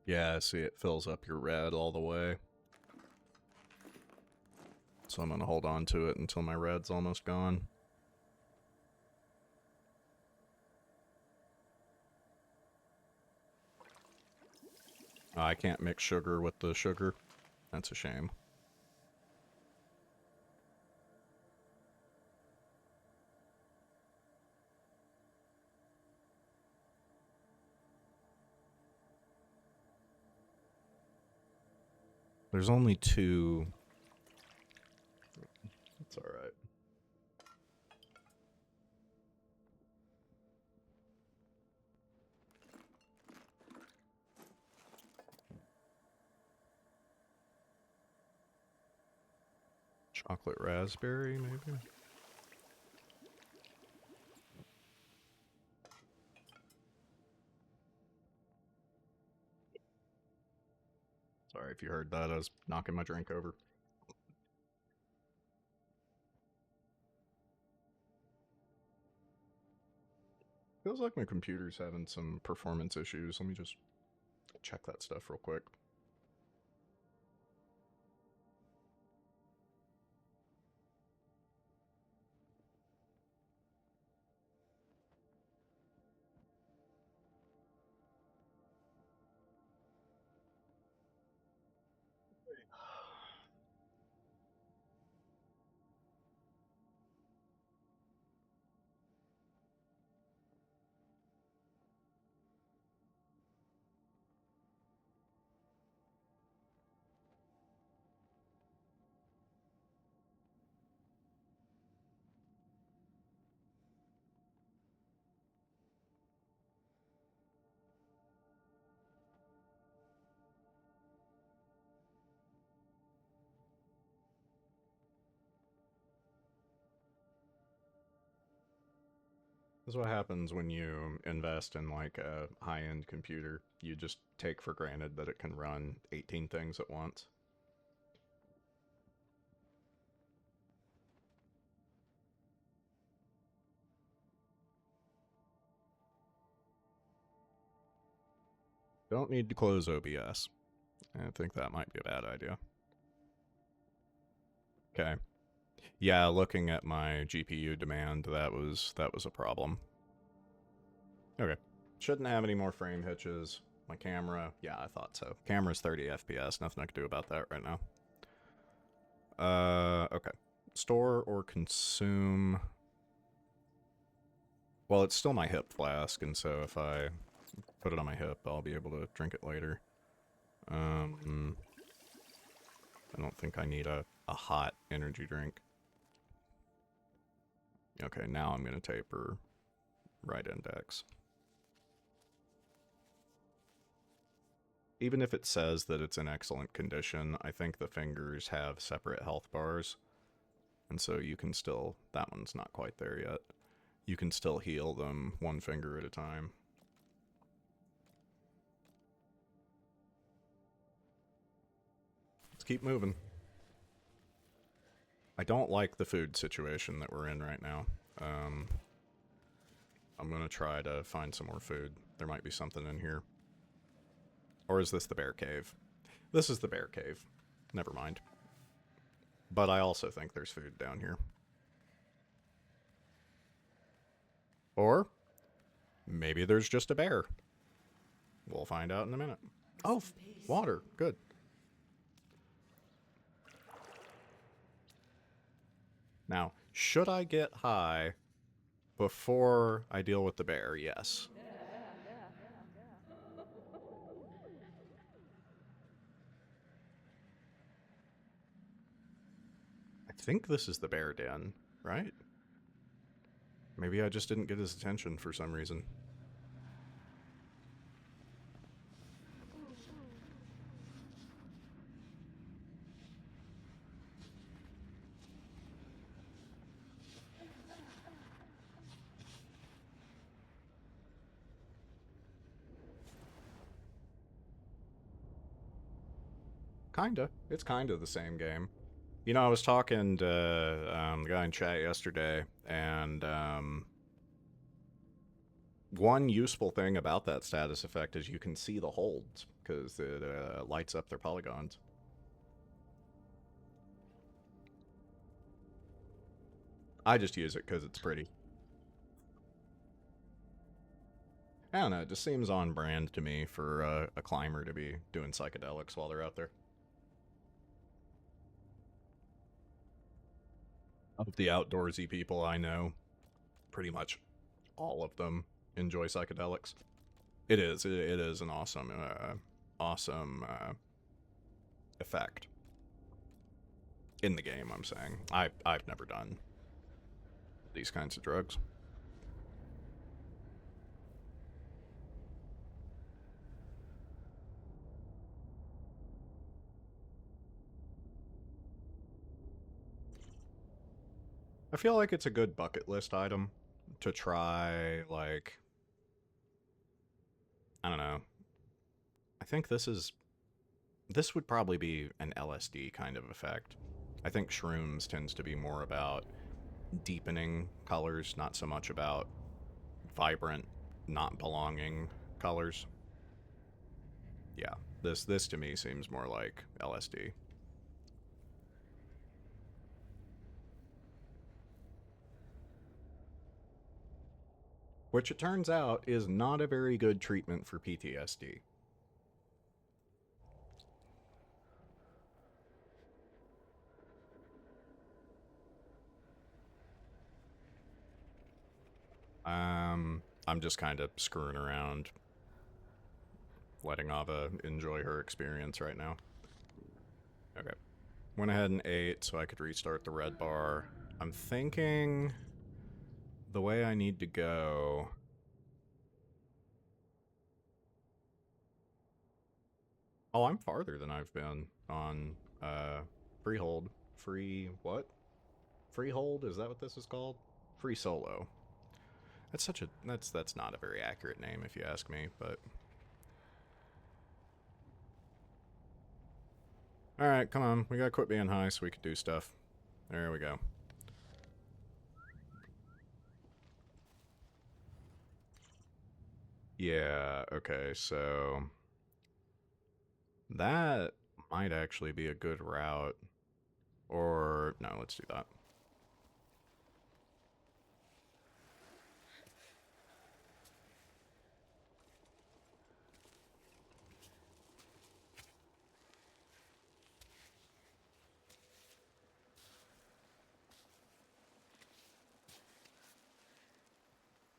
[SPEAKER 1] Yeah, see, it fills up your red all the way. So I'm gonna hold on to it until my red's almost gone. I can't mix sugar with the sugar. That's a shame. There's only two. It's alright. Chocolate raspberry, maybe? Sorry if you heard that. I was knocking my drink over. Feels like my computer's having some performance issues. Let me just check that stuff real quick. This is what happens when you invest in like a high-end computer. You just take for granted that it can run 18 things at once. Don't need to close OBS. I think that might be a bad idea. Okay. Yeah, looking at my GPU demand, that was a problem. Okay. Shouldn't have any more frame hitches. My camera, yeah, I thought so. Camera's 30 FPS, nothing I can do about that right now. Okay. Store or consume. Well, it's still my hip flask, and so if I put it on my hip, I'll be able to drink it later. I don't think I need a hot energy drink. Okay, now I'm going to taper right index. even if it says that it's in excellent condition, I think the fingers have separate health bars. And so you can still, that one's not quite there yet. You can still heal them one finger at a time. Let's keep moving. I don't like the food situation that we're in right now. I'm gonna try to find some more food. There might be something in here. Or is this the bear cave? This is the bear cave. Never mind. But I also think there's food down here. Or maybe there's just a bear. We'll find out in a minute. Oh, water. Good. Now, should I get high before I deal with the bear? Yes. I think this is the bear den, right? Maybe I just didn't get his attention for some reason. Kinda. It's kinda the same game. You know, I was talking to the guy in chat yesterday, and one useful thing about that status effect is you can see the holds, because it lights up their polygons. I just use it because it's pretty. I don't know, it just seems on brand to me for a climber to be doing psychedelics while they're out there. Of the outdoorsy people I know, pretty much all of them enjoy psychedelics. It is an awesome, awesome effect in the game. I'm saying I've never done these kinds of drugs. I feel like it's a good bucket list item to try, like, I don't know. I think this would probably be an LSD kind of effect. I think shrooms tends to be more about deepening colors, not so much about vibrant, not belonging colors. Yeah, this to me seems more like LSD. Which it turns out is not a very good treatment for PTSD. I'm just kind of screwing around, letting Ava enjoy her experience right now. Okay. Went ahead and ate so I could restart the red bar. I'm thinking the way I need to go. Oh, I'm farther than I've been on Freehold. Free what? Freehold? Is that what this is called? Free Solo. That's not a very accurate name if you ask me, but alright, come on. We gotta quit being high so we can do stuff. There we go. Yeah, okay, so that might actually be a good route. Or, no, let's do that.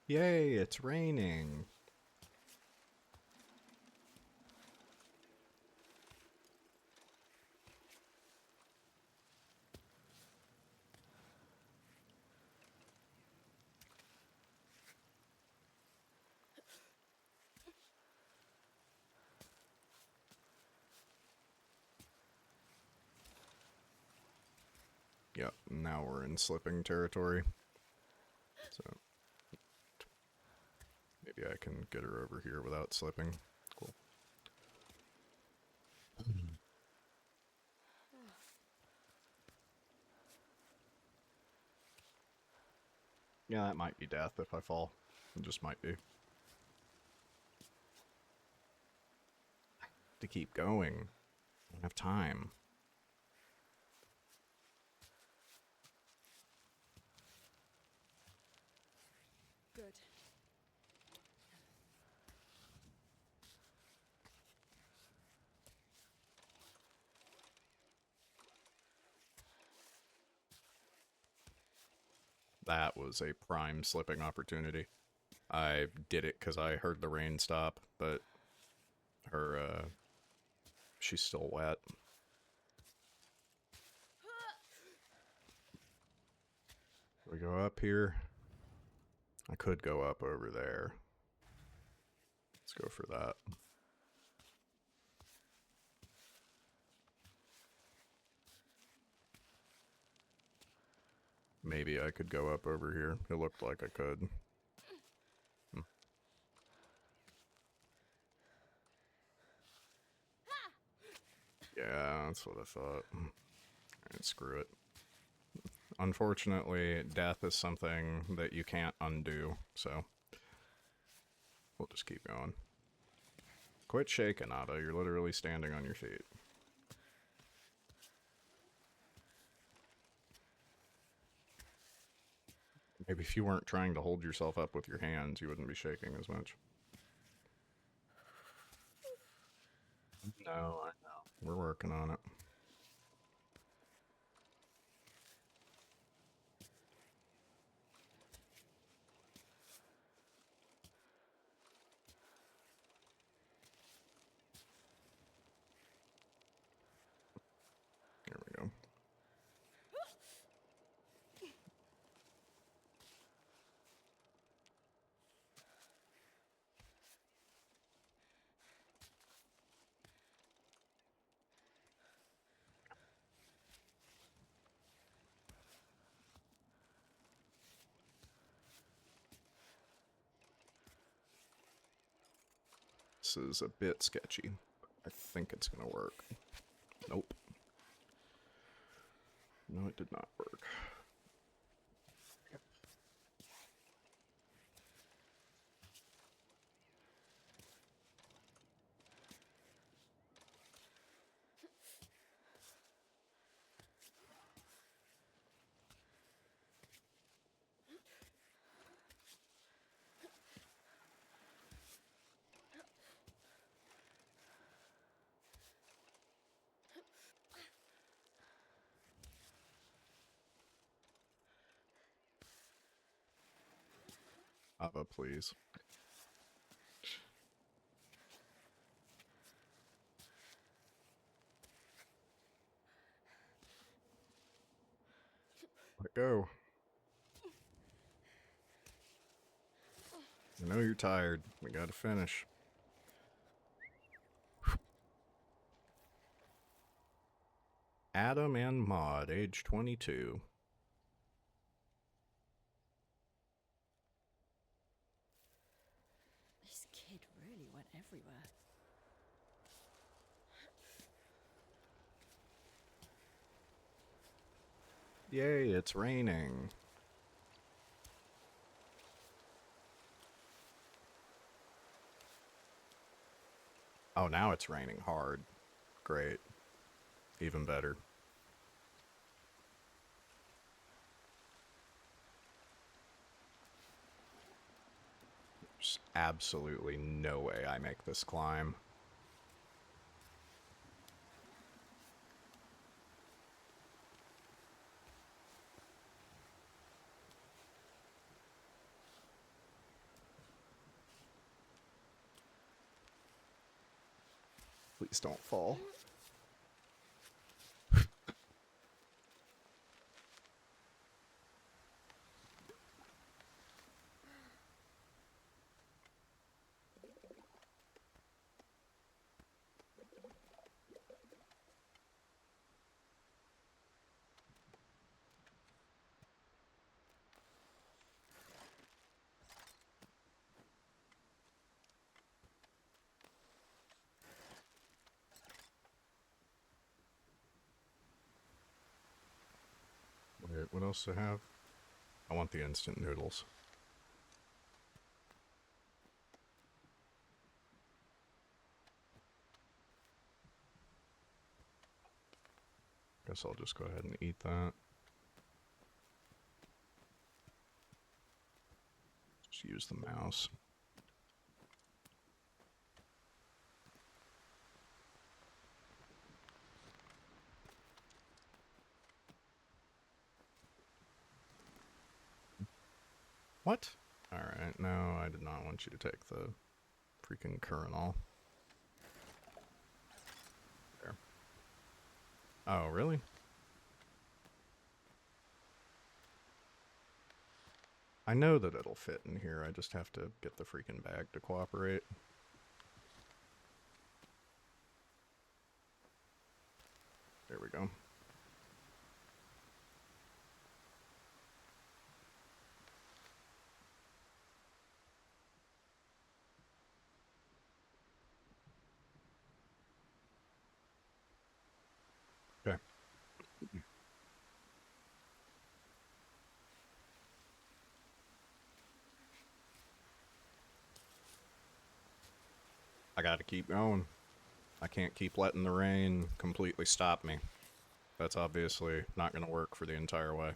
[SPEAKER 1] Yay, it's raining. Yep, now we're in slipping territory. So maybe I can get her over here without slipping. Cool. Yeah, that might be death if I fall. It just might be. To keep going. I don't have time.
[SPEAKER 2] Good.
[SPEAKER 1] That was a prime slipping opportunity. I did it because I heard the rain stop, but her, she's still wet. We go up here. I could go up over there. Let's go for that. Maybe I could go up over here. It looked like I could. Yeah, that's what I thought. Alright, screw it. Unfortunately, death is something that you can't undo, so we'll just keep going. Quit shaking, Ada. You're literally standing on your feet. Maybe if you weren't trying to hold yourself up with your hands, you wouldn't be shaking as much. No, I know. We're working on it. Here we go. This is a bit sketchy. I think it's gonna work. Nope. No, it did not work. Ava, please. Let go. I know you're tired. We gotta finish. Adam and Maud, age 22.
[SPEAKER 2] This kid really went everywhere.
[SPEAKER 1] Yay, it's raining. Oh, now it's raining hard. Great. Even better. There's absolutely no way I make this climb. Please don't fall. else to have? I want the instant noodles. Guess I'll just go ahead and eat that. Just use the mouse. What? Alright, no, I did not want you to take the freaking kernel. There. Oh, really? I know that it'll fit in here, I just have to get the freaking bag to cooperate. There we go. Okay. I gotta keep going. I can't keep letting the rain completely stop me. That's obviously not gonna work for the entire way.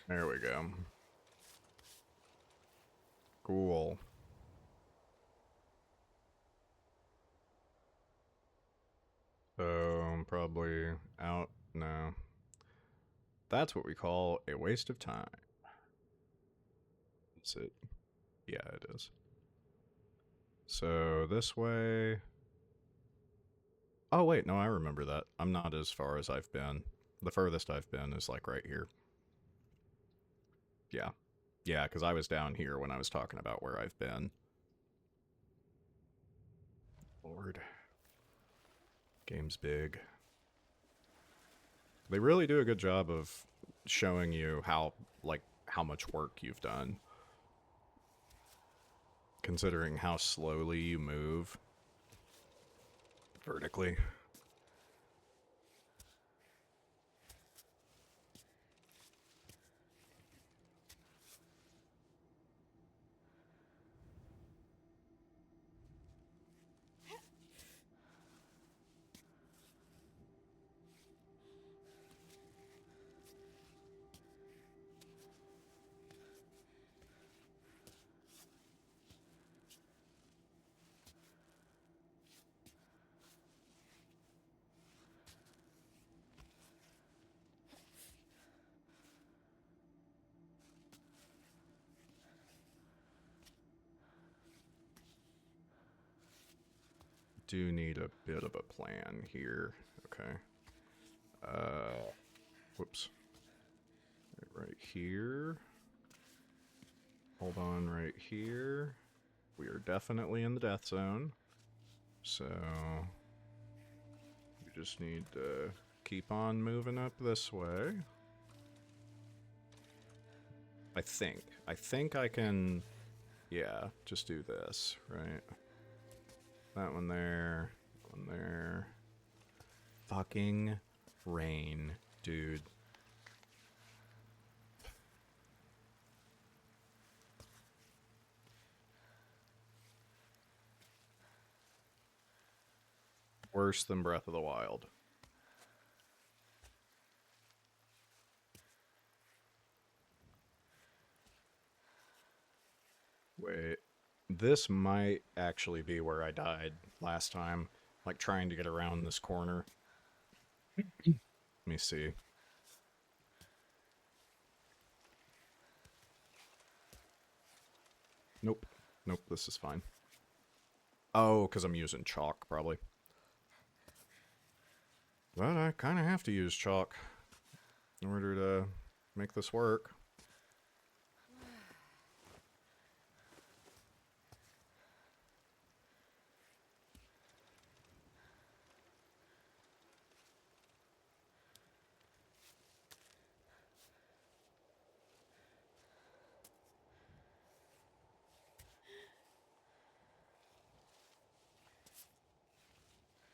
[SPEAKER 1] There we go. Cool. So, I'm probably out now. That's what we call a waste of time. Is it? Yeah, it is. So, this way... Oh, wait, no, I remember that. I'm not as far as I've been. The furthest I've been is, like, right here. Yeah. Yeah, because I was down here when I was talking about where I've been. Lord. Game's big. They really do a good job of showing you how, like, how much work you've done. Considering how slowly you move vertically. Do need a bit of a plan here. Okay. Whoops. Right here. Hold on right here. We are definitely in the death zone. So... we just need to keep on moving up this way. I think. I think I can... yeah, just do this, right? That one there. That one there. Fucking rain, dude. Worse than Breath of the Wild. Wait. This might actually be where I died last time. Like, trying to get around this corner. Let me see. Nope. Nope, this is fine. Oh, because I'm using chalk, probably. But I kind of have to use chalk in order to make this work.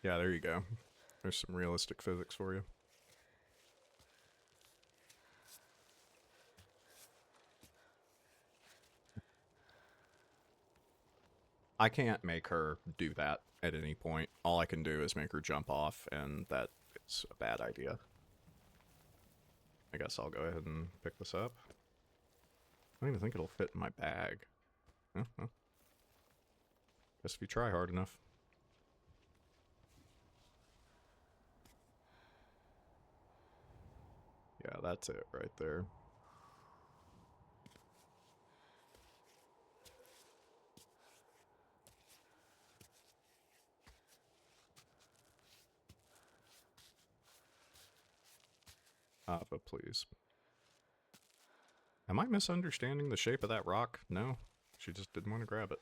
[SPEAKER 1] Yeah, there you go. There's some realistic physics for you. I can't make her do that at any point. All I can do is make her jump off, and that is a bad idea. I guess I'll go ahead and pick this up. I don't even think it'll fit in my bag. Oh, well. Guess if you try hard enough. Yeah, that's it right there. But please. Am I misunderstanding the shape of that rock? No. She just didn't want to grab it.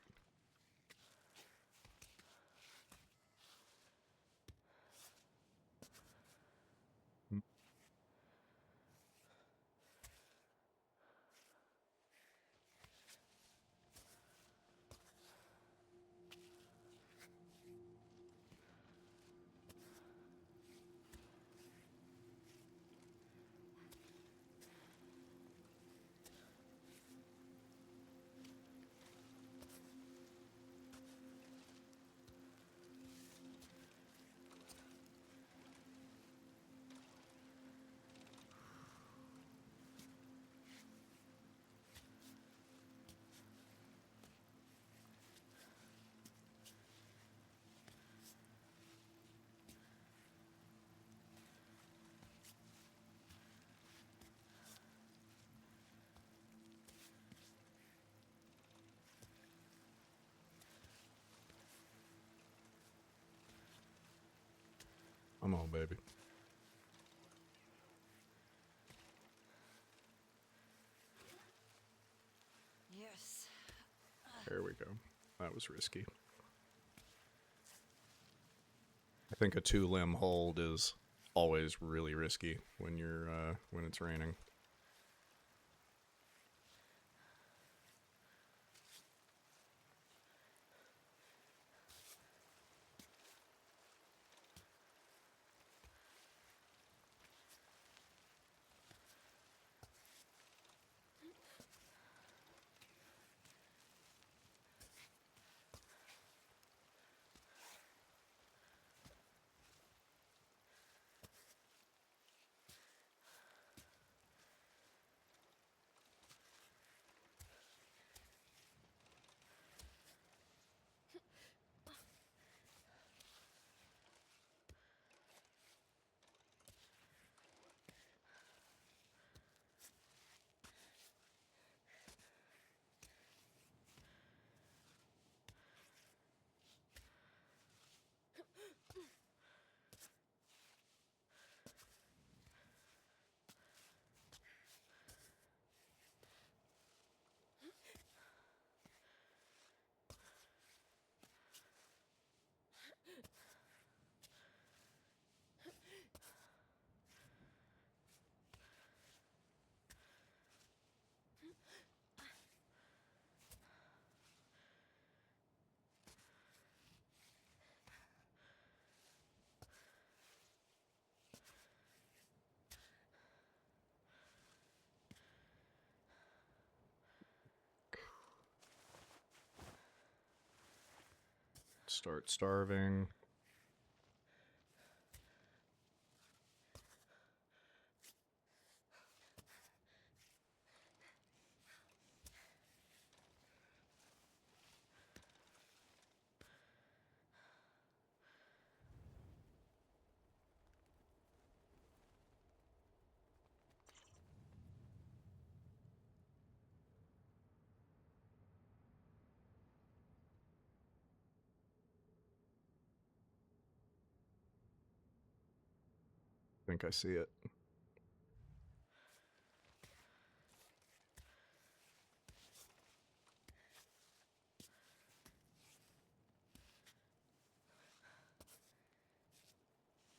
[SPEAKER 1] Come on, baby.
[SPEAKER 2] Yes.
[SPEAKER 1] There we go. That was risky. I think a 2-limb hold is always really risky when you're when it's raining. Start starving. I think I see it.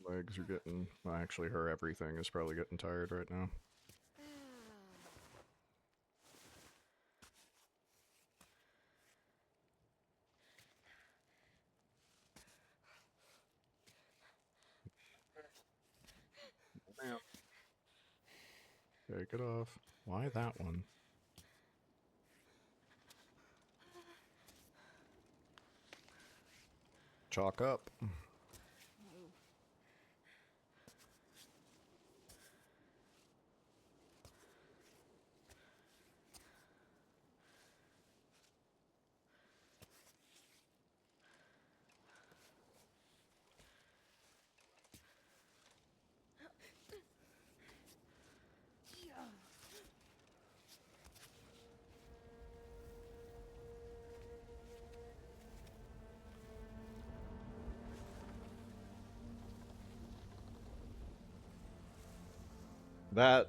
[SPEAKER 1] Legs are getting... Well, actually, her everything is probably getting tired right now. Take it off. Why that one? Chalk up.
[SPEAKER 2] No.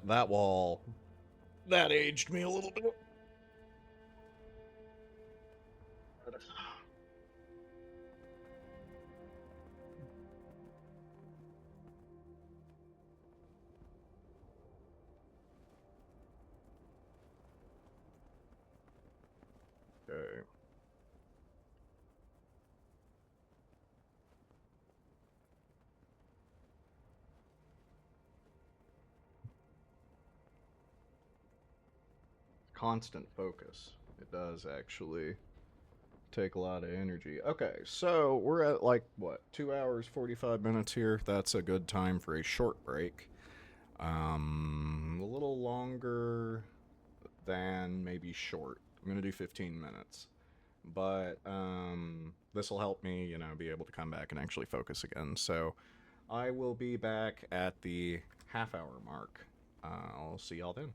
[SPEAKER 1] That wall, that aged me a little bit. Okay. Constant focus. It does actually take a lot of energy. Okay, so we're at like what, 2 hours 45 minutes here. That's a good time for a short break. A little longer than maybe short. I'm gonna do 15 minutes, but this will help me, be able to come back and actually focus again. So I will be back at the half-hour mark. I'll see y'all then.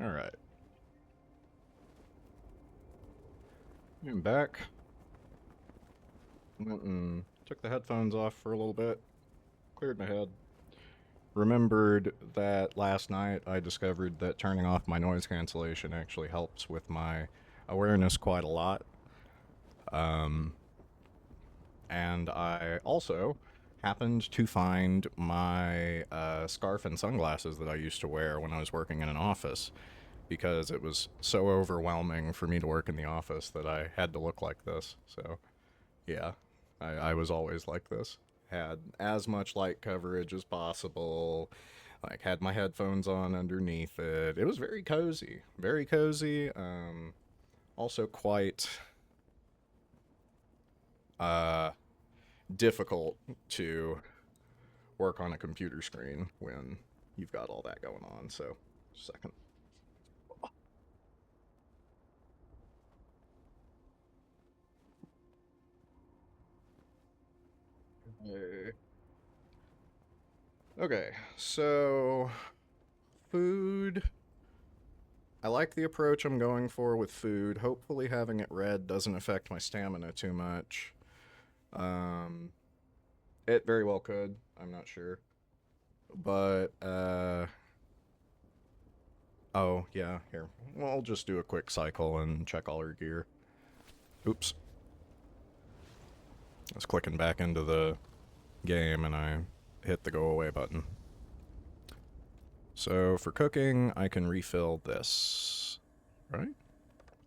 [SPEAKER 1] Alright. I'm back. Went and took the headphones off for a little bit. Cleared my head. Remembered that last night I discovered that turning off my noise cancellation actually helps with my awareness quite a lot. And I also happened to find my scarf and sunglasses that I used to wear when I was working in an office, because it was so overwhelming for me to work in the office that I had to look like this. So, yeah, I was always like this. Had as much light coverage as possible. Like, had my headphones on underneath it. It was very cozy. Very cozy. Also quite difficult to work on a computer screen when you've got all that going on. So, second. Okay, so food. I like the approach I'm going for with food. Hopefully, having it red doesn't affect my stamina too much. It very well could. I'm not sure. But, oh, yeah, here. Well, I'll just do a quick cycle and check all her gear. Oops. I was clicking back into the game and I hit the go away button. So for cooking, I can refill this, right?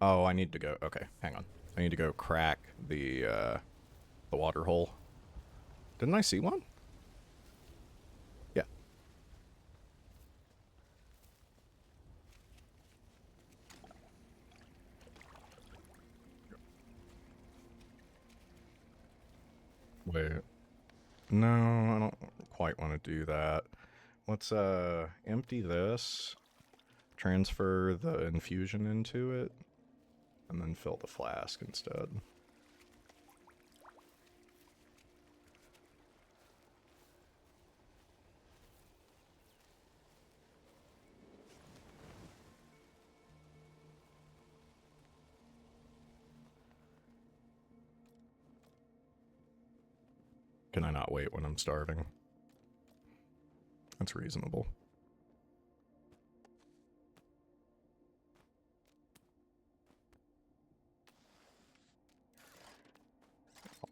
[SPEAKER 1] Oh, I need to go. Okay, hang on. I need to go crack the water hole. Didn't I see one? Yeah. Wait. No, I don't quite want to do that. Let's empty this, transfer the infusion into it, and then fill the flask instead. Can I not wait when I'm starving? That's reasonable.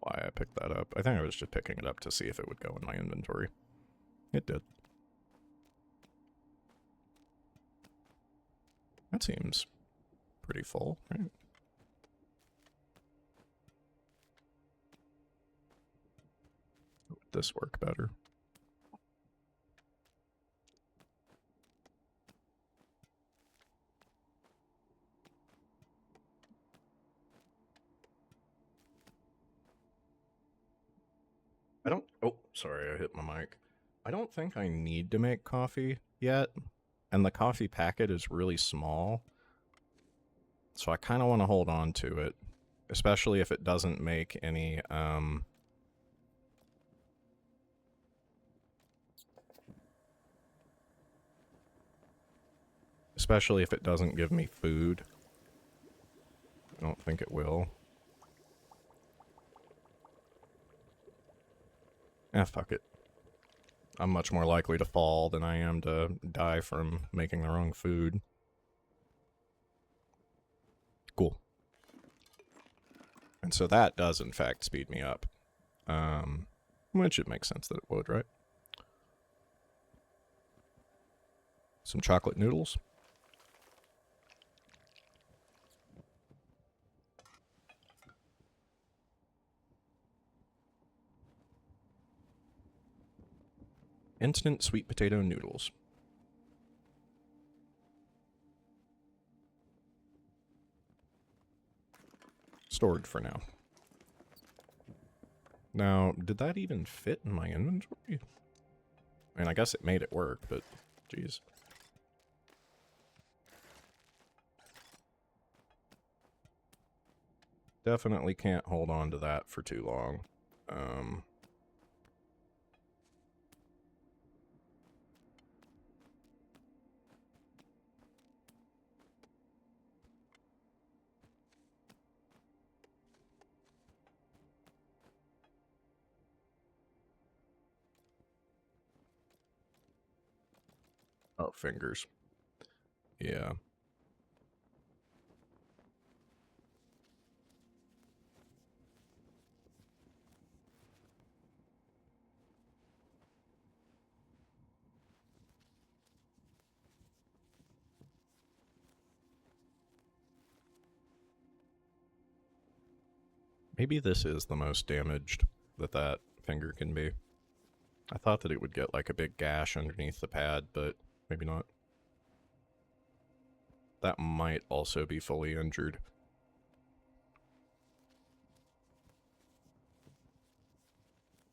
[SPEAKER 1] Why I picked that up. I think I was just picking it up to see if it would go in my inventory. It did. That seems pretty full, right? Would this work better? I don't... Oh, sorry, I hit my mic. I don't think I need to make coffee yet, and the coffee packet is really small, so I kind of want to hold on to it, especially if it doesn't make any, especially if it doesn't give me food. I don't think it will. Fuck it. I'm much more likely to fall than I am to die from making the wrong food. Cool. And so that does, in fact, speed me up. Which it makes sense that it would, right? Some chocolate noodles. Instant sweet potato noodles. Stored for now. Now, did that even fit in my inventory? I mean, I guess it made it work, but geez. Definitely can't hold on to that for too long. Oh, fingers. Yeah. Maybe this is the most damaged that finger can be. I thought that it would get like a big gash underneath the pad, but maybe not. That might also be fully injured.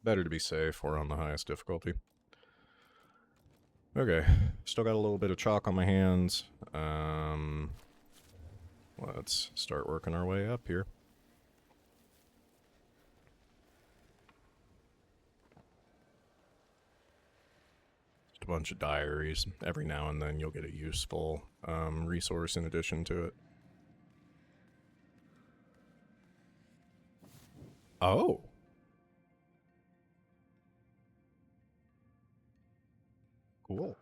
[SPEAKER 1] Better to be safe. We're on the highest difficulty. Okay, still got a little bit of chalk on my hands. Let's start working our way up here. Just a bunch of diaries. Every now and then you'll get a useful resource in addition to it. Oh. Cool.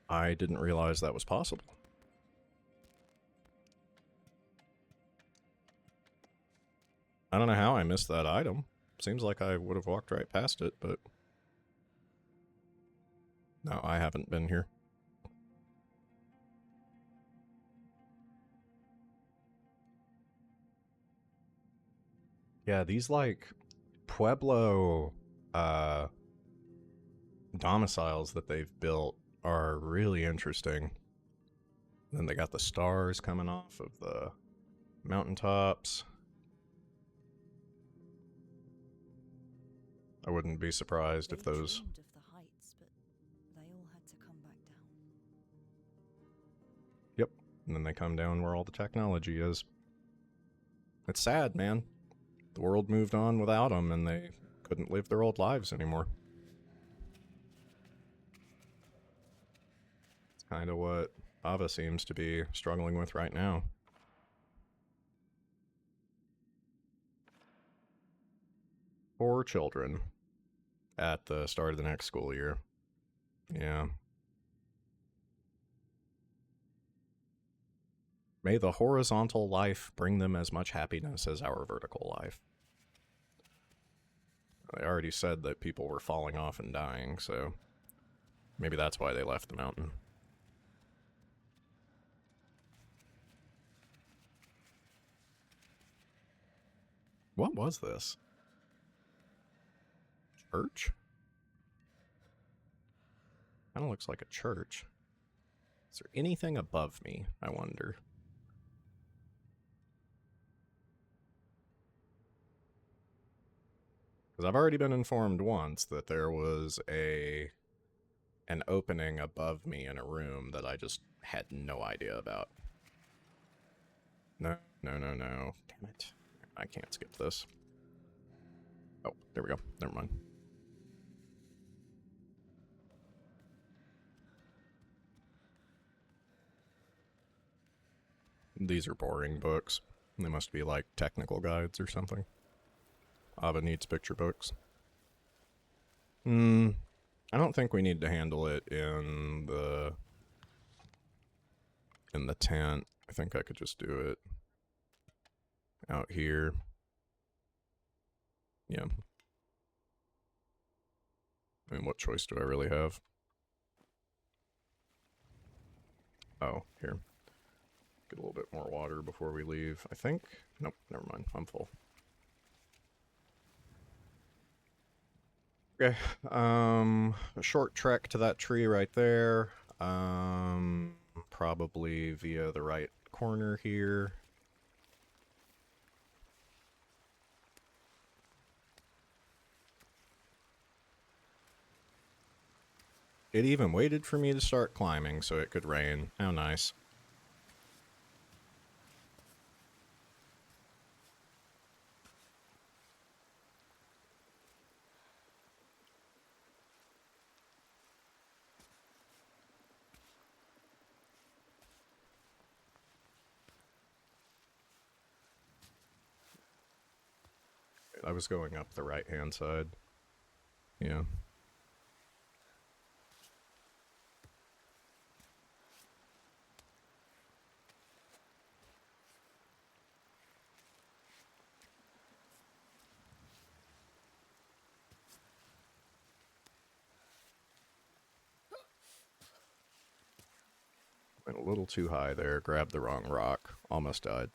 [SPEAKER 1] I didn't realize that was possible. I don't know how I missed that item. Seems like I would have walked right past it, but... No, I haven't been here. Yeah, these, like, Pueblo, domiciles that they've built are really interesting. Then they got the stars coming off of the mountaintops. I wouldn't be surprised if those...
[SPEAKER 2] They dreamed of the heights, but they all had to come back down.
[SPEAKER 1] Yep, and then they come down where all the technology is. It's sad, man. The world moved on without them, and they couldn't live their old lives anymore. It's kind of what Ava seems to be struggling with right now. Four children at the start of the next school year. Yeah. May the horizontal life bring them as much happiness as our vertical life. I already said that people were falling off and dying, so maybe that's why they left the mountain. What was this? Church? Kind of looks like a church. Is there anything above me, I wonder? Because I've already been informed once that there was an opening above me in a room that I just had no idea about. No, no, no, no. Damn it. I can't skip this. Oh, there we go. Never mind. These are boring books. They must be like technical guides or something. Ava needs picture books. I don't think we need to handle it in the tent. I think I could just do it out here. Yeah. I mean, what choice do I really have? Oh, here. Get a little bit more water before we leave, I think. Nope, never mind. I'm full. Okay, a short trek to that tree right there. Probably via the right corner here. It even waited for me to start climbing so it could rain. How nice. I was going up the right-hand side. Yeah. Went a little too high there, grabbed the wrong rock, almost died.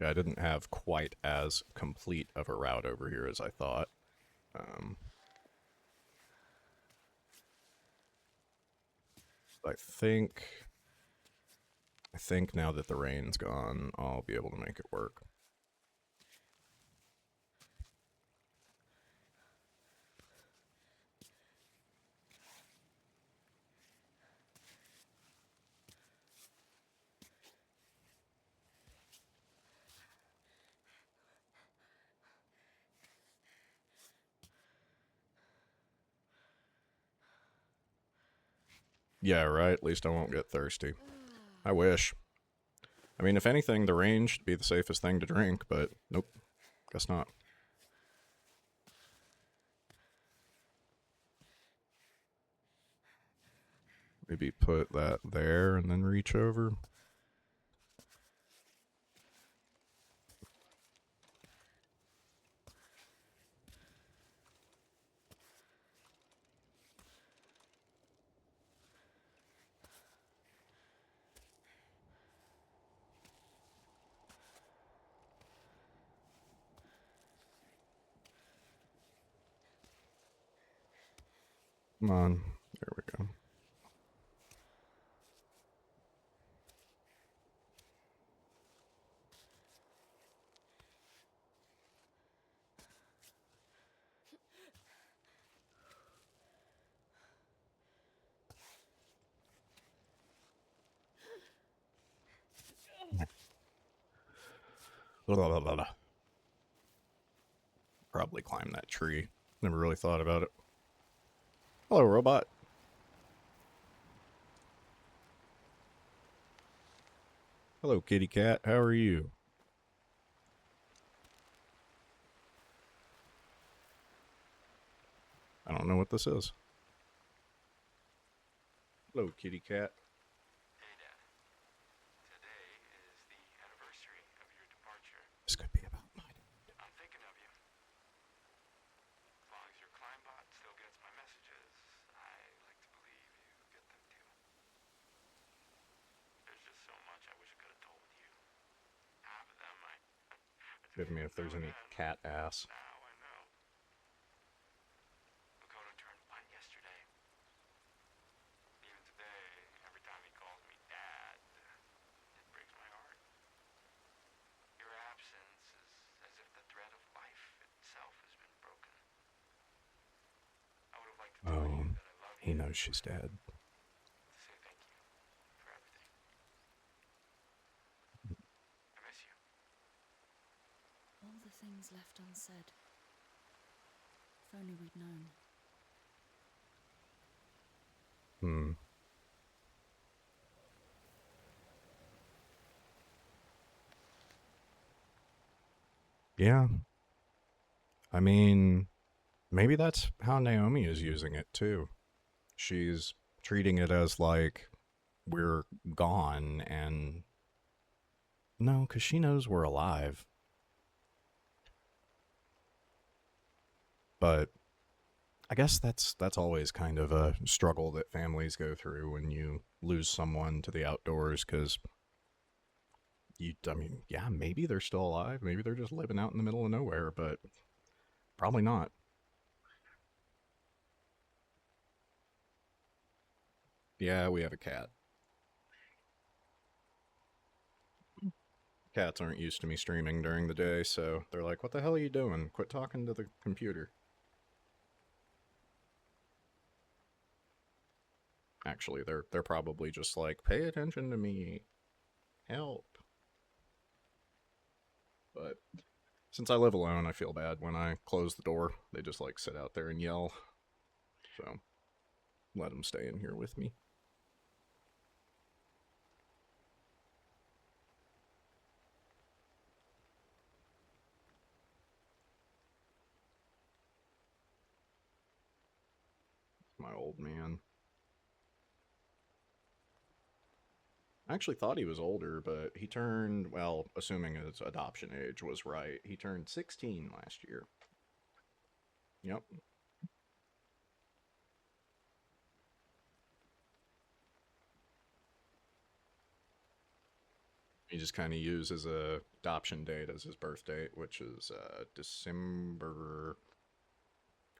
[SPEAKER 1] Yeah, I didn't have quite as complete of a route over here as I thought. I think now that the rain's gone, I'll be able to make it work. Yeah, right. At least I won't get thirsty. I wish. I mean, if anything, the rain should be the safest thing to drink, but nope. Guess not. Maybe put that there and then reach over. Come on. There we go. Probably climb that tree. Never really thought about it. Hello, robot. Hello, kitty cat. How are you? I don't know what this is. Hello, kitty cat.
[SPEAKER 3] Hey, Dad. Today is the anniversary of your departure.
[SPEAKER 1] This could be about mine.
[SPEAKER 3] I'm thinking of you. As long as your Climbot still gets my messages, I like to believe you get them too. There's just so much I wish I could have told you. Half of them I
[SPEAKER 1] Give me if there's any cat ass.
[SPEAKER 3] Now I know. Lakota turned 1 yesterday. Even today, every time he calls me Dad, it breaks my heart. Your absence is as if the thread of life itself has been broken. I would have liked to tell you that I love you.
[SPEAKER 1] He knows she's dead.
[SPEAKER 3] To say thank you for everything. I miss you.
[SPEAKER 2] All the things left unsaid. If only we'd known.
[SPEAKER 1] Yeah. I mean, maybe that's how Naomi is using it too. She's treating it as like we're gone and no, because she knows we're alive. But I guess that's always kind of a struggle that families go through when you lose someone to the outdoors because I mean, yeah, maybe they're still alive, maybe they're just living out in the middle of nowhere, but probably not. Yeah, we have a cat. Cats aren't used to me streaming during the day, so they're like, "What the hell are you doing? Quit talking to the computer." Actually, they're probably just like, "Pay attention to me. Help." But since I live alone, I feel bad when I close the door. They just like sit out there and yell. So, let them stay in here with me. My old man. I actually thought he was older, but he turned, well, assuming his adoption age was right, he turned 16 last year. Yep. He just kind of uses a adoption date as his birth date, which is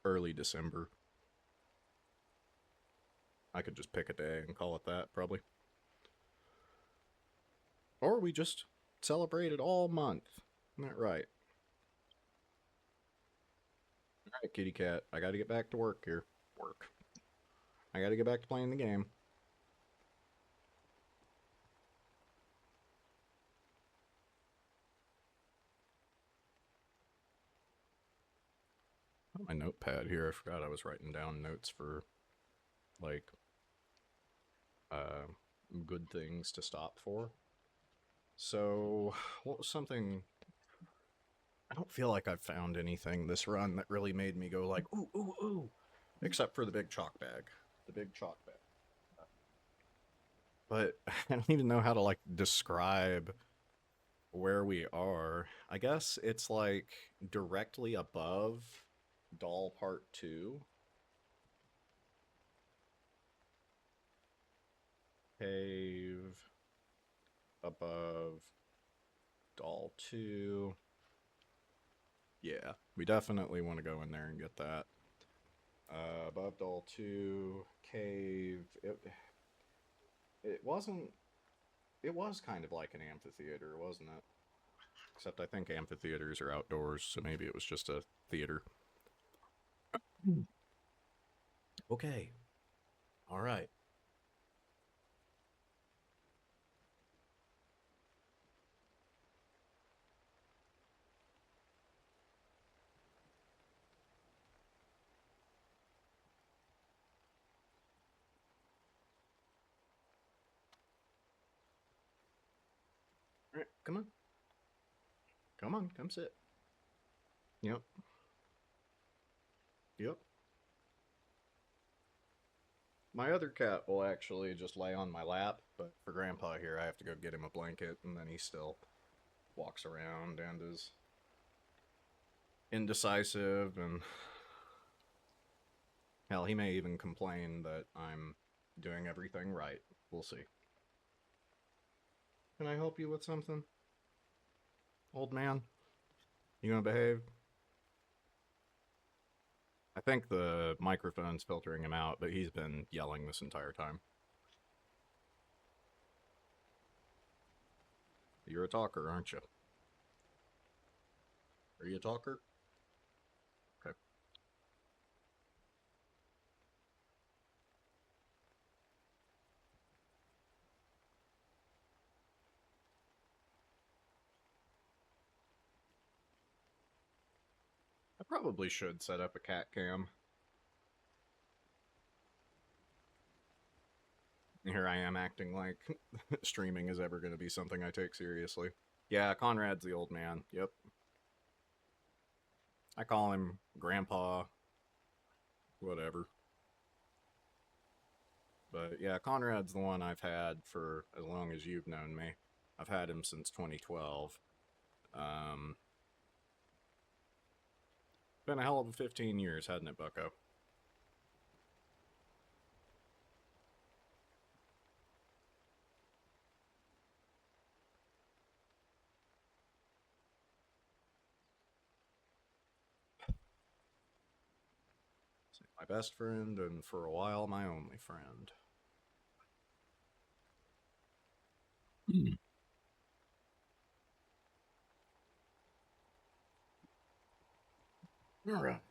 [SPEAKER 1] early December. I could just pick a day and call it that, probably. Or we just celebrate it all month. Isn't that right? All right, kitty cat. I got to get back to work here. Work. I got to get back to playing the game. Oh, my notepad here. I forgot I was writing down notes for, like, uh, good things to stop for. So, what was something... I don't feel like I've found anything this run that really made me go like, ooh, ooh, ooh. Except for the big chalk bag. The big chalk bag. But I don't even know how to, like, describe where we are. I guess it's, like, directly above Doll Part 2. Cave above Doll 2. Yeah, we definitely want to go in there and get that. Above Doll 2, Cave. It wasn't. It was kind of like an amphitheater, wasn't it? Except I think amphitheaters are outdoors, so maybe it was just a theater. Okay. All right. All right. Come on. Come on. Come sit. Yep. Yep. My other cat will actually just lay on my lap, but for Grandpa here, I have to go get him a blanket, and then he still walks around and is indecisive, and hell, he may even complain that I'm doing everything right. We'll see. Can I help you with something? Old man? You gonna behave? I think the microphone's filtering him out, but he's been yelling this entire time. You're a talker, aren't you? Are you a talker? Okay. I probably should set up a cat cam. Here I am acting like streaming is ever going to be something I take seriously. Yeah, Conrad's the old man. Yep. I call him Grandpa. Whatever. But yeah, Conrad's the one I've had for as long as you've known me. I've had him since 2012. Um, been a hell of a 15 years, hadn't it, Bucko? My best friend, and for a while, my only friend. All right.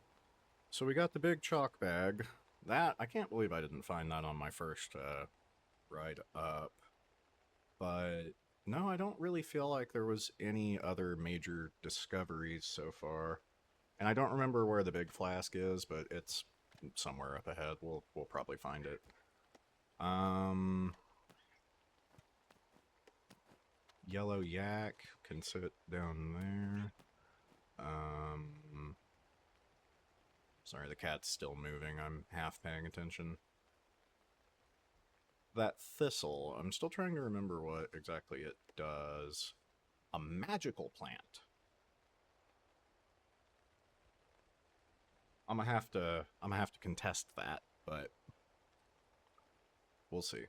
[SPEAKER 1] So we got the big chalk bag. That, I can't believe I didn't find that on my first ride up. But no, I don't really feel like there was any other major discoveries so far. And I don't remember where the big flask is, but it's somewhere up ahead. We'll probably find it. Yellow yak can sit down there. Sorry, the cat's still moving. I'm half paying attention. that thistle, I'm still trying to remember what exactly it does. A magical plant. I'm gonna have to contest that, but we'll see.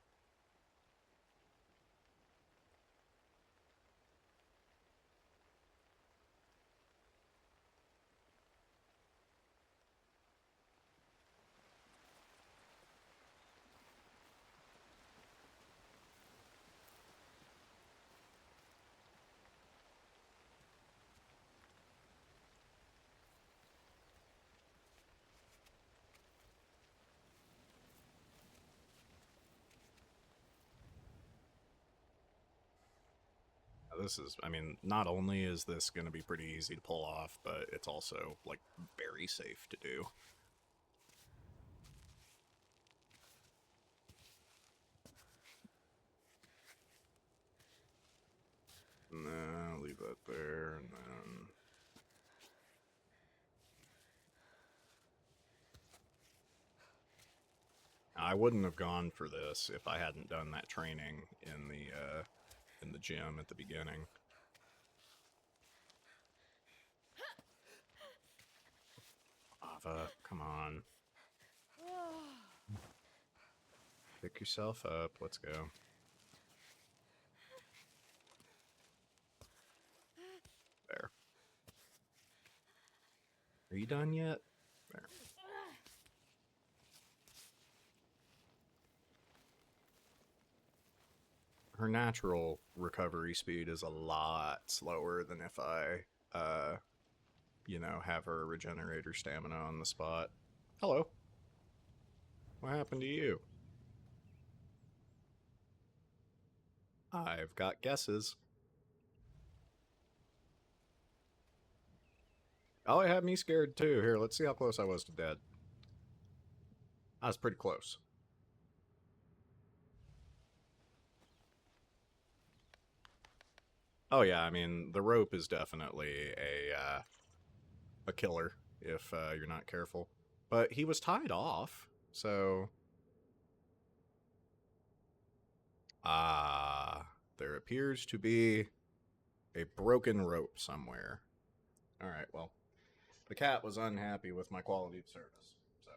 [SPEAKER 1] This is, I mean, not only is this going to be pretty easy to pull off, but it's also, like, very safe to do. Nah, leave that there, and then... I wouldn't have gone for this if I hadn't done that training in the gym at the beginning. Ava, come on. Pick yourself up. Let's go. There. Are you done yet? There. Her natural recovery speed is a lot slower than if I, have her regenerator stamina on the spot. Hello. What happened to you? I've got guesses. Oh, it had me scared too. Here, let's see how close I was to dead. I was pretty close. Oh yeah, I mean, the rope is definitely a killer if you're not careful. But he was tied off, so... there appears to be a broken rope somewhere. Alright, well, the cat was unhappy with my quality of service, so...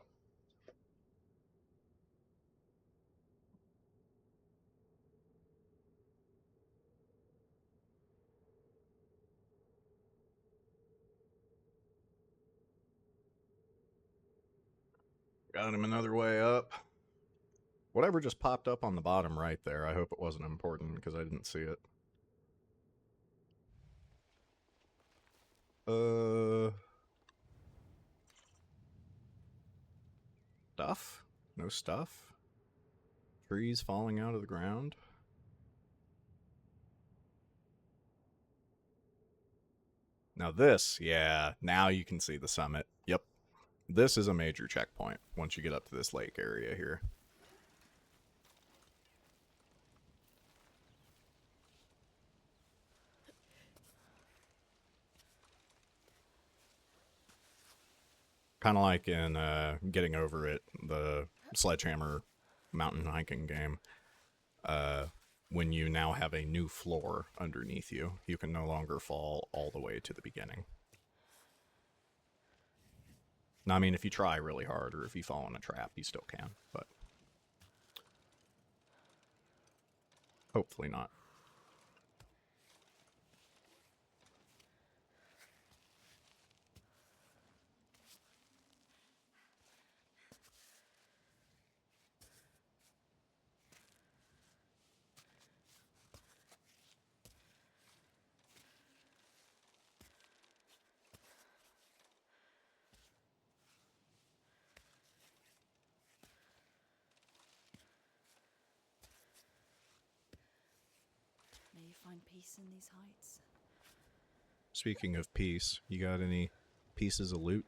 [SPEAKER 1] Got him another way up. Whatever just popped up on the bottom right there, I hope it wasn't important, because I didn't see it. Stuff? No stuff? Trees falling out of the ground? Now this, yeah, now you can see the summit. Yep. This is a major checkpoint once you get up to this lake area here. Kind of like in Getting Over It, the Sledgehammer mountain hiking game. When you now have a new floor underneath you, you can no longer fall all the way to the beginning. Now, I mean, if you try really hard or if you fall in a trap, you still can, but hopefully not.
[SPEAKER 2] May you find peace in these heights.
[SPEAKER 1] Speaking of peace, you got any pieces of loot?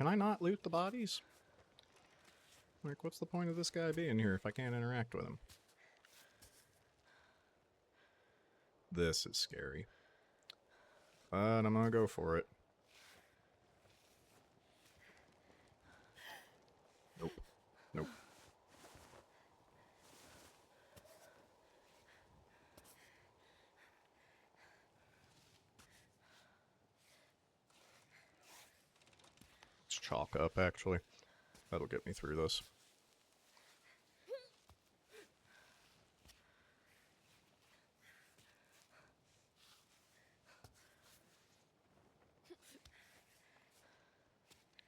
[SPEAKER 1] Can I not loot the bodies? Like, what's the point of this guy being here if I can't interact with him? This is scary. But I'm gonna go for it. Nope. Nope. Let's chalk up, actually. That'll get me through this.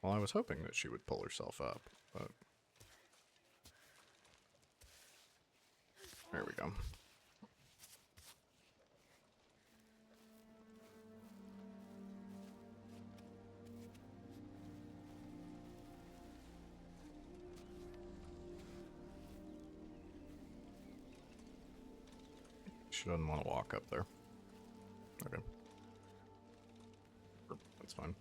[SPEAKER 1] Well, I was hoping that she would pull herself up, but... There we go. She doesn't want to walk up there. Okay. That's fine.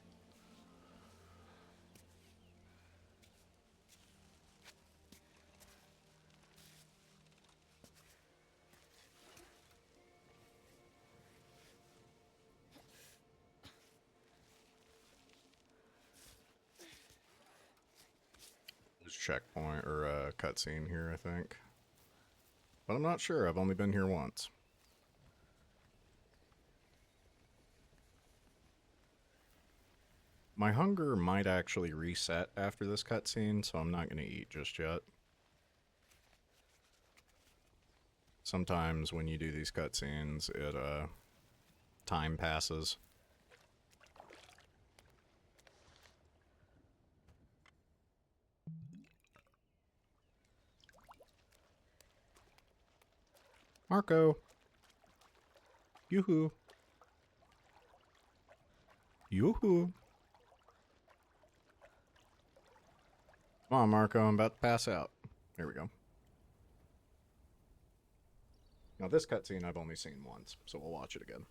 [SPEAKER 1] There's a checkpoint or a cutscene here, I think. But I'm not sure. I've only been here once. My hunger might actually reset after this cutscene, so I'm not going to eat just yet. Sometimes when you do these cutscenes, time passes. Marco! Yoo-hoo! Yoo-hoo! Come on, Marco, I'm about to pass out. There we go. Now, this cutscene I've only seen once, so we'll watch it again.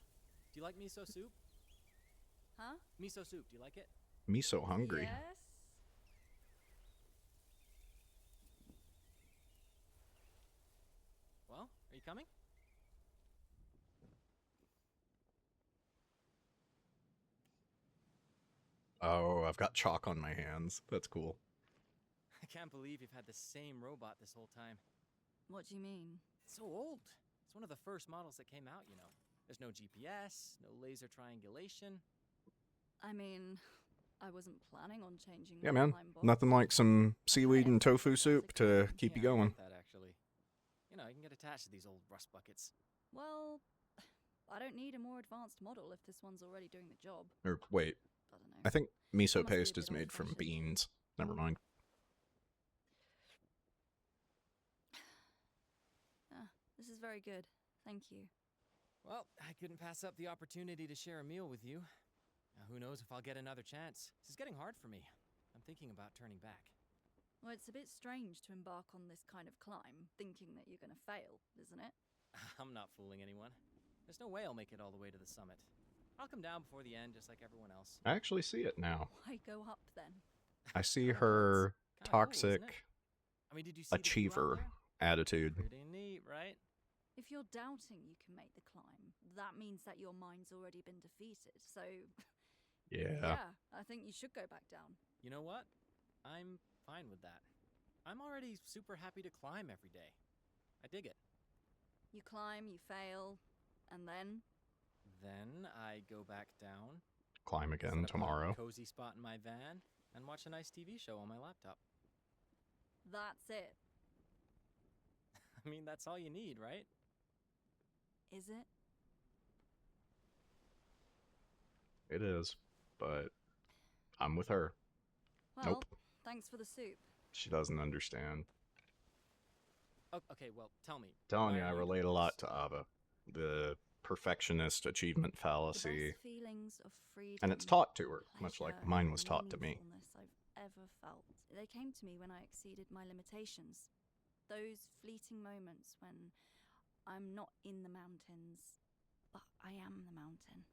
[SPEAKER 5] Do you like miso soup?
[SPEAKER 2] Huh?
[SPEAKER 5] Miso soup, do you like it?
[SPEAKER 1] Me so hungry.
[SPEAKER 2] Yes?
[SPEAKER 5] Well, are you coming?
[SPEAKER 1] Oh, I've got chalk on my hands. That's cool.
[SPEAKER 5] I can't believe you've had the same robot this whole time.
[SPEAKER 2] What do you mean?
[SPEAKER 5] It's so old. It's one of the first models that came out, you know. There's no GPS, no laser triangulation.
[SPEAKER 2] I mean, I wasn't planning on changing
[SPEAKER 1] Yeah,
[SPEAKER 2] my
[SPEAKER 1] man.
[SPEAKER 2] climb box.
[SPEAKER 1] Nothing like some seaweed and tofu soup to keep you
[SPEAKER 5] Yeah, I
[SPEAKER 1] going.
[SPEAKER 5] like that actually. You know, you can get attached to these old rust buckets.
[SPEAKER 2] Well, I don't need a more advanced model if this one's already doing the job.
[SPEAKER 1] Or, wait.
[SPEAKER 2] I don't know.
[SPEAKER 1] I think miso
[SPEAKER 2] That must be a
[SPEAKER 1] paste is
[SPEAKER 2] bit
[SPEAKER 1] made from
[SPEAKER 2] old-fashioned.
[SPEAKER 1] beans. Never mind.
[SPEAKER 2] This is very good. Thank you.
[SPEAKER 5] Well, I couldn't pass up the opportunity to share a meal with you. Now, who knows if I'll get another chance. This is getting hard for me. I'm thinking about turning back.
[SPEAKER 2] Well, it's a bit strange to embark on this kind of climb, thinking that you're going to fail, isn't it?
[SPEAKER 5] I'm not fooling anyone. There's no way I'll make it all the way to the summit. I'll come down before the end, just like everyone else.
[SPEAKER 1] I actually see it now.
[SPEAKER 2] Why go up then?
[SPEAKER 1] I see
[SPEAKER 5] I don't know,
[SPEAKER 1] her
[SPEAKER 5] it's kinda cool, isn't
[SPEAKER 1] toxic
[SPEAKER 5] it? I mean, did you see the view out
[SPEAKER 1] achiever
[SPEAKER 5] there?
[SPEAKER 1] attitude.
[SPEAKER 5] Pretty neat, right?
[SPEAKER 2] If you're doubting you can make the climb, that means that your mind's already been defeated. So,
[SPEAKER 1] Yeah.
[SPEAKER 2] I think you should go back down.
[SPEAKER 5] You know what? I'm fine with that. I'm already super happy to climb every day. I dig it.
[SPEAKER 2] You climb, you fail, and then?
[SPEAKER 5] Then I go back down,
[SPEAKER 1] Climb
[SPEAKER 5] set
[SPEAKER 1] again
[SPEAKER 5] up a
[SPEAKER 1] tomorrow.
[SPEAKER 5] cozy spot in my van, and watch a nice TV show on my laptop.
[SPEAKER 2] That's it.
[SPEAKER 5] I mean, that's all you need, right?
[SPEAKER 2] Is it?
[SPEAKER 1] It is, but I'm with her.
[SPEAKER 2] Well,
[SPEAKER 1] Nope.
[SPEAKER 2] thanks for the soup.
[SPEAKER 1] She doesn't understand.
[SPEAKER 5] Okay, well, tell me.
[SPEAKER 1] Telling
[SPEAKER 5] why
[SPEAKER 1] you, I
[SPEAKER 5] are
[SPEAKER 1] relate a
[SPEAKER 5] doing
[SPEAKER 1] lot
[SPEAKER 5] this?
[SPEAKER 1] to Ava. The perfectionist achievement
[SPEAKER 2] The
[SPEAKER 1] fallacy.
[SPEAKER 2] best feelings of freedom,
[SPEAKER 1] And it's taught to her, much like
[SPEAKER 2] pleasure,
[SPEAKER 1] mine
[SPEAKER 2] and
[SPEAKER 1] was taught to me.
[SPEAKER 2] meaningfulness I've ever felt. They came to me when I exceeded my limitations. Those fleeting moments when I'm not in the mountains, but I am the mountain.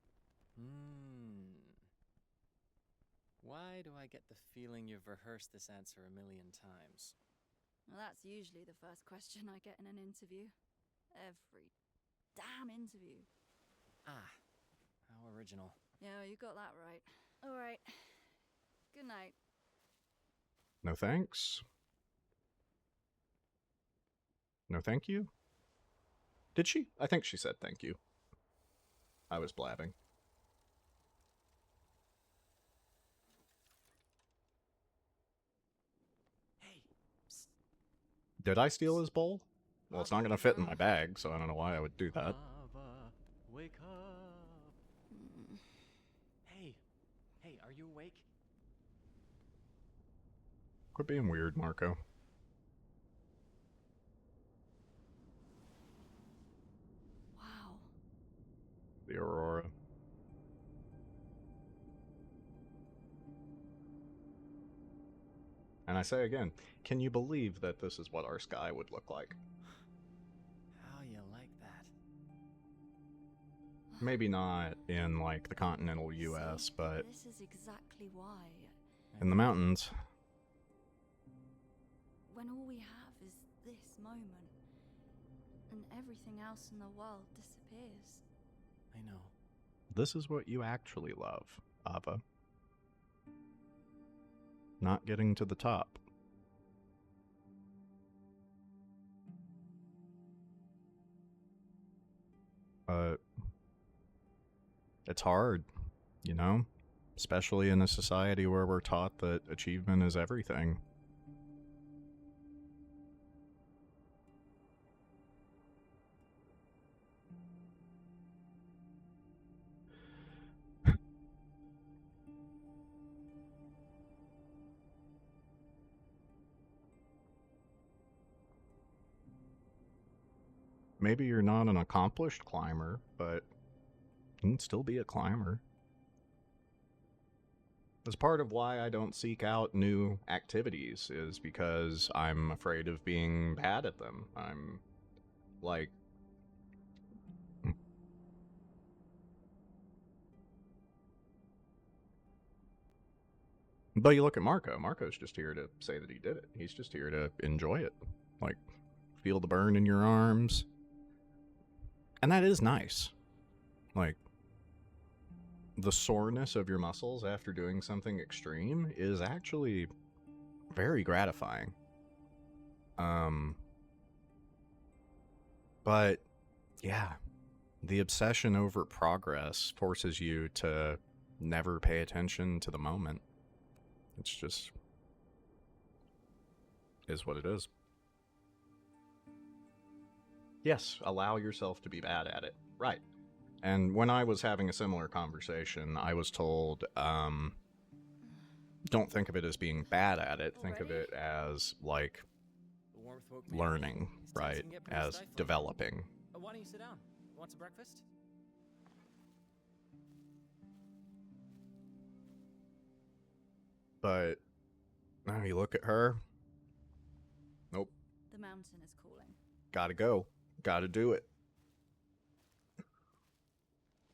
[SPEAKER 5] Hmm. Why why do I get the feeling you've rehearsed this answer a million times?
[SPEAKER 2] Well, that's usually the first question I get in an interview. Every damn interview.
[SPEAKER 5] Ah, how original.
[SPEAKER 2] Yeah, you got that right. All right. Good night.
[SPEAKER 1] No thanks. No thank you? Did she? I think she said thank you. I was blabbing.
[SPEAKER 5] Hey, psst.
[SPEAKER 1] Did I steal his bowl? Well, it's not going to fit in my bag, so I don't know why I would do that.
[SPEAKER 5] Ava, wake up. Hey, hey, are you awake?
[SPEAKER 1] Quit being weird, Marco.
[SPEAKER 2] Wow.
[SPEAKER 1] The Aurora. And I say again, can you believe that this is what our sky would look like?
[SPEAKER 5] How you like that?
[SPEAKER 1] Maybe not in, like, the continental US,
[SPEAKER 2] See,
[SPEAKER 1] but
[SPEAKER 2] this is exactly why.
[SPEAKER 1] in the mountains.
[SPEAKER 2] When all we have is this moment, and everything else in the world disappears.
[SPEAKER 5] I know.
[SPEAKER 1] This is what you actually love, Ava. Not getting to the top. But it's hard, you know? Especially in a society where we're taught that achievement is everything. Maybe you're not an accomplished climber, but you can still be a climber. That's part of why I don't seek out new activities, is because I'm afraid of being bad at them. I'm like... But you look at Marco. Marco's just here to say that he did it. He's just here to enjoy it. Like, feel the burn in your arms. And that is nice. Like, the soreness of your muscles after doing something extreme is actually very gratifying. But yeah, the obsession over progress forces you to never pay attention to the moment. It's just is what it is. Yes, allow yourself to be bad at it. Right. And when I was having a similar conversation, I was told, don't think of it as being bad at it. Think of it as, like,
[SPEAKER 5] The warmth woke me up.
[SPEAKER 1] learning,
[SPEAKER 5] These tents
[SPEAKER 1] right?
[SPEAKER 5] can get pretty
[SPEAKER 1] As
[SPEAKER 5] stifling.
[SPEAKER 1] developing.
[SPEAKER 5] Why don't you sit down? Want some breakfast?
[SPEAKER 1] But now you look at her. Nope.
[SPEAKER 2] The mountain is calling.
[SPEAKER 1] Gotta go. Gotta do it.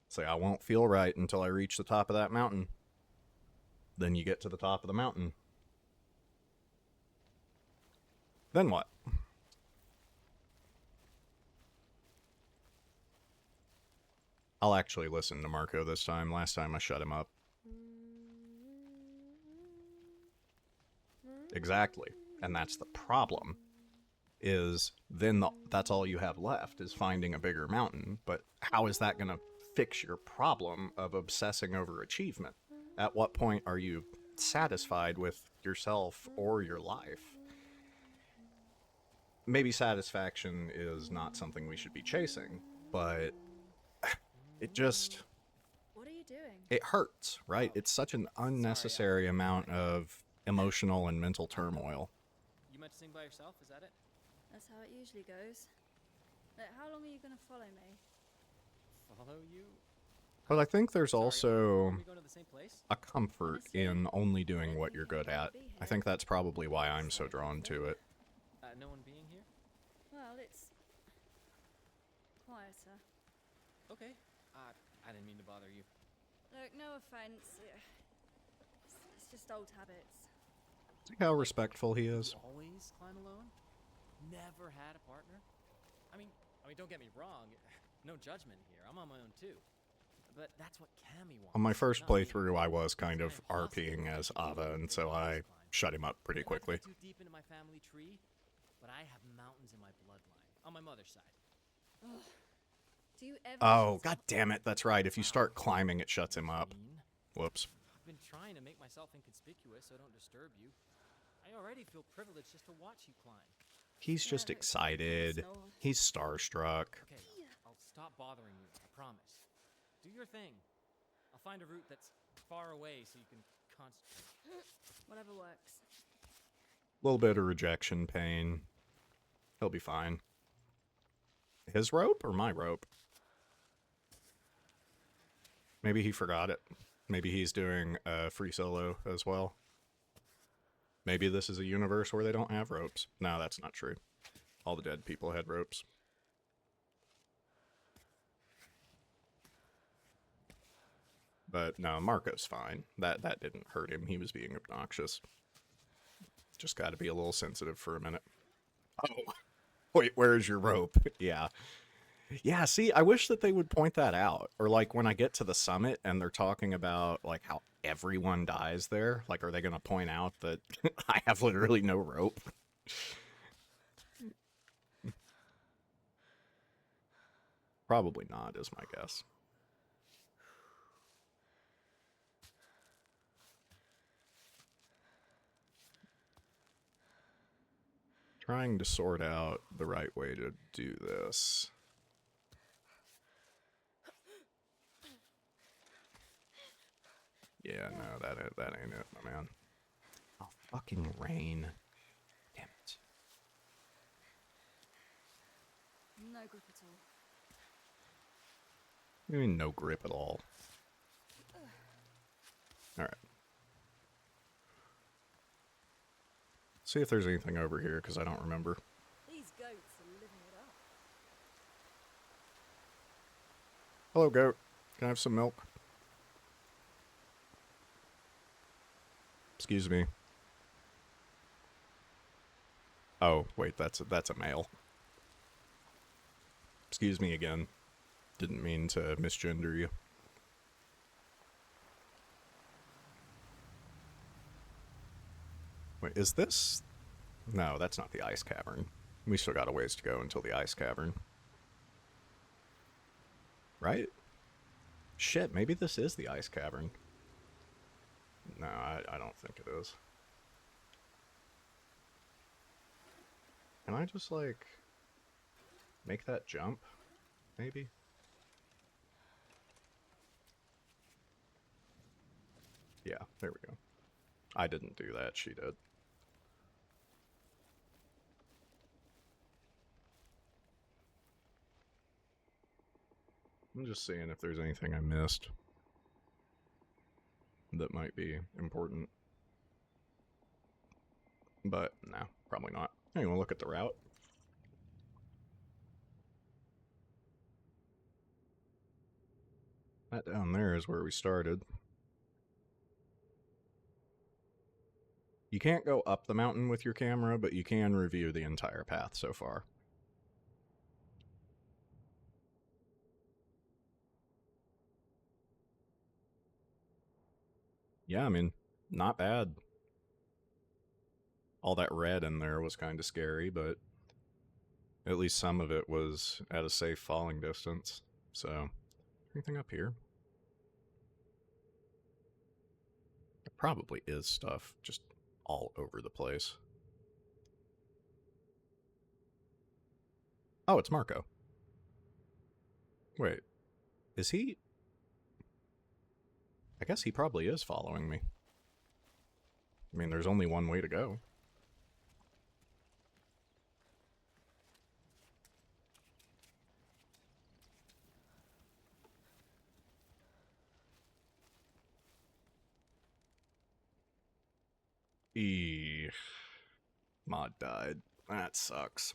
[SPEAKER 1] Say, I won't feel right until I reach the top of that mountain. Then you get to the top of the mountain. Then what? I'll actually listen to Marco this time. Last time I shut him up. Exactly. And that's the problem. Is then that's all you have left is finding a bigger mountain. But how is that going to fix your problem of obsessing over achievement? At what point are you satisfied with yourself or your life? Maybe satisfaction is not something we should be chasing, but it just...
[SPEAKER 2] What are you doing?
[SPEAKER 1] it hurts, right? It's such an unnecessary amount of emotional and mental turmoil.
[SPEAKER 5] You meant to sing by yourself? Is that it?
[SPEAKER 2] That's how it usually goes. Look, how long are you gonna follow me?
[SPEAKER 5] Follow you?
[SPEAKER 1] But I think there's
[SPEAKER 5] Sorry,
[SPEAKER 1] also
[SPEAKER 5] are we going to the same place?
[SPEAKER 1] a comfort
[SPEAKER 2] Honestly,
[SPEAKER 1] in only
[SPEAKER 2] I
[SPEAKER 1] doing
[SPEAKER 2] don't
[SPEAKER 1] what
[SPEAKER 2] think
[SPEAKER 1] you're
[SPEAKER 2] I'd
[SPEAKER 1] good
[SPEAKER 2] wanna
[SPEAKER 1] at.
[SPEAKER 2] be
[SPEAKER 1] I
[SPEAKER 2] here.
[SPEAKER 1] think that's probably why I'm so drawn to it.
[SPEAKER 5] No one being here?
[SPEAKER 2] Well, it's quieter.
[SPEAKER 5] Okay. I didn't mean to bother you.
[SPEAKER 2] Look, no offense. It's Just old habits.
[SPEAKER 1] See how respectful he is?
[SPEAKER 5] You always climb alone? Never had a partner? I mean, don't get me wrong. No judgment here. I'm on my own too. But that's what Cammy wants.
[SPEAKER 1] On my first
[SPEAKER 5] not me.
[SPEAKER 1] playthrough, I was kind of
[SPEAKER 5] It's impossible
[SPEAKER 1] RPing as
[SPEAKER 5] to do
[SPEAKER 1] Ava, and
[SPEAKER 5] everything
[SPEAKER 1] so
[SPEAKER 5] I
[SPEAKER 1] I
[SPEAKER 5] always climb.
[SPEAKER 1] shut him up pretty
[SPEAKER 5] Not to get
[SPEAKER 1] quickly.
[SPEAKER 5] too deep into my family tree, but I have mountains in my bloodline on my mother's side.
[SPEAKER 2] Do you ever?
[SPEAKER 1] Oh, god damn it, that's right. If you start climbing, it shuts him up.
[SPEAKER 5] Mean.
[SPEAKER 1] Whoops.
[SPEAKER 5] I've been trying to make myself inconspicuous so I don't disturb you. I already feel privileged just to watch you climb.
[SPEAKER 1] He's just excited. He's starstruck.
[SPEAKER 5] Okay, I'll stop bothering you, I promise. Do your thing. I'll find a route that's far away so you can concentrate.
[SPEAKER 2] Whatever works.
[SPEAKER 1] Little bit of rejection pain. He'll be fine. His rope or my rope? Maybe he forgot it. Maybe he's doing a free solo as well. Maybe this is a universe where they don't have ropes. No, that's not true. All the dead people had ropes. But no, Marco's fine. That didn't hurt him. He was being obnoxious. Just got to be a little sensitive for a minute. Oh, wait, where's your rope? Yeah. Yeah, see, I wish that they would point that out. Or like when I get to the summit and they're talking about like how everyone dies there, like are they going to point out that I have literally no rope? Probably not, is my guess. Trying to sort out the right way to do this. Yeah, no, that ain't it, my man. Oh, fucking rain. Damn it.
[SPEAKER 2] No grip at all.
[SPEAKER 1] I mean, no grip at all. Alright. See if there's anything over here, because I don't remember.
[SPEAKER 2] These goats are living it up.
[SPEAKER 1] Hello, goat. Can I have some milk? Excuse me. Oh, wait, that's a male. Excuse me again. Didn't mean to misgender you. Wait, is this... No, that's not the ice cavern. We still got a ways to go until the ice cavern. Right? Shit, maybe this is the ice cavern. No, I don't think it is. Can I just, like, make that jump? Maybe? Yeah, there we go. I didn't do that, she did. I'm just seeing if there's anything I missed that might be important. But, no, probably not. Hey, we'll look at the route. That down there is where we started. You can't go up the mountain with your camera, but you can review the entire path so far. Yeah, I mean, not bad. All that red in there was kind of scary, but at least some of it was at a safe falling distance. So, anything up here? There probably is stuff just all over the place. Oh, it's Marco. Wait, is he... I guess he probably is following me. I mean, there's only one way to go. Mod died. That sucks.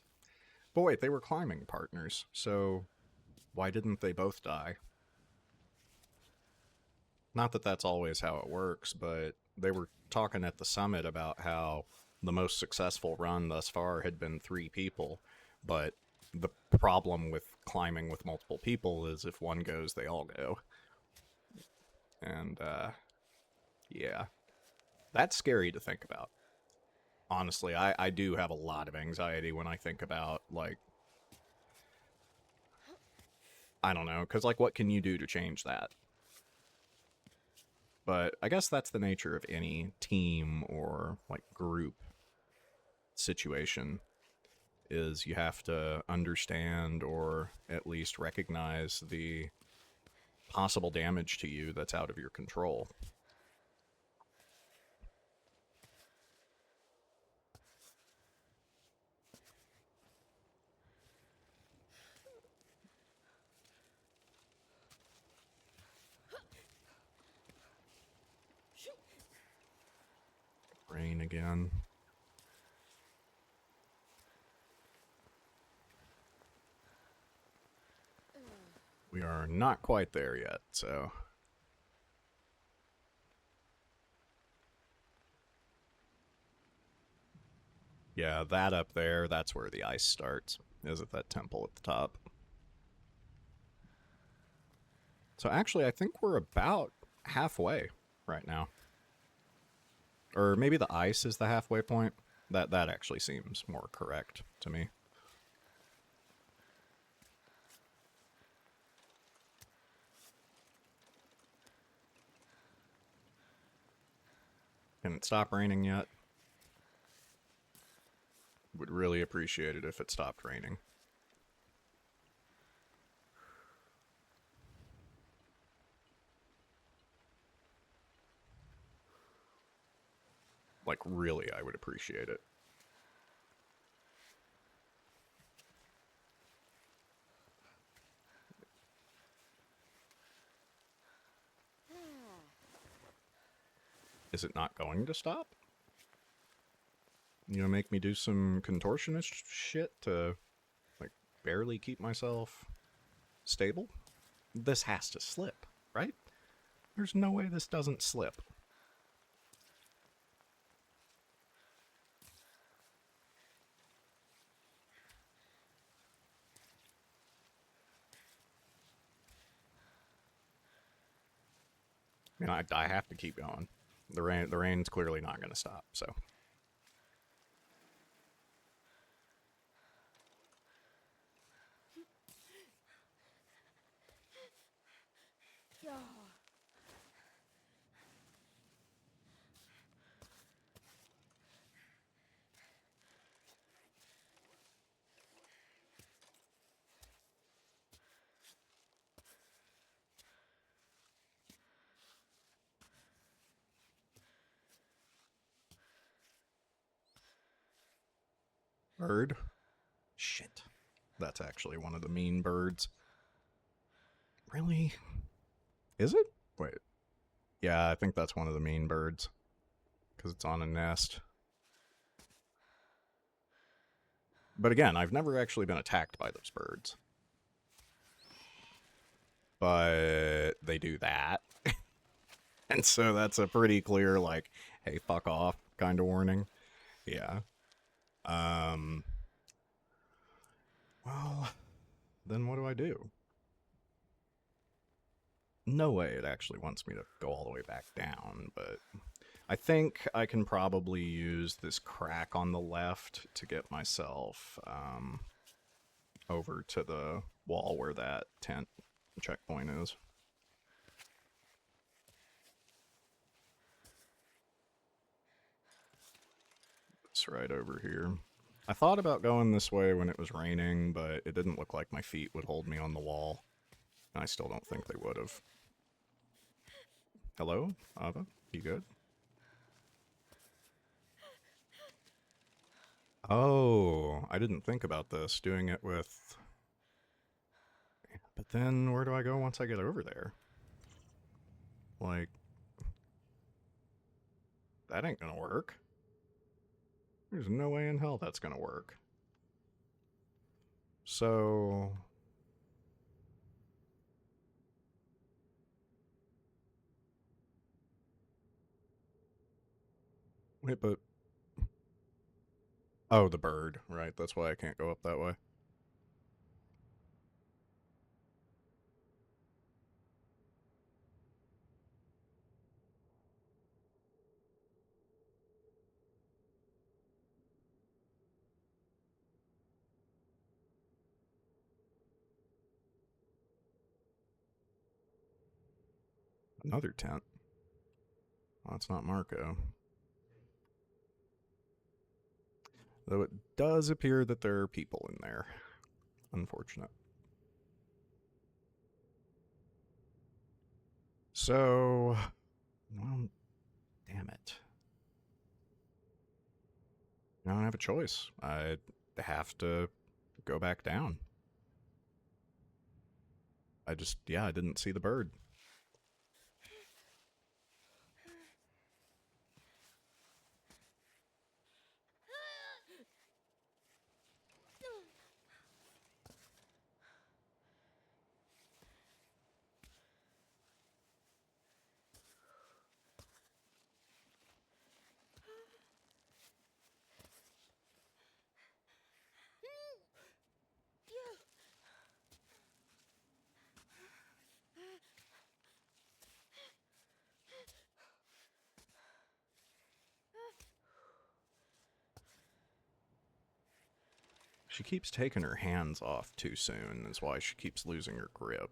[SPEAKER 1] But wait, they were climbing partners, so why didn't they both die? Not that that's always how it works, but they were talking at the summit about how the most successful run thus far had been 3 people, but the problem with climbing with multiple people is if one goes, they all go. And, yeah. That's scary to think about. Honestly, I do have a lot of anxiety when I think about, like, I don't know, because, like, what can you do to change that? But I guess that's the nature of any team or, like, group situation, is you have to understand or at least recognize the possible damage to you that's out of your control. Rain again. We are not quite there yet, so... Yeah, that up there, that's where the ice starts, is at that temple at the top. So actually, I think we're about halfway right now. Or maybe the ice is the halfway point. That actually seems more correct to me. Can it stop raining yet? Would really appreciate it if it stopped raining. Like, really, I would appreciate it. Is it not going to stop? You know, make me do some contortionist shit to, like, barely keep myself stable? This has to slip, right? There's no way this doesn't slip. You know, I have to keep going. The rain's clearly not going to stop, so... Bird? Shit. That's actually one of the mean birds. Really? Is it? Wait. Yeah, I think that's one of the mean birds. Because it's on a nest. But again, I've never actually been attacked by those birds. But they do that. And so that's a pretty clear, like, hey, fuck off kind of warning. Yeah. Well, then what do I do? No way it actually wants me to go all the way back down, but I think I can probably use this crack on the left to get myself over to the wall where that tent checkpoint is. It's right over here. I thought about going this way when it was raining, but it didn't look like my feet would hold me on the wall. And I still don't think they would have. Hello, Ava? You good? Oh, I didn't think about this, doing it with... But then, where do I go once I get over there? Like... That ain't gonna work. There's no way in hell that's gonna work. So... Wait, but... Oh, the bird. Right, that's why I can't go up that way. Another tent. Well, that's not Marco. Though it does appear that there are people in there. Unfortunate. So... Well, damn it. I don't have a choice. I have to go back down. I didn't see the bird. She keeps taking her hands off too soon, is why she keeps losing her grip.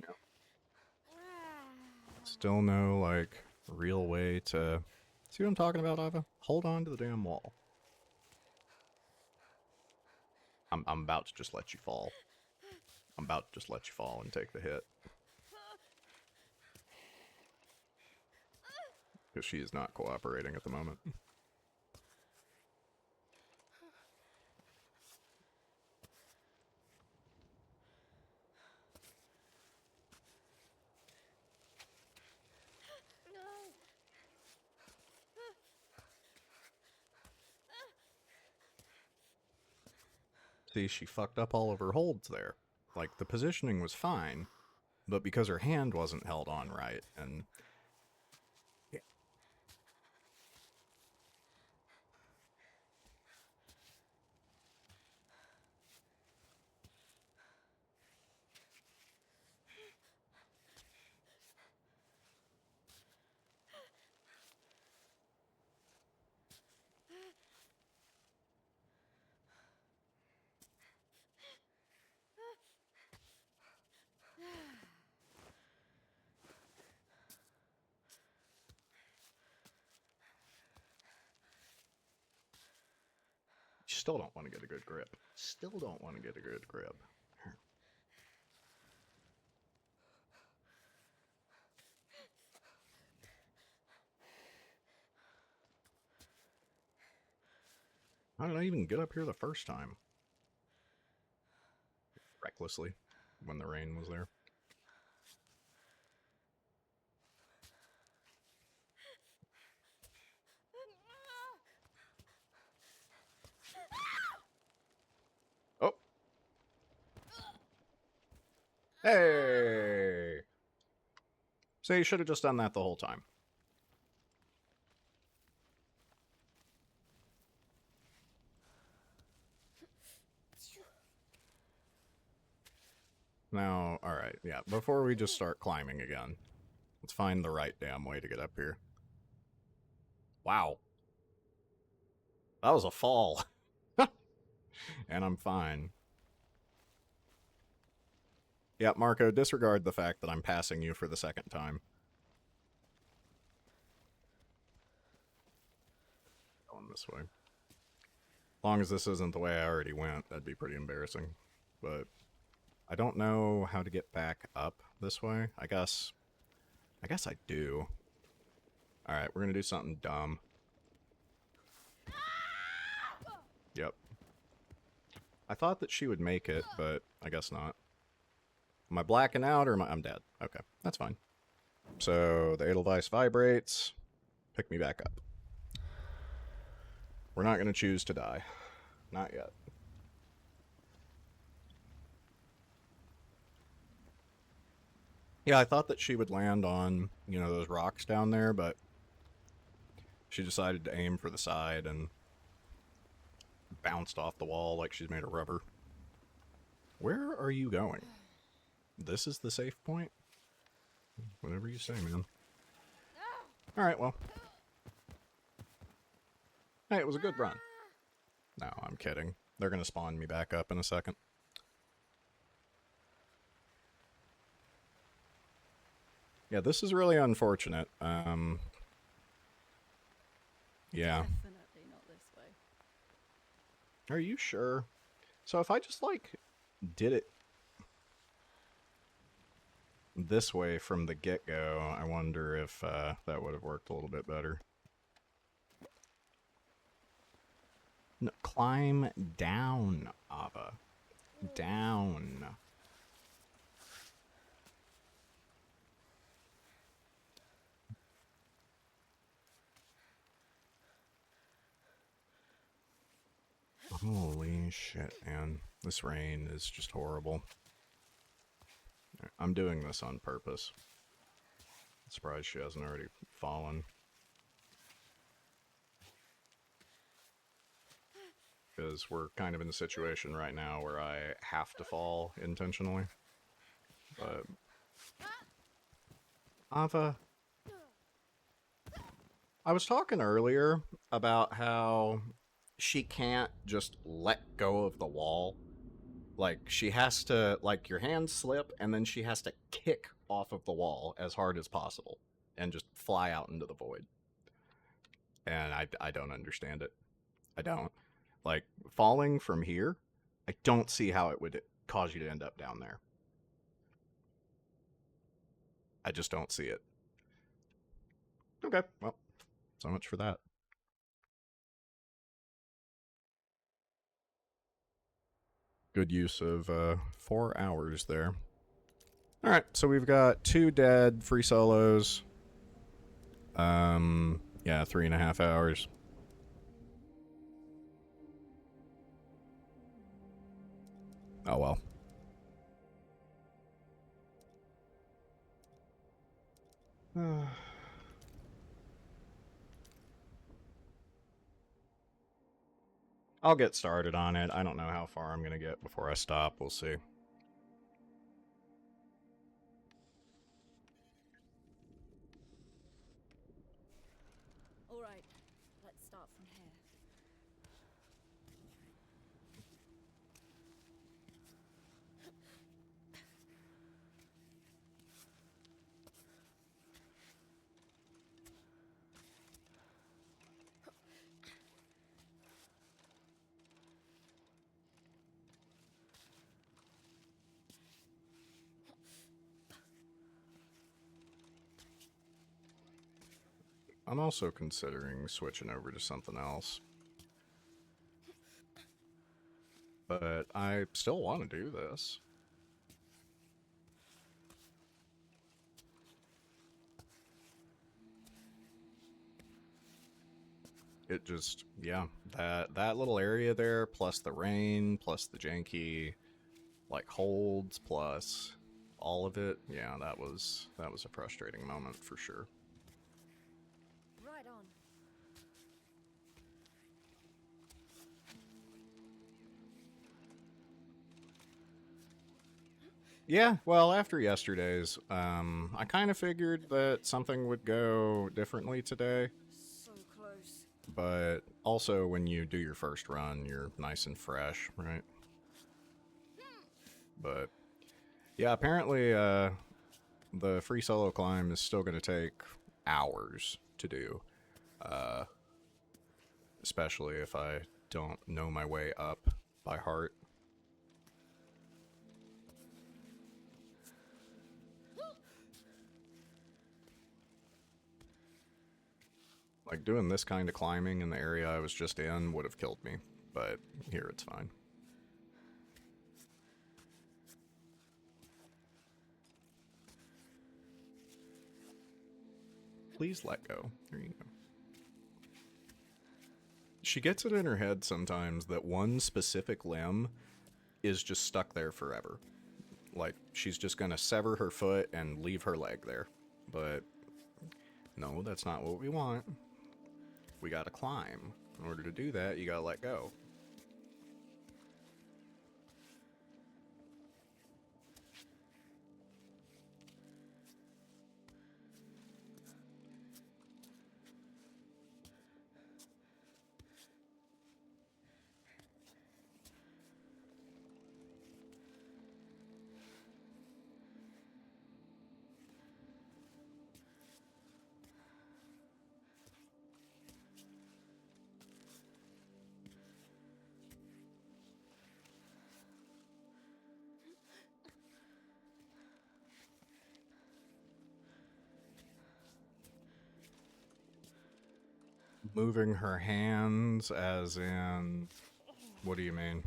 [SPEAKER 1] No. Still no, like, real way to... See what I'm talking about, Ava? Hold on to the damn wall. I'm about to just let you fall. I'm about to just let you fall and take the hit. Because she is not cooperating at the moment. See, she fucked up all of her holds there. Like, the positioning was fine, but because her hand wasn't held on right, and... Yeah. You still don't want to get a good grip. Still don't want to get a good grip. How did I even get up here the first time? Recklessly, when the rain was there. Oh! Hey! So you should have just done that the whole time. Now, alright, yeah, before we just start climbing again, let's find the right damn way to get up here. Wow. That was a fall. And I'm fine. Yeah, Marco, disregard the fact that I'm passing you for the second time. Going this way. As long as this isn't the way I already went, that'd be pretty embarrassing. But I don't know how to get back up this way. I guess I do. Alright, we're gonna do something dumb. Yep. I thought that she would make it, but I guess not. Am I blacking out or I'm dead? Okay, that's fine. So the Edelweiss vibrates. Pick me back up. We're not going to choose to die. Not yet. Yeah, I thought that she would land on, you know, those rocks down there, but she decided to aim for the side and bounced off the wall like she's made of rubber. Where are you going? This is the safe point? Whatever you say, man. Alright, well. Hey, it was a good run. No, I'm kidding. They're going to spawn me back up in a second. Yeah, this is really unfortunate. Yeah.
[SPEAKER 2] Definitely not this way.
[SPEAKER 1] Are you sure? So if I just, like, did it this way from the get-go, I wonder if that would have worked a little bit better. No, climb down, Ava. Down. Holy shit, man. This rain is just horrible. I'm doing this on purpose. Surprised she hasn't already fallen. Because we're kind of in the situation right now where I have to fall intentionally. But... Ava... I was talking earlier about how she can't just let go of the wall. Like, she has to, like, your hands slip, and then she has to kick off of the wall as hard as possible. And just fly out into the void. And I don't understand it. I don't. Like, falling from here, I don't see how it would cause you to end up down there. I just don't see it. Okay, well, so much for that. Good use of 4 hours there. Alright, so we've got 2 dead free solos. Yeah, 3.5 hours. Oh well. I'll get started on it. I don't know how far I'm going to get before I stop. We'll see.
[SPEAKER 2] All right, let's start from here.
[SPEAKER 1] I'm also considering switching over to something else. But I still want to do this. It just, yeah, that little area there, plus the rain, plus the janky, like, holds, plus all of it, yeah, that was a frustrating moment for sure.
[SPEAKER 2] Right on.
[SPEAKER 1] Yeah, well, after yesterday's, I kind of figured that something would go differently today.
[SPEAKER 2] So close.
[SPEAKER 1] But also, when you do your first run, you're nice and fresh, right? But yeah, apparently the free solo climb is still going to take hours to do. Especially if I don't know my way up by heart. Like, doing this kind of climbing in the area I was just in would have killed me, but here it's fine. Please let go. There you go. She gets it in her head sometimes that one specific limb is just stuck there forever. Like, she's just gonna sever her foot and leave her leg there. But no, that's not what we want. We gotta climb. In order to do that, you gotta let go. Moving her hands, as in... What do you mean?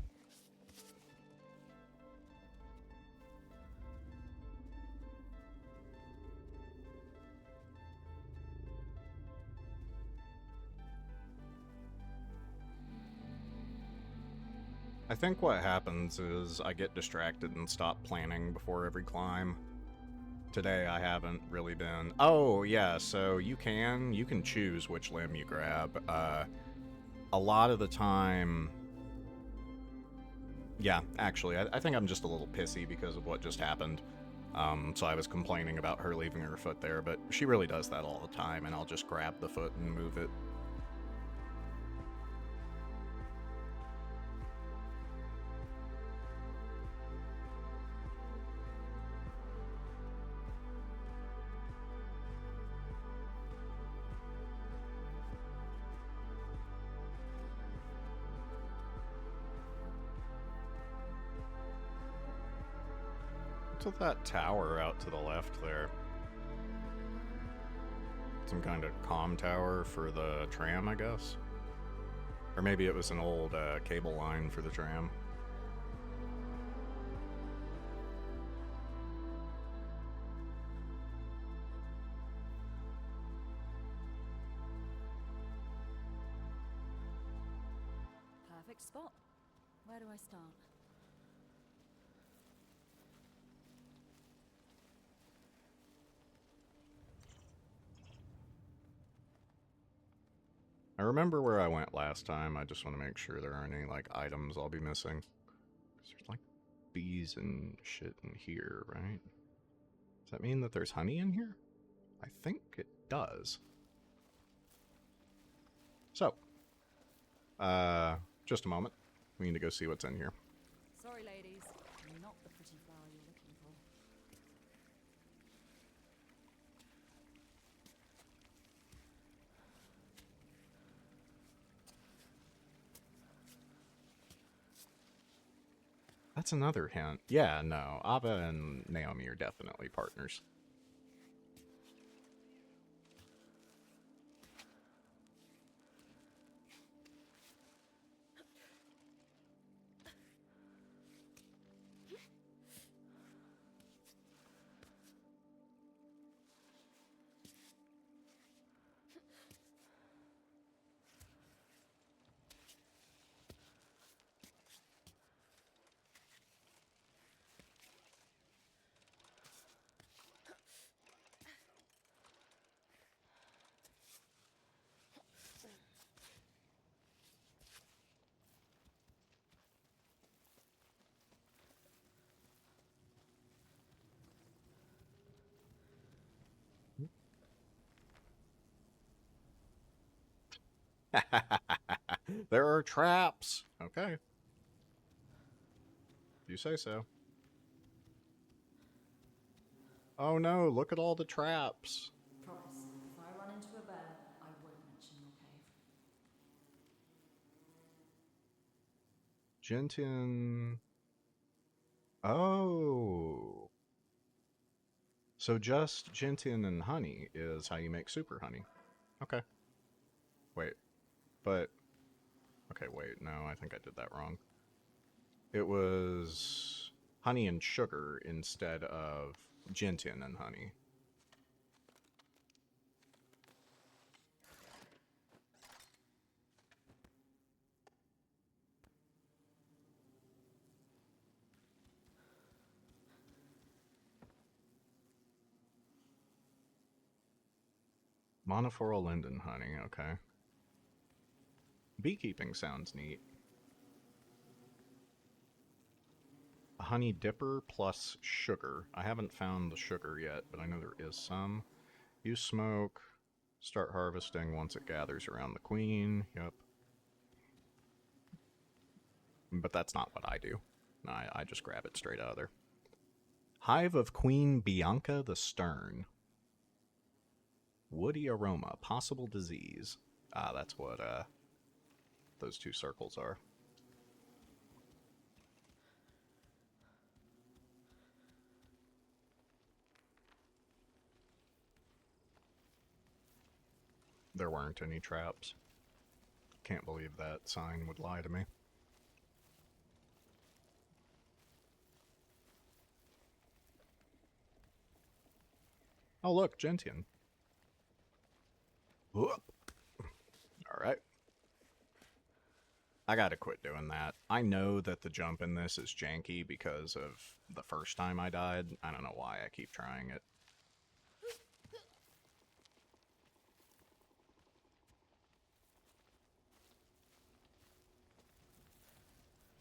[SPEAKER 1] I think what happens is I get distracted and stop planning before every climb. Today I haven't really been... Oh, yeah, so you can choose which limb you grab. A lot of the time... Yeah, actually, I think I'm just a little pissy because of what just happened. So I was complaining about her leaving her foot there, but she really does that all the time, and I'll just grab the foot and move it. What's with that tower out to the left there? Some kind of comm tower for the tram, I guess? Or maybe it was an old cable line for the tram.
[SPEAKER 2] Perfect spot. Where do I start?
[SPEAKER 1] I remember where I went last time. I just want to make sure there aren't any, like, items I'll be missing. 'Cause there's, like, bees and shit in here, right? Does that mean that there's honey in here? I think it does. So, just a moment. We need to go see what's in here.
[SPEAKER 2] Sorry, ladies. Not the pretty flower you're looking for.
[SPEAKER 1] That's another hint. Yeah, no. Ava and Naomi are definitely partners. There are traps. Okay. You say so. Oh no, look at all the traps.
[SPEAKER 2] Promise, if I run into a bear, I won't mention your cave.
[SPEAKER 1] Gentian. Oh. So just gentian and honey is how you make super honey. Okay. Wait. But... Okay, wait. No, I think I did that wrong. It was honey and sugar instead of gentian and honey. Monophoral linden honey, okay. Beekeeping sounds neat. A honey dipper plus sugar. I haven't found the sugar yet, but I know there is some. Use smoke. Start harvesting once it gathers around the queen. Yep. But that's not what I do. I just grab it straight out of there. Hive of Queen Bianca the Stern. Woody aroma. Possible disease. Ah, that's what those two circles are. There weren't any traps. Can't believe that sign would lie to me. Oh look, gentian. Alright. I gotta quit doing that. I know that the jump in this is janky because of the first time I died. I don't know why I keep trying it.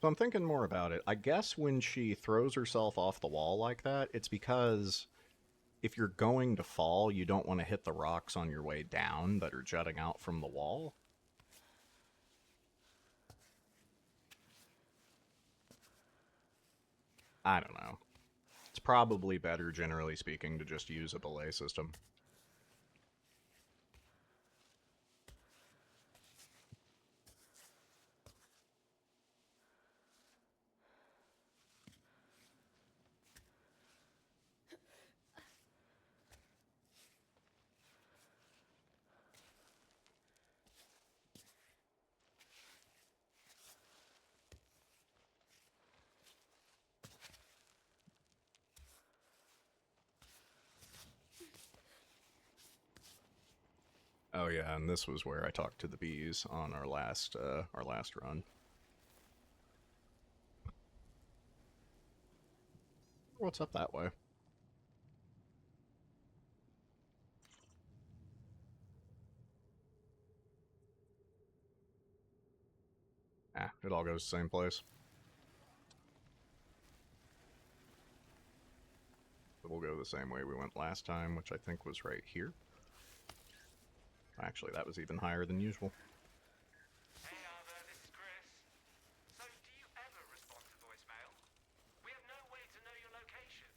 [SPEAKER 1] So I'm thinking more about it. I guess when she throws herself off the wall like that, it's because if you're going to fall, you don't want to hit the rocks on your way down that are jutting out from the wall. I don't know. It's probably better, generally speaking, to just use a belay system. Oh yeah, and this was where I talked to the bees on our last run. What's up that way? Ah, it all goes the same place. But we'll go the same way we went last time, which I think was right here. Actually, that was even higher than usual.
[SPEAKER 3] Hey Arthur, this is Chris. So, do you ever respond to voicemail? We have no way to know your location.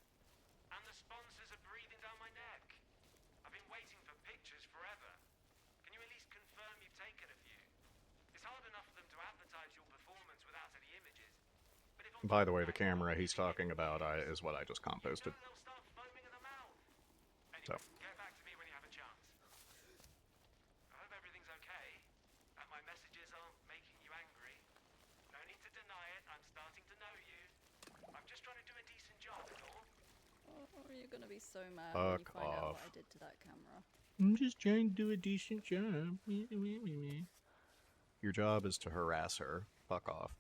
[SPEAKER 3] And the sponsors are breathing down my neck. I've been waiting for pictures forever. Can you at least confirm you've taken a few? It's hard enough for them to advertise your performance without any images. But if
[SPEAKER 1] By the way, the camera he's talking about is what I just composted.
[SPEAKER 3] they'll start foaming at the mouth.
[SPEAKER 1] So.
[SPEAKER 3] Anyway, get back to me when you have a chance. I hope everything's okay, and my messages aren't making you angry. No need to deny it, I'm starting to know you. I'm just trying to do a decent job, is all.
[SPEAKER 2] Oh, you're gonna be so mad when you
[SPEAKER 1] Fuck
[SPEAKER 2] find out
[SPEAKER 1] off.
[SPEAKER 2] what I did to that camera.
[SPEAKER 1] I'm just trying to do a decent job. Your job is to harass her. Fuck off.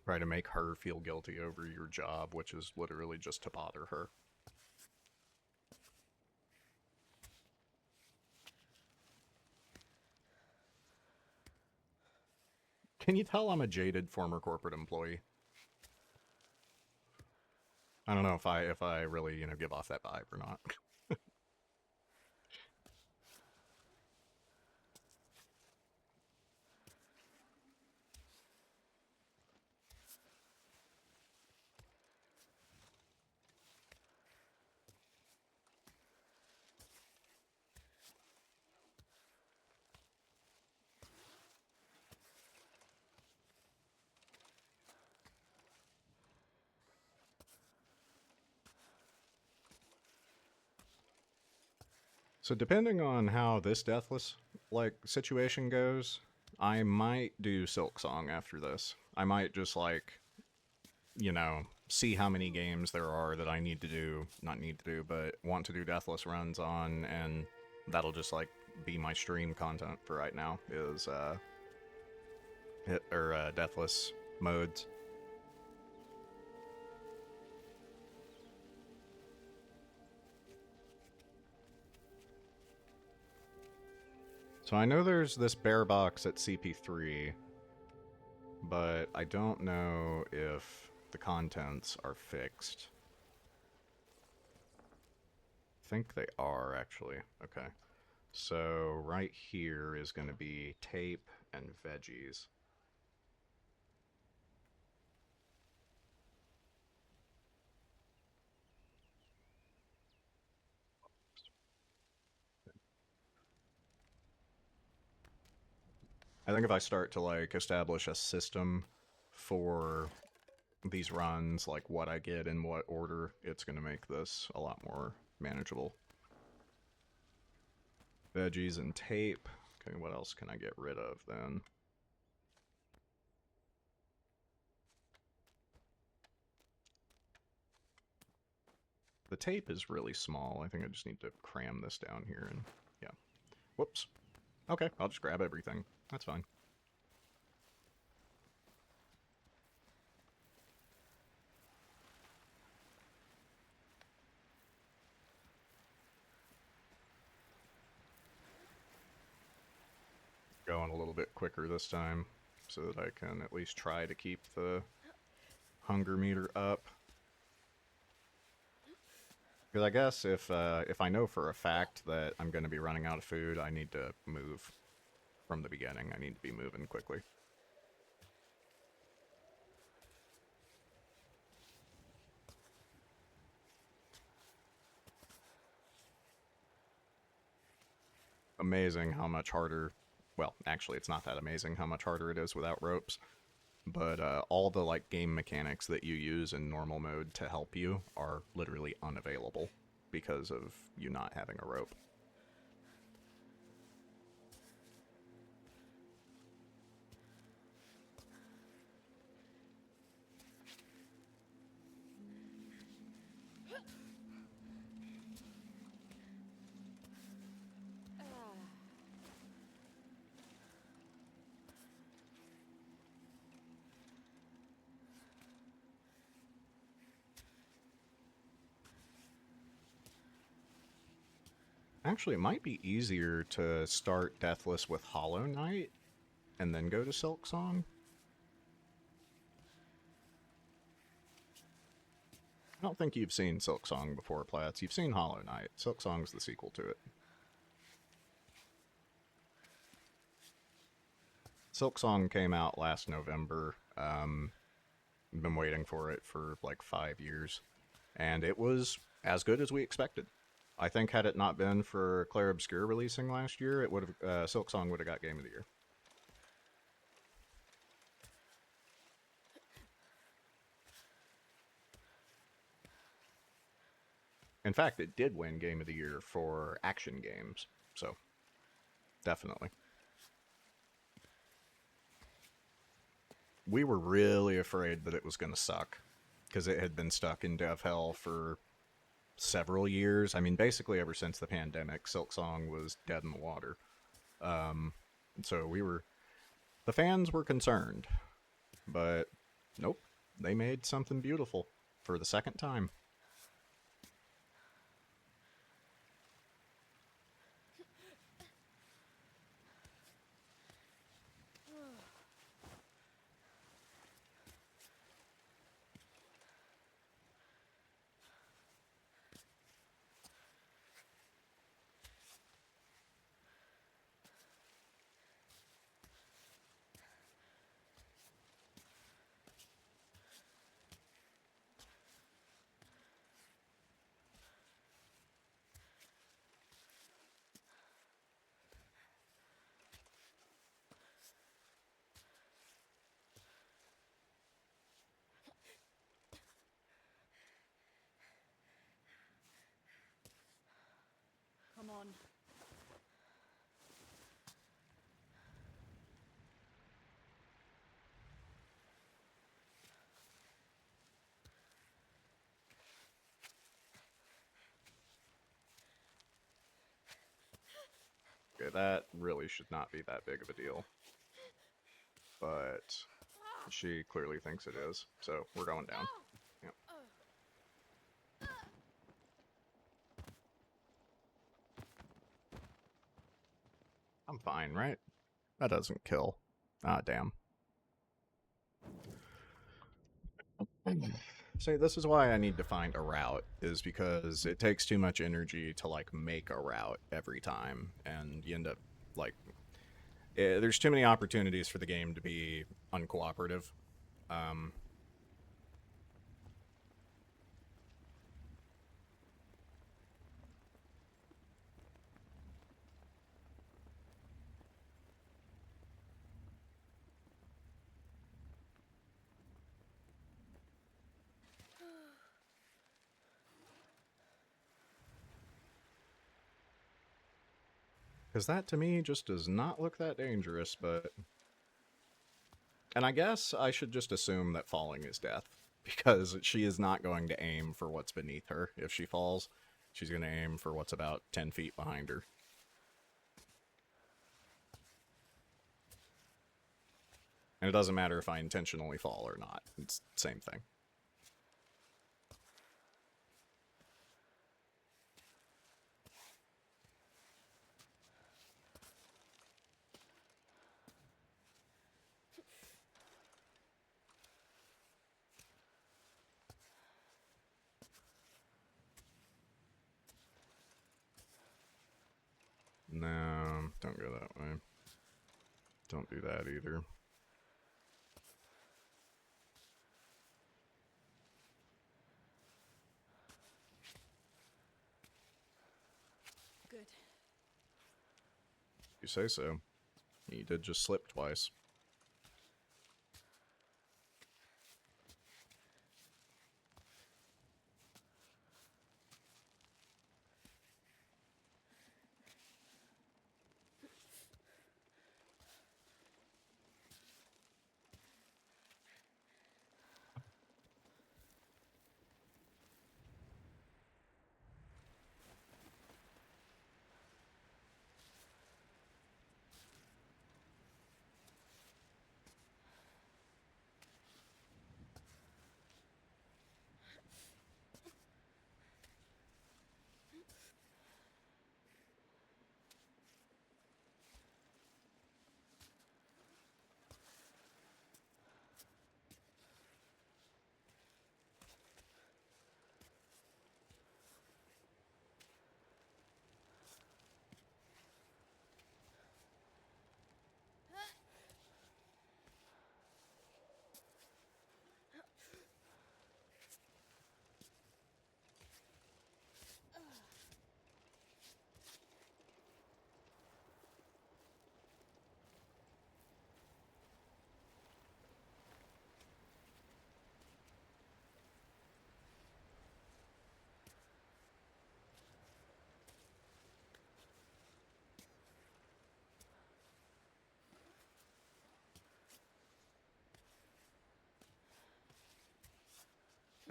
[SPEAKER 1] Try to make her feel guilty over your job, which is literally just to bother her. Can you tell I'm a jaded former corporate employee? I don't know if I really, give off that vibe or not. So depending on how this deathless situation goes, I might do Silk Song after this. I might just see how many games there are that I but want to do deathless runs on, and that'll just be my stream content for right now is deathless modes. So I know there's this bear box at CP3, but I don't know if the contents are fixed. I think they are, actually. Okay. So right here is going to be tape and veggies. I think if I start to like establish a system for these runs, like what I get in what order, it's going to make this a lot more manageable. Veggies and tape. Okay, what else can I get rid of then? The tape is really small. I think I just need to cram this down here and yeah. Whoops. Okay, I'll just grab everything. That's fine. Going a little bit quicker this time so that I can at least try to keep the hunger meter up. Because I guess if I know for a fact that I'm going to be running out of food, I need to move from the beginning. I need to be moving quickly. Amazing how much harder, well, actually it's not that amazing how much harder it is without ropes, but all the like game mechanics that you use in normal mode to help you are literally unavailable because of you not having a rope. Actually, it might be easier to start Deathless with Hollow Knight and then go to Silk Song. I don't think you've seen Silk Song before, Platts. You've seen Hollow Knight. Silk Song's the sequel to it. Silk Song came out last November. Been waiting for it for like 5 years. And it was as good as we expected. I think had it not been for Claire Obscure releasing last year, it would have Silk Song would have got Game of the Year. In fact, it did win Game of the Year for action games, so definitely. We were really afraid that it was going to suck, because it had been stuck in dev hell for several years. I mean, basically ever since the pandemic, Silk Song was dead in the water. So the fans were concerned, but nope, they made something beautiful for the second time.
[SPEAKER 2] Come on.
[SPEAKER 1] Okay, that really should not be that big of a deal. But she clearly thinks it is, so we're going down. Yep. I'm fine, right? That doesn't kill. Ah, damn. See, this is why I need to find a route, is because it takes too much energy to, like, make a route every time, and you end up, like, there's too many opportunities for the game to be uncooperative. Um, Because that, to me, just does not look that dangerous, but... And I guess I should just assume that falling is death, because she is not going to aim for what's beneath her if she falls. She's going to aim for what's about 10 feet behind her. And it doesn't matter if I intentionally fall or not. It's the same thing. No, don't go that way. Don't do that either.
[SPEAKER 2] Good.
[SPEAKER 1] You say so. You did just slip twice.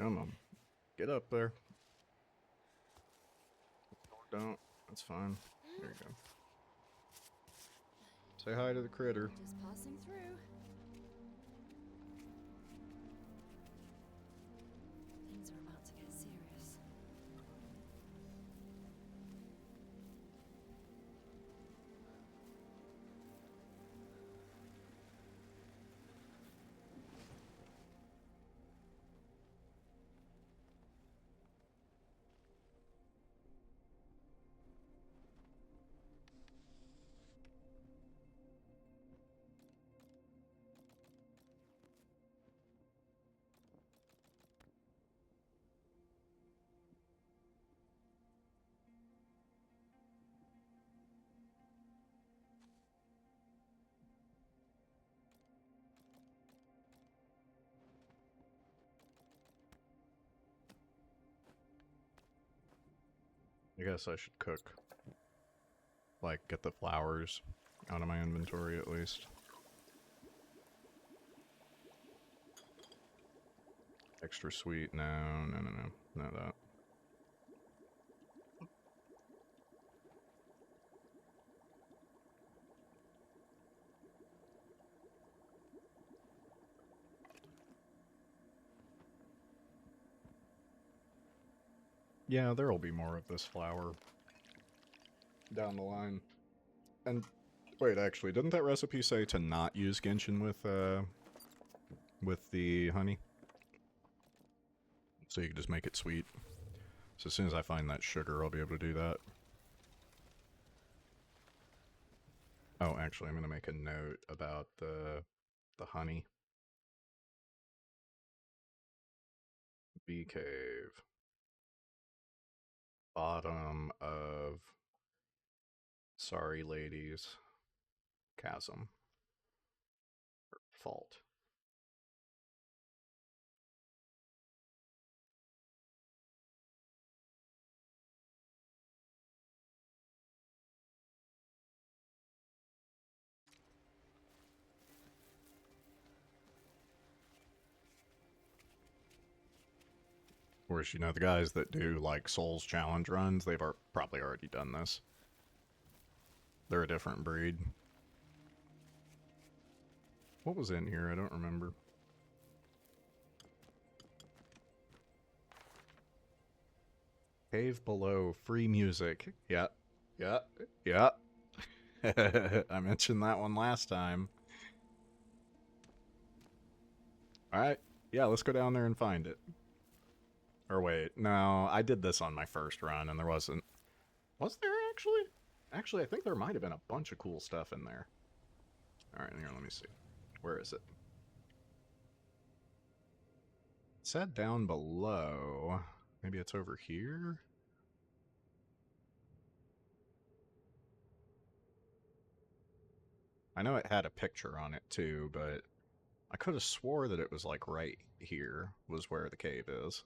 [SPEAKER 1] Come on. Get up there. Or don't. That's fine. There you go. Say hi to the critter.
[SPEAKER 2] Just passing through. Things are about to get serious.
[SPEAKER 1] I guess I should cook. Like, get the flowers out of my inventory at least. Extra sweet? No, no, no, no. Not that. Yeah, there'll be more of this flower down the line. And Wait, actually, didn't that recipe say to not use Genshin with the honey? So you can just make it sweet. So as soon as I find that sugar, I'll be able to do that. Oh, actually, I'm going to make a note about the honey. Bee cave. Bottom of Sorry Ladies Chasm. Or fault. Of course, you know, the guys that do, like, Souls Challenge runs, they've probably already done this. They're a different breed. What was in here? I don't remember. Cave below, free music. Yeah, yeah, yeah. I mentioned that one last time. Alright, yeah, let's go down there and find it. Or wait, no, I did this on my first run and there wasn't... Was there actually? Actually, I think there might have been a bunch of cool stuff in there. Alright, here, let me see. Where is it? It said down below. Maybe it's over here? I know it had a picture on it too, but I could have swore that it was like right here was where the cave is.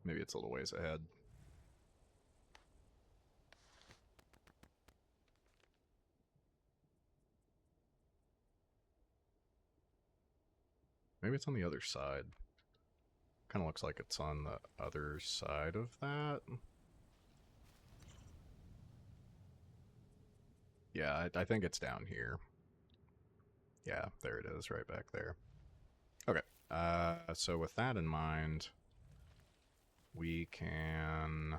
[SPEAKER 1] Maybe it's a little ways ahead. Maybe it's on the other side. Kind of looks like it's on the other side of that. Yeah, I think it's down here. Yeah, there it is, right back there. Okay, so with that in mind, we can...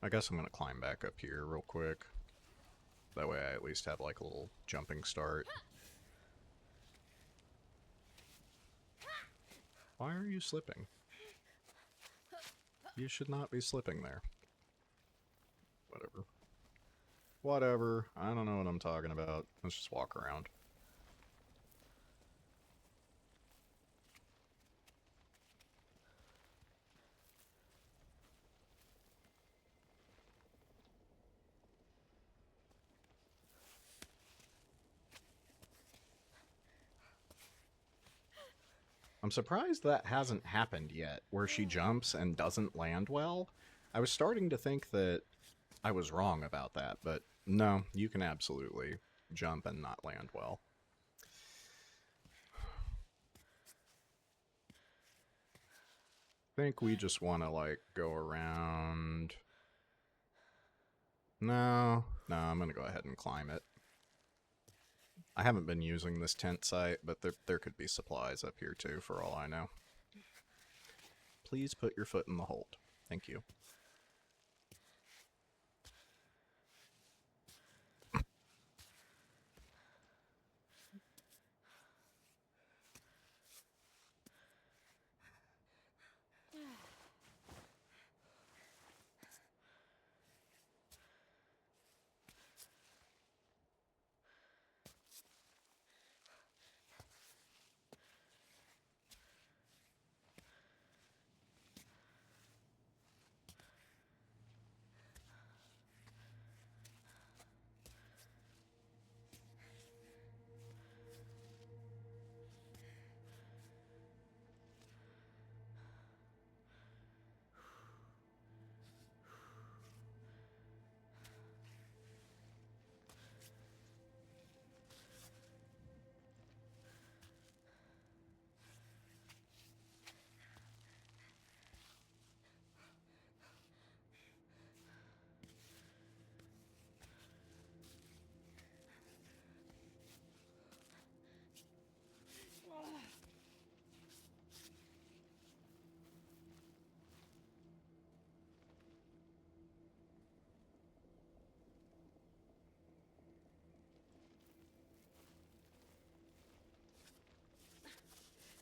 [SPEAKER 1] I guess I'm going to climb back up here real quick. That way I at least have like a little jumping start. Why are you slipping? You should not be slipping there. Whatever. Whatever. I don't know what I'm talking about. Let's just walk around. I'm surprised that hasn't happened yet, where she jumps and doesn't land well. I was starting to think that I was wrong about that, but no, you can absolutely jump and not land well. I think we just want to, like, go around... No, I'm going to go ahead and climb it. I haven't been using this tent site, but there could be supplies up here too, for all I know. Please put your foot in the hold. Thank you.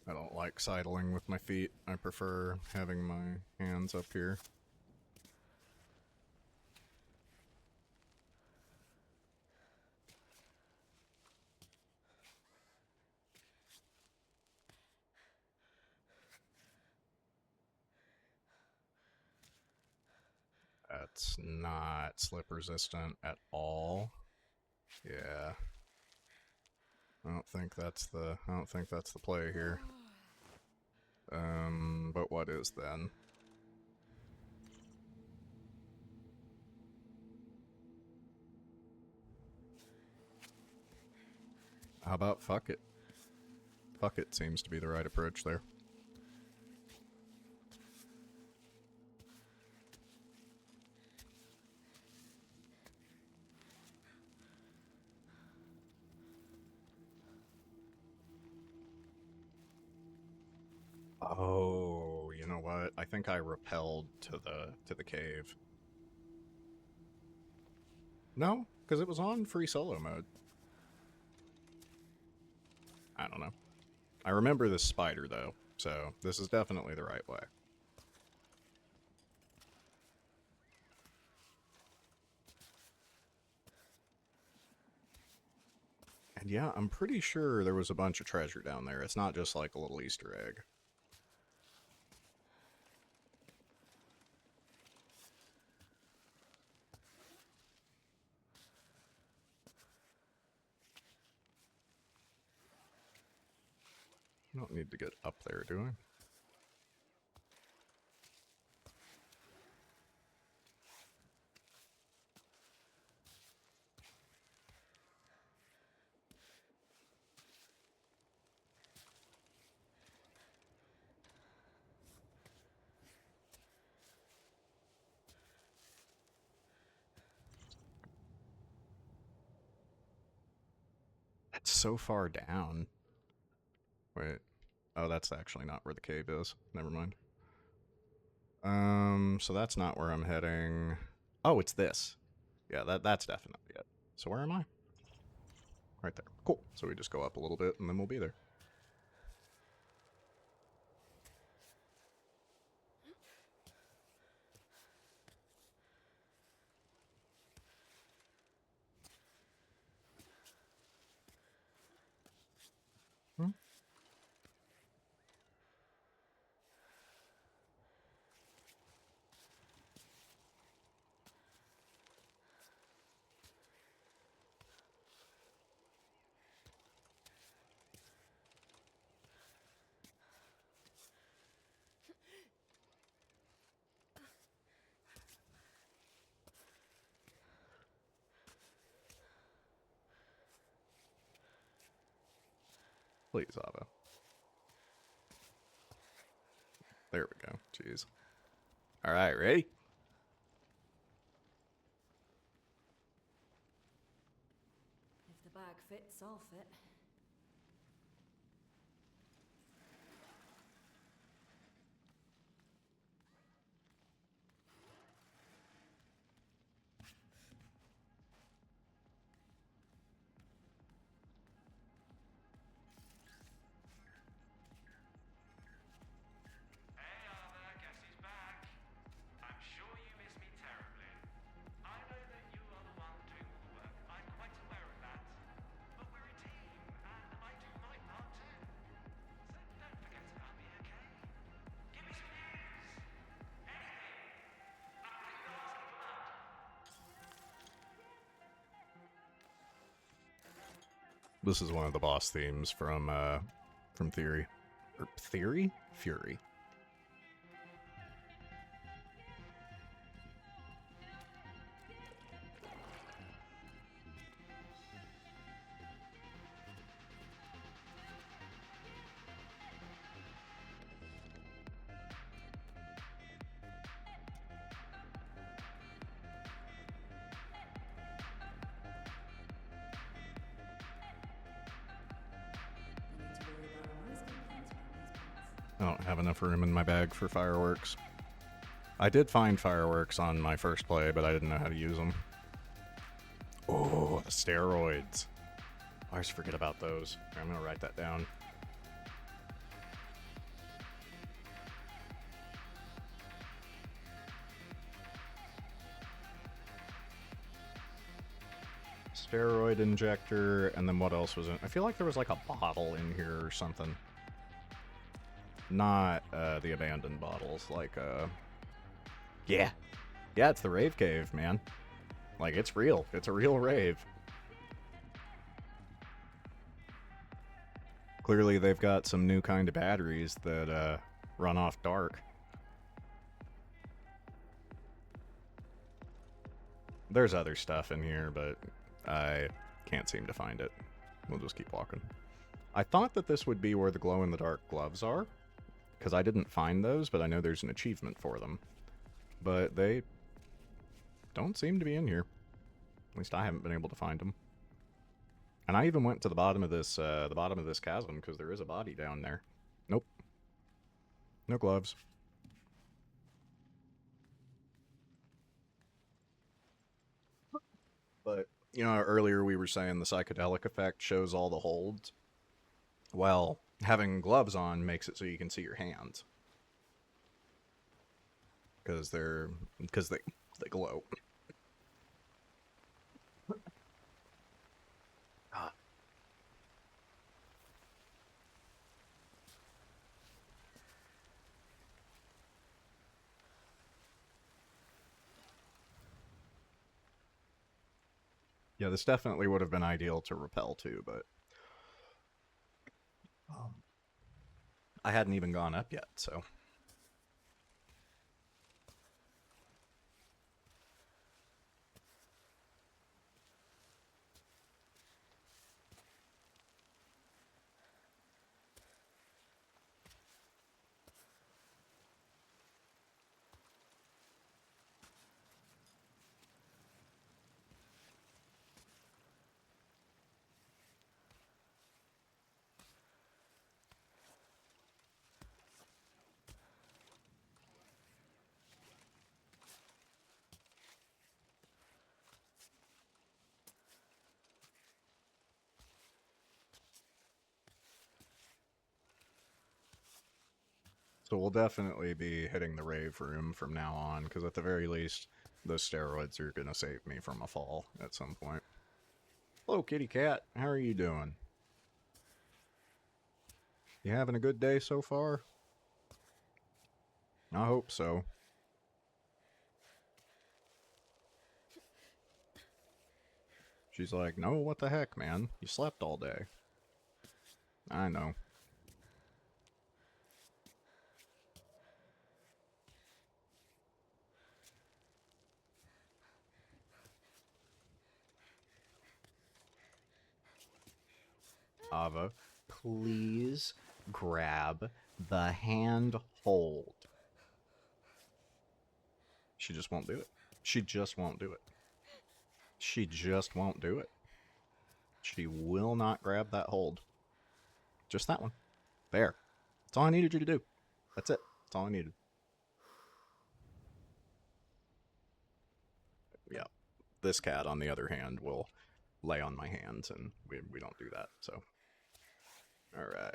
[SPEAKER 1] I don't like sidling with my feet. I prefer having my hands up here. That's not slip resistant at all. Yeah. I don't think that's the play here. But what is then? How about fuck it? Fuck it seems to be the right approach there. Oh, you know what? I think I repelled to the cave. No, because it was on free solo mode. I don't know. I remember this spider though, so this is definitely the right way. And yeah, I'm pretty sure there was a bunch of treasure down there. It's not just like a little Easter egg. I don't need to get up there, do I? It's so far down. Wait. Oh, that's actually not where the cave is. Never mind. So that's not where I'm heading. Oh, it's this. Yeah, that's definitely it. So where am I? Right there. Cool. So we just go up a little bit and then we'll be there. Hmm? Please, Ava. There we go. Jeez. Alright, ready?
[SPEAKER 2] If the bag fits, I'll fit.
[SPEAKER 3] Hey, Arthur, guess who's back? I'm sure you miss me terribly. I know that you are the one doing all the work. I'm quite aware of that. But we're a team, and I do my part too. So don't forget about me, okay? Give me some news. Anything. Nothing that asks for blood.
[SPEAKER 1] This is one of the boss themes from Theory. Or Theory? Fury. I don't have enough room in my bag for fireworks. I did find fireworks on my first play, but I didn't know how to use them. Oh, the steroids. I always forget about those. I'm gonna write that down. steroid injector, and then what else was in? I feel like there was like a bottle in here or something. Not the abandoned bottles, like yeah, it's the rave cave, man. Like, it's real. It's a real rave. Clearly, they've got some new kind of batteries that run off dark. There's other stuff in here, but I can't seem to find it. We'll just keep walking. I thought that this would be where the glow-in-the-dark gloves are, because I didn't find those, but I know there's an achievement for them. But they don't seem to be in here. At least I haven't been able to find them. And I even went to the bottom of this chasm, because there is a body down there. Nope. No gloves. But, you know, earlier we were saying the psychedelic effect shows all the holds. Well, having gloves on makes it so you can see your hands. Because they glow. Yeah, this definitely would have been ideal to rappel to, but I hadn't even gone up yet, so. So we'll definitely be hitting the rave room from now on, because at the very least, those steroids are going to save me from a fall at some point. Hello, kitty cat. How are you doing? You having a good day so far? I hope so. She's like, no, what the heck, man? You slept all day. I know. Ava, please grab the hand hold. She just won't do it. She just won't do it. She just won't do it. She will not grab that hold. Just that one. There. That's all I needed you to do. That's it. That's all I needed. Yeah. This cat, on the other hand, will lay on my hands, and we don't do that, so. Alright.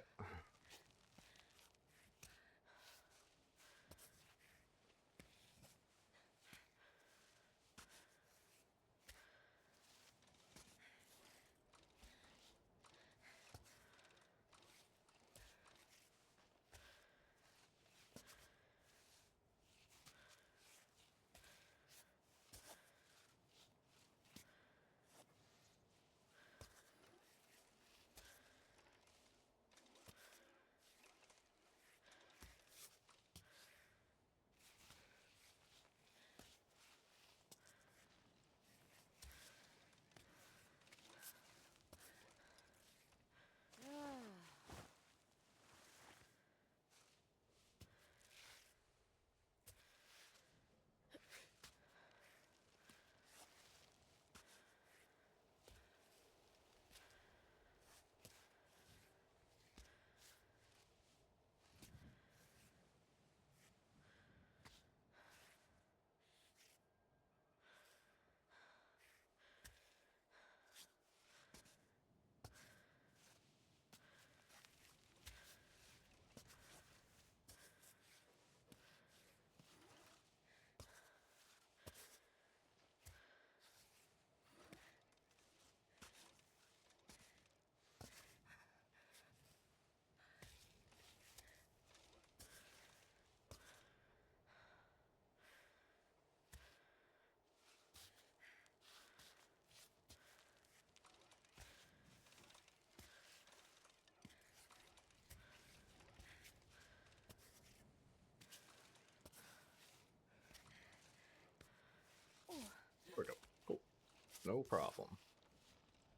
[SPEAKER 1] No problem.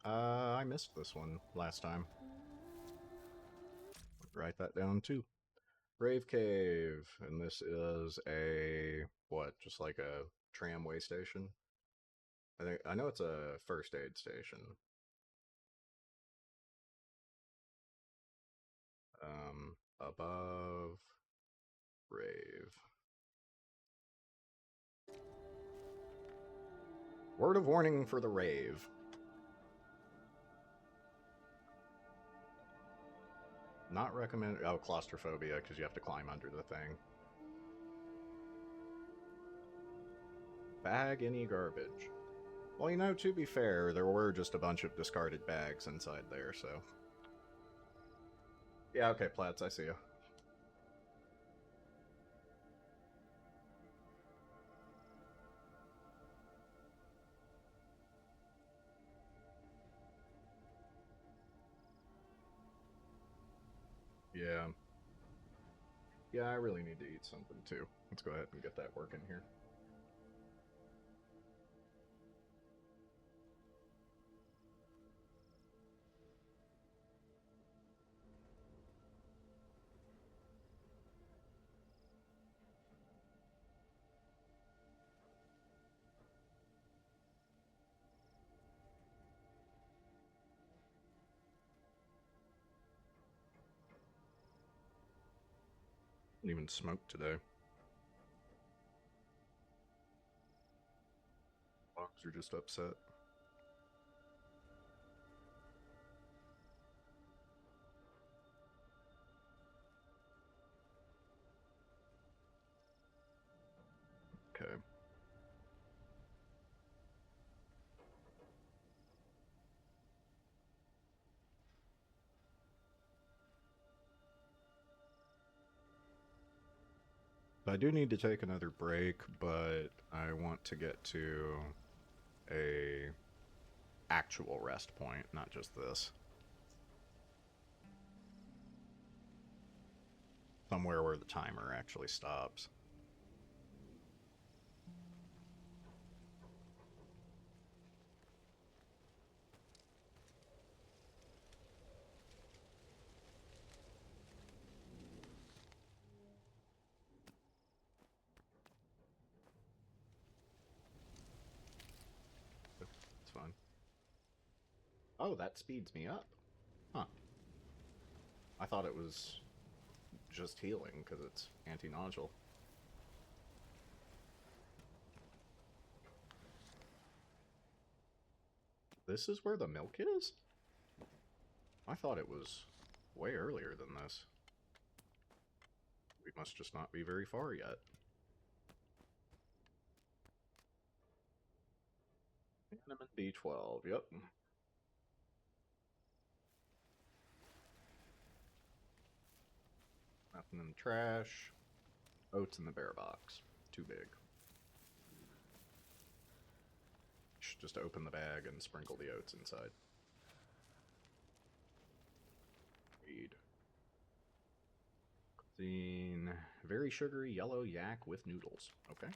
[SPEAKER 1] I missed this one last time. Write that down too. Brave Cave, and this is a what? Just like a tramway station. I know it's a first aid station. Above Rave. Word of warning for the rave. Not recommend. Oh, claustrophobia, because you have to climb under the thing. Bag any garbage. Well, you know, to be fair, there were just a bunch of discarded bags inside there, so. Yeah, okay, Plats, I see you. Yeah. Yeah, I really need to eat something too. Let's go ahead and get that working here. Didn't even smoke today. Dogs are just upset. Okay. I do need to take another break, but I want to get to a actual rest point, not just this. Somewhere where the timer actually stops. It's fine. Oh, that speeds me up. Huh. I thought it was just healing because it's anti-nodule. This is where the milk is? I thought it was way earlier than this. We must just not be very far yet. Vitamin B12, yep. Nothing in the trash. Oats in the bear box. Too big. Should just open the bag and sprinkle the oats inside. Read. Cuisine. Very sugary yellow yak with noodles. Okay.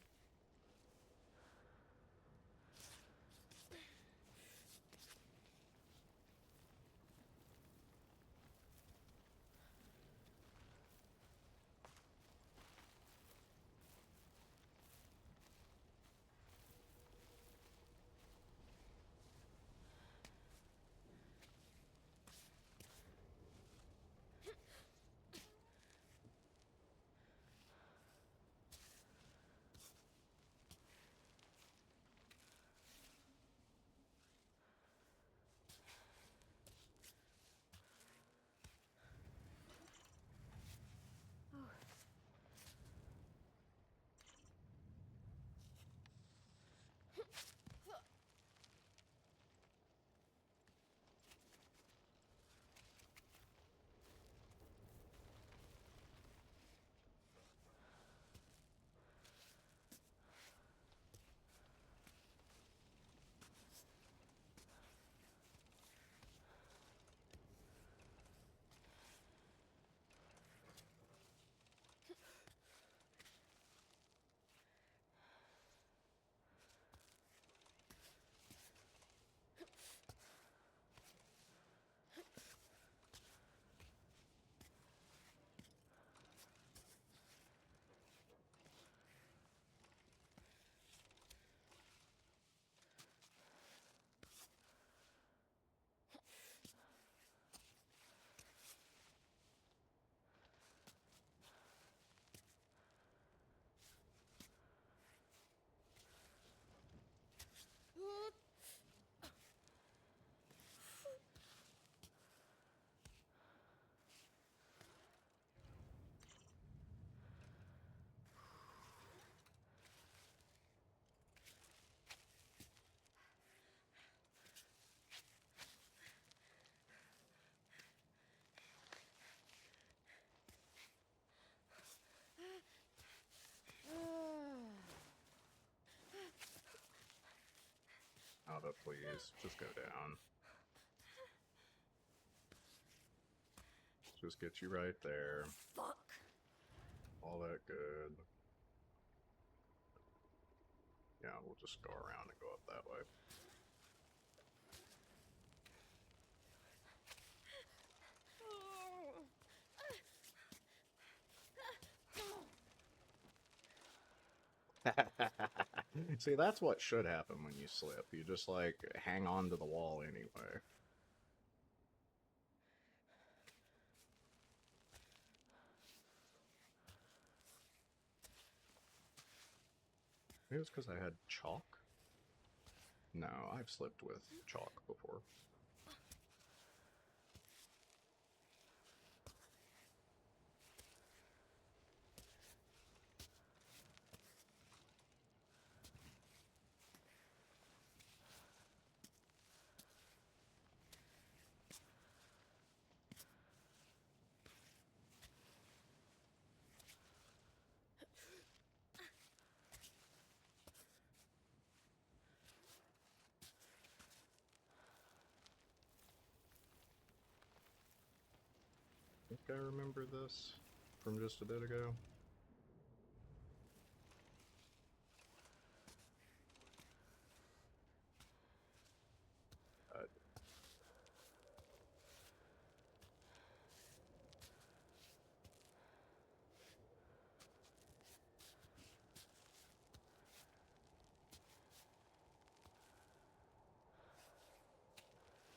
[SPEAKER 1] Please, just go down. Just get you right there.
[SPEAKER 2] Fuck!
[SPEAKER 1] All that good. Yeah, we'll just go around and go up that way. See, that's what should happen when you slip. You just, like, hang on to the wall anyway. Maybe it's because I had chalk? No, I've slipped with chalk before. I think I remember this from just a bit ago.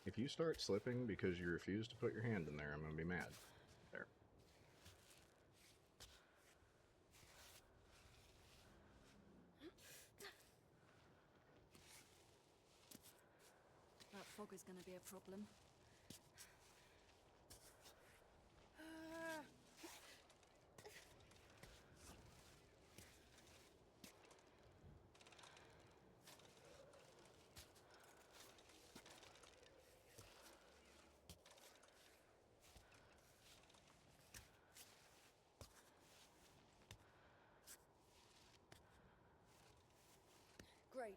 [SPEAKER 1] If you start slipping because you refuse to put your hand in there, I'm gonna be mad. There.
[SPEAKER 2] That fog is gonna be a problem. Great.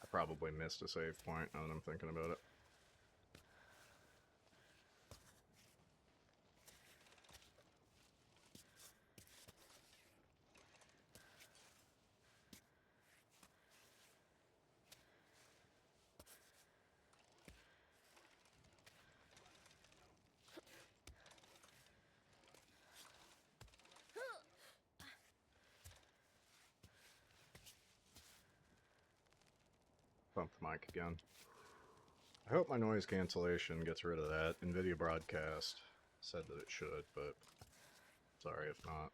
[SPEAKER 1] I probably missed a save point now that I'm thinking about it. Bump the mic again. I hope my noise cancellation gets rid of that. NVIDIA Broadcast said that it should, but sorry if not.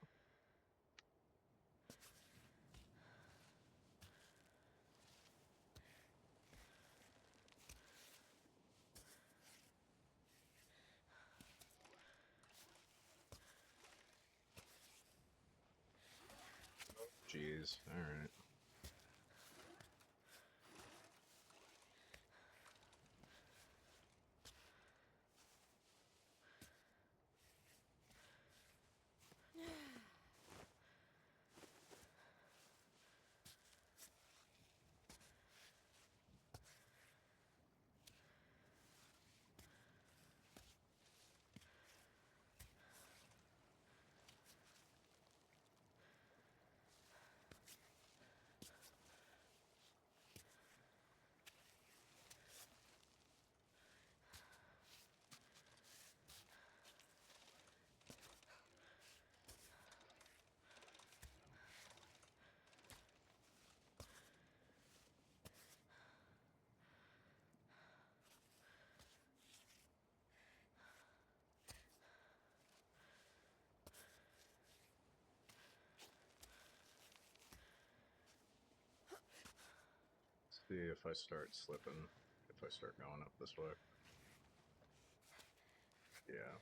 [SPEAKER 1] Jeez, alright. See if I start slipping, if I start going up this way. Yeah.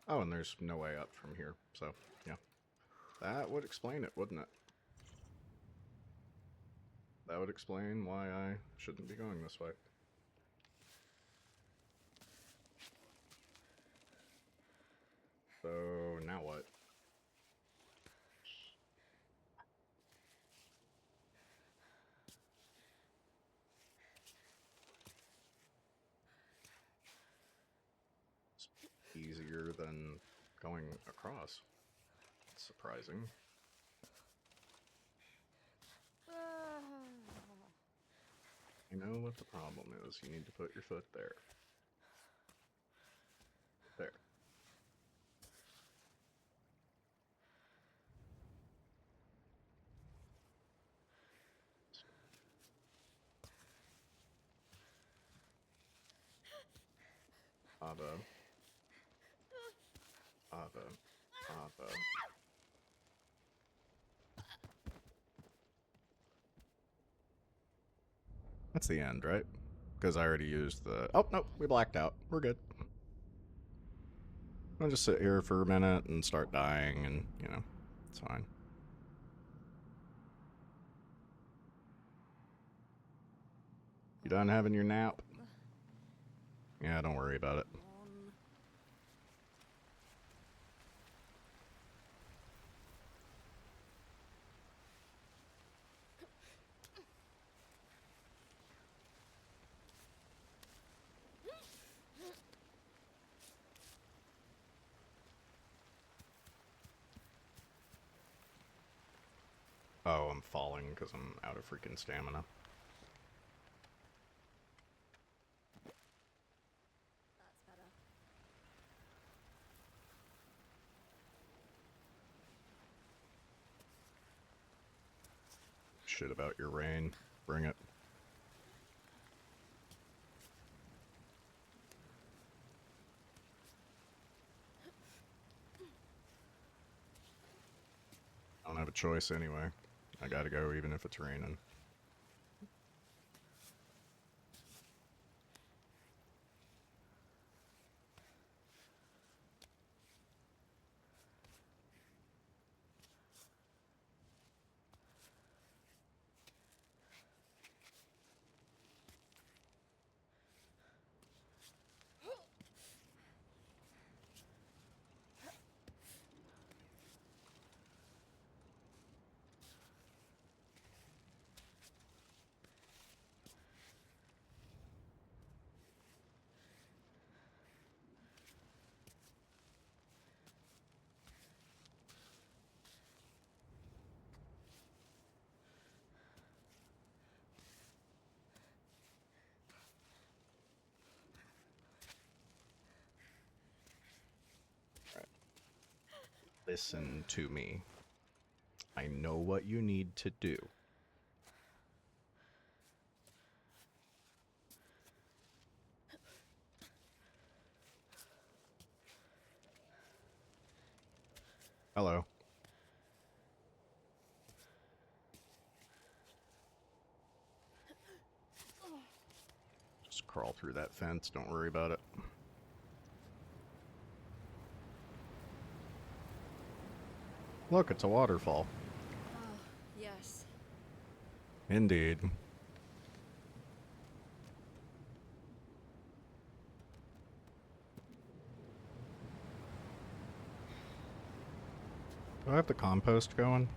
[SPEAKER 1] Oh, and there's no way up from here, so, yeah. That would explain it, wouldn't it? That would explain why I shouldn't be going this way. So, now what? It's easier than going across. It's surprising. I know what the problem is. You need to put your foot there. There. Ava. Ava. Ava. That's the end, right? Because I already used the... Oh, no, we blacked out. We're good. I'll just sit here for a minute and start dying, and, you know, it's fine. You done having your nap? Yeah, don't worry about it.
[SPEAKER 2] On.
[SPEAKER 1] Oh, I'm falling because I'm out of freaking stamina.
[SPEAKER 2] That's better.
[SPEAKER 1] Shit about your rain. Bring it. I don't have a choice anyway. I gotta go even if it's raining. Listen to me. I know what you need to do. Hello. Just crawl through that fence, don't worry about it. Look, it's a waterfall.
[SPEAKER 2] Oh, yes.
[SPEAKER 1] Indeed. Do I have the compost going?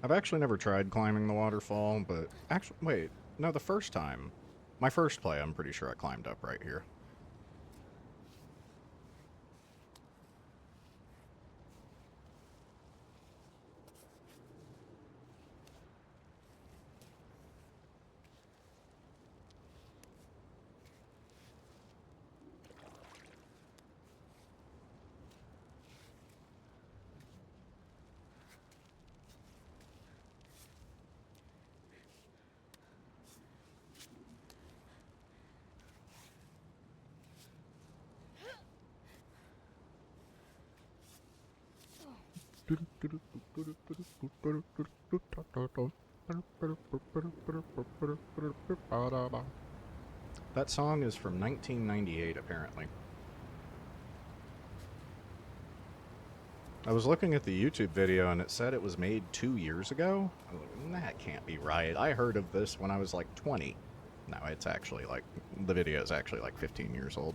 [SPEAKER 1] I've actually never tried climbing the waterfall, but actually, wait, no, the first time. My first play, I'm pretty sure I climbed up right here. That song is from 1998, apparently. I was looking at the YouTube video and it said it was made 2 years ago. I was like, that can't be right. I heard of this when I was like 20. No, it's actually like, the video is actually like 15 years old.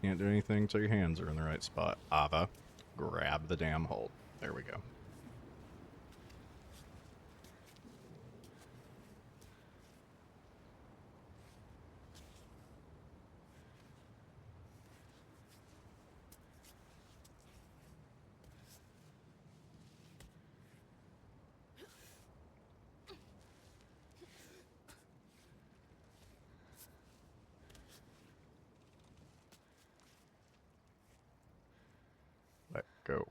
[SPEAKER 1] Can't do anything till your hands are in the right spot. Ava, grab the damn hold. There we go. Let go.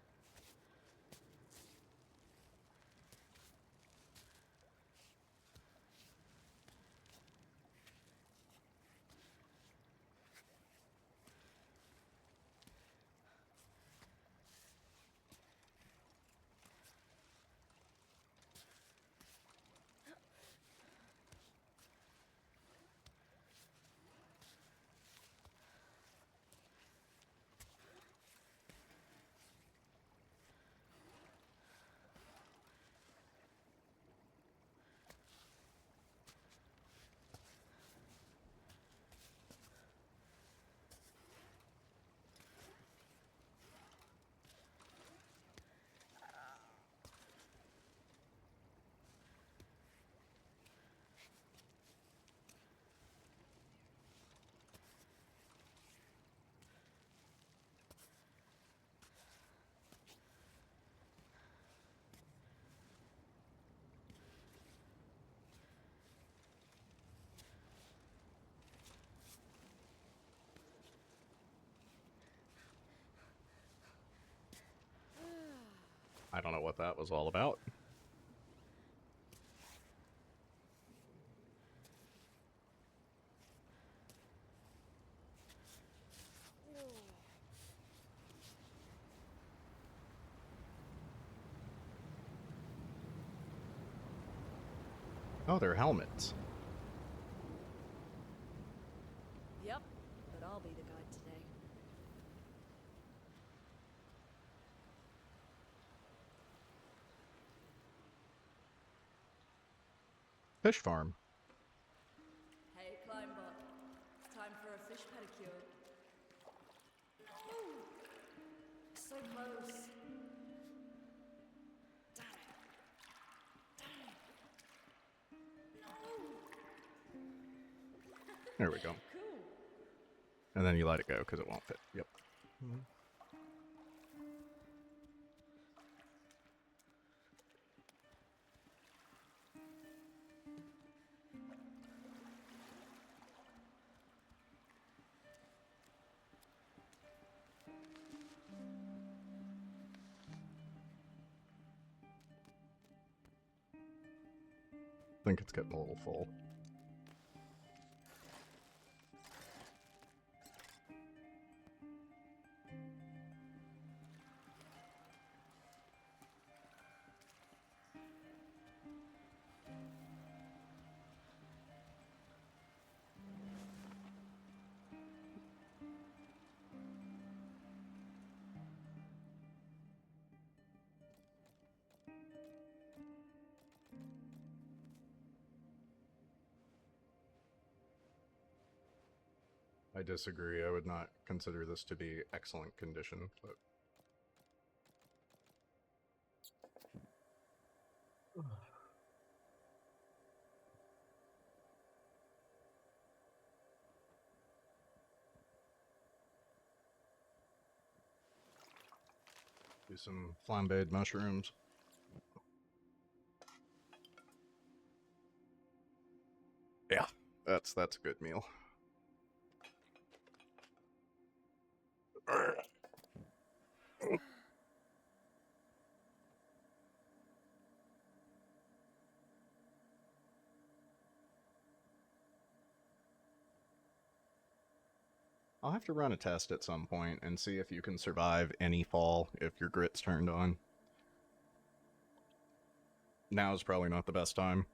[SPEAKER 1] I don't know what that was all about. Oh, they're helmets.
[SPEAKER 2] Yep, but I'll be the guide today.
[SPEAKER 1] Fish farm.
[SPEAKER 2] Hey, Climber. Time for a fish pedicure. No! So close. Damn it. Damn it. No!
[SPEAKER 1] There we go.
[SPEAKER 2] Cool.
[SPEAKER 1] And then you let it go because it won't fit. Yep. I think it's getting a little full. I disagree. I would not consider this to be excellent condition, but do some flambéed mushrooms. Yeah, that's a good meal. I'll have to run a test at some point and see if you can survive any fall if your grit's turned on. Now is probably not the best time.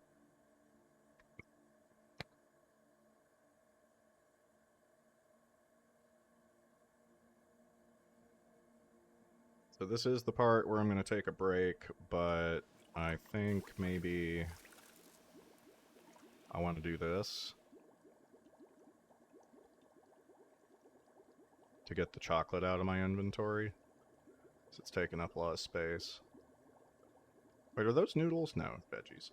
[SPEAKER 1] So this is the part where I'm going to take a break, but I think maybe I want to do this to get the chocolate out of my inventory. So it's taking up a lot of space. Wait, are those noodles? No, veggies.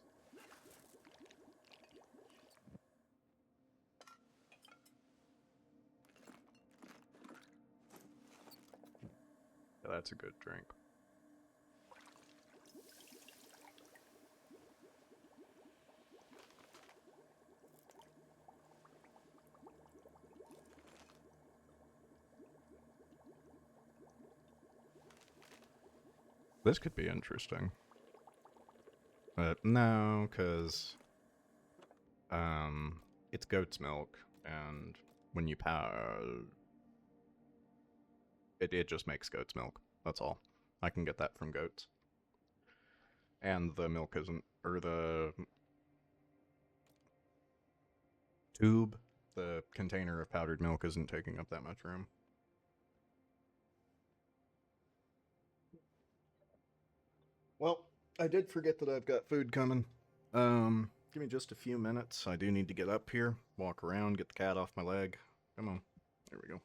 [SPEAKER 1] Yeah, that's a good drink. This could be interesting. But no, because it's goat's milk, and when you it just makes goat's milk. That's all. I can get that from goats. And the milk isn't, or the tube, the container of powdered milk isn't taking up that much room. Well, I did forget that I've got food coming. Give me just a few minutes. I do need to get up here, walk around, get the cat off my leg. Come on. There we go.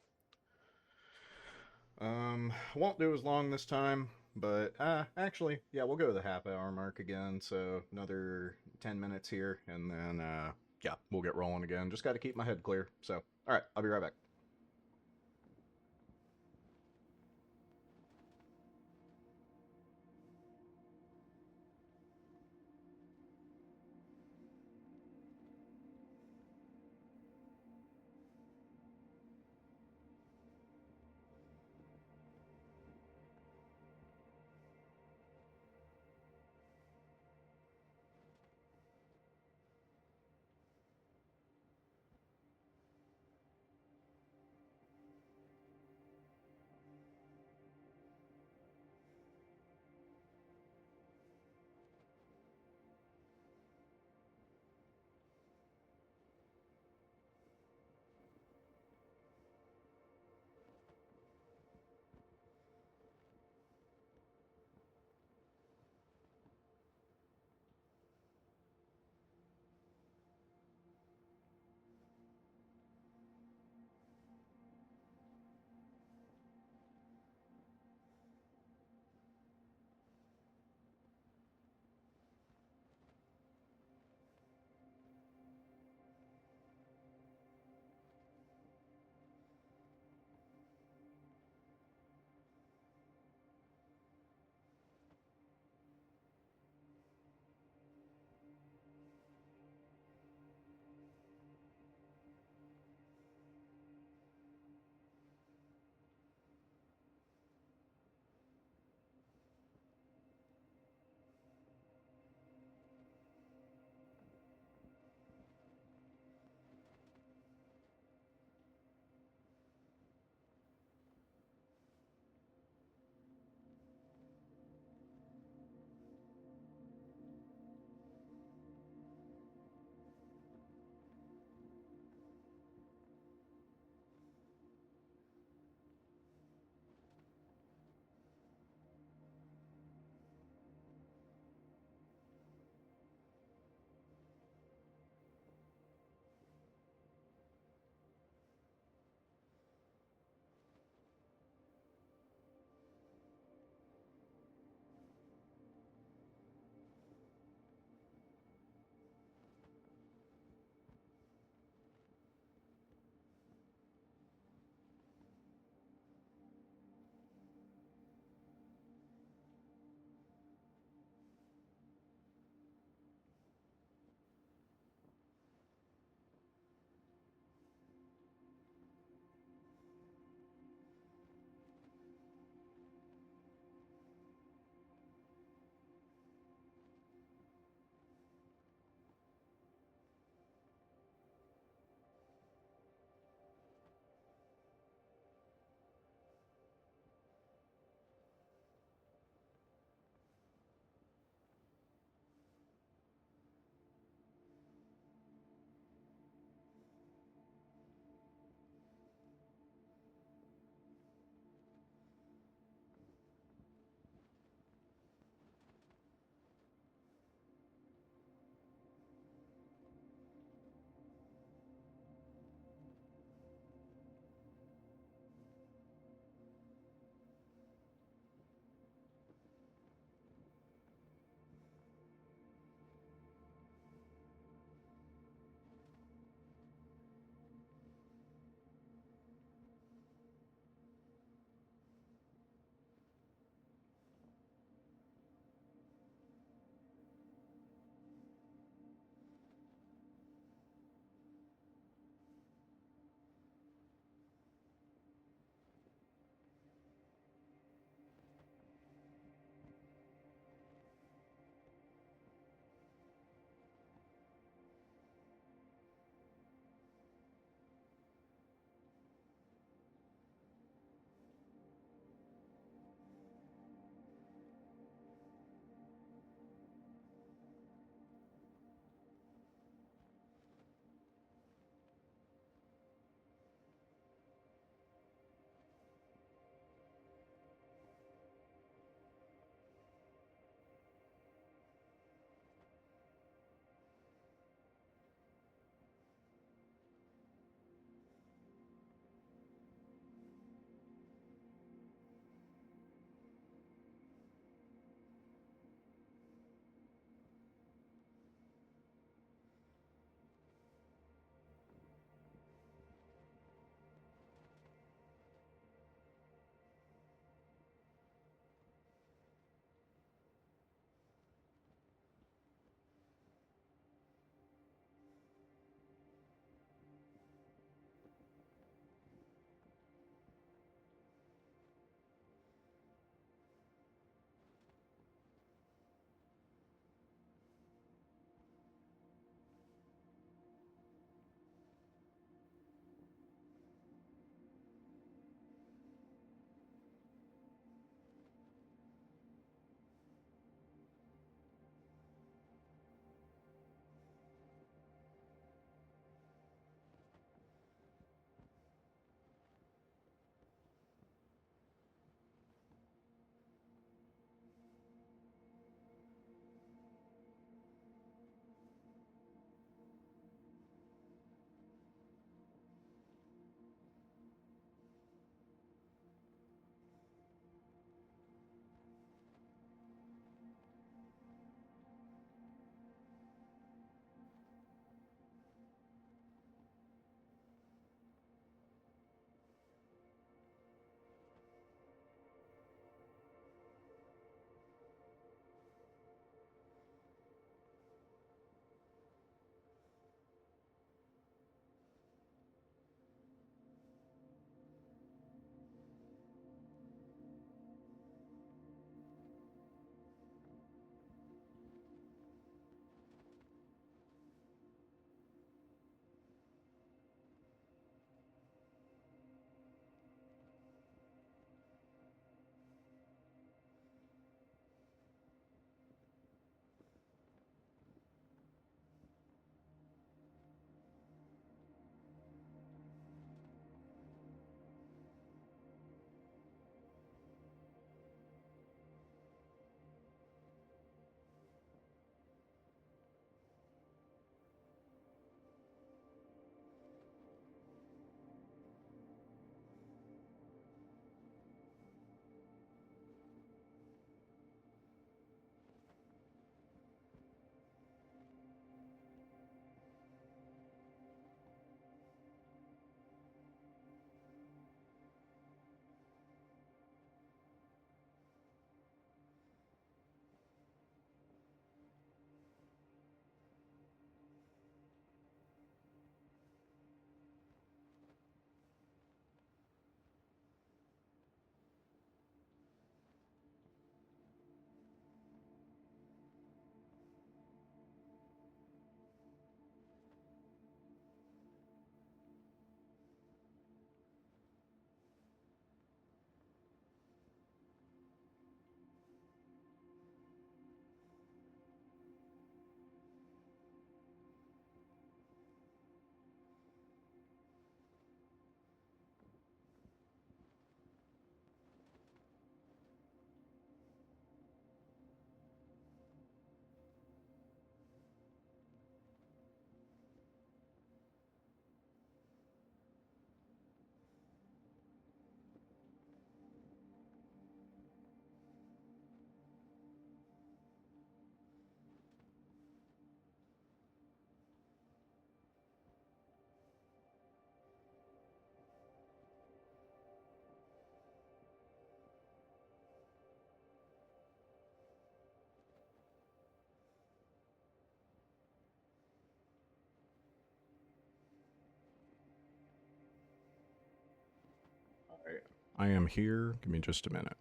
[SPEAKER 1] Won't do as long this time, but actually, yeah, we'll go to the half hour mark again. So another 10 minutes here, and then yeah, we'll get rolling again. Just got to keep my head clear. So, all right, I'll be right back. I am here. Give me just a minute.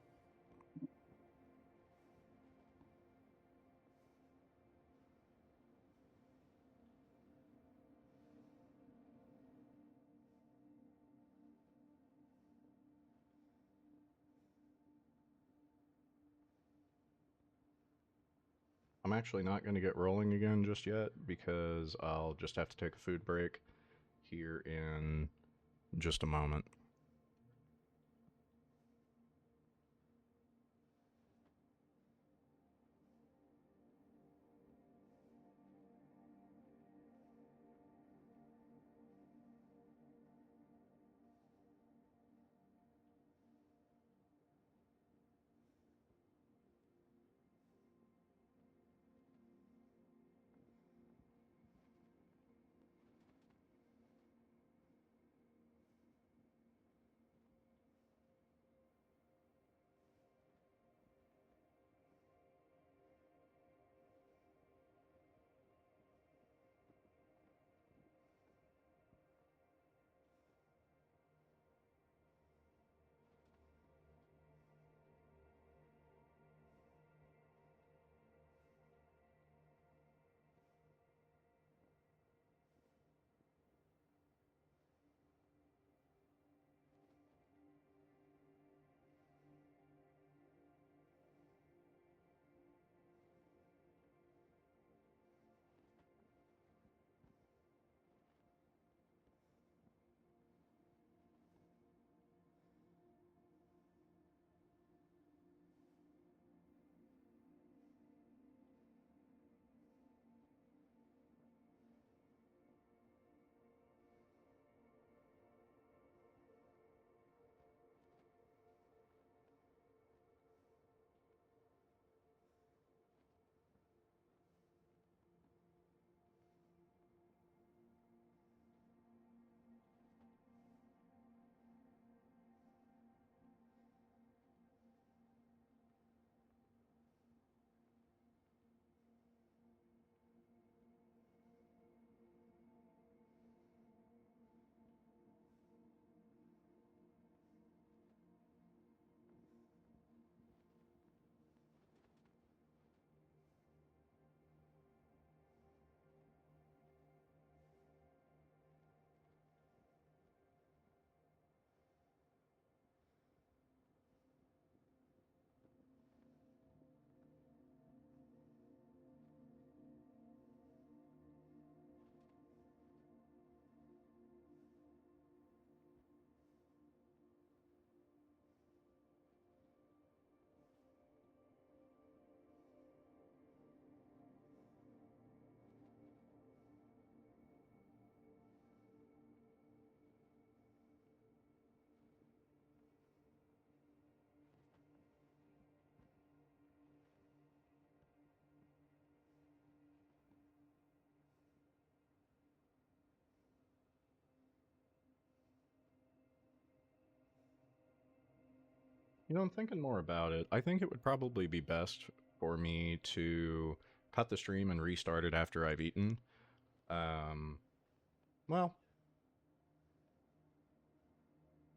[SPEAKER 1] I'm actually not going to get rolling again just yet because I'll just have to take a food break here in just a moment. You know, I'm thinking more about it. I think it would probably be best for me to cut the stream and restart it after I've eaten. Um, well,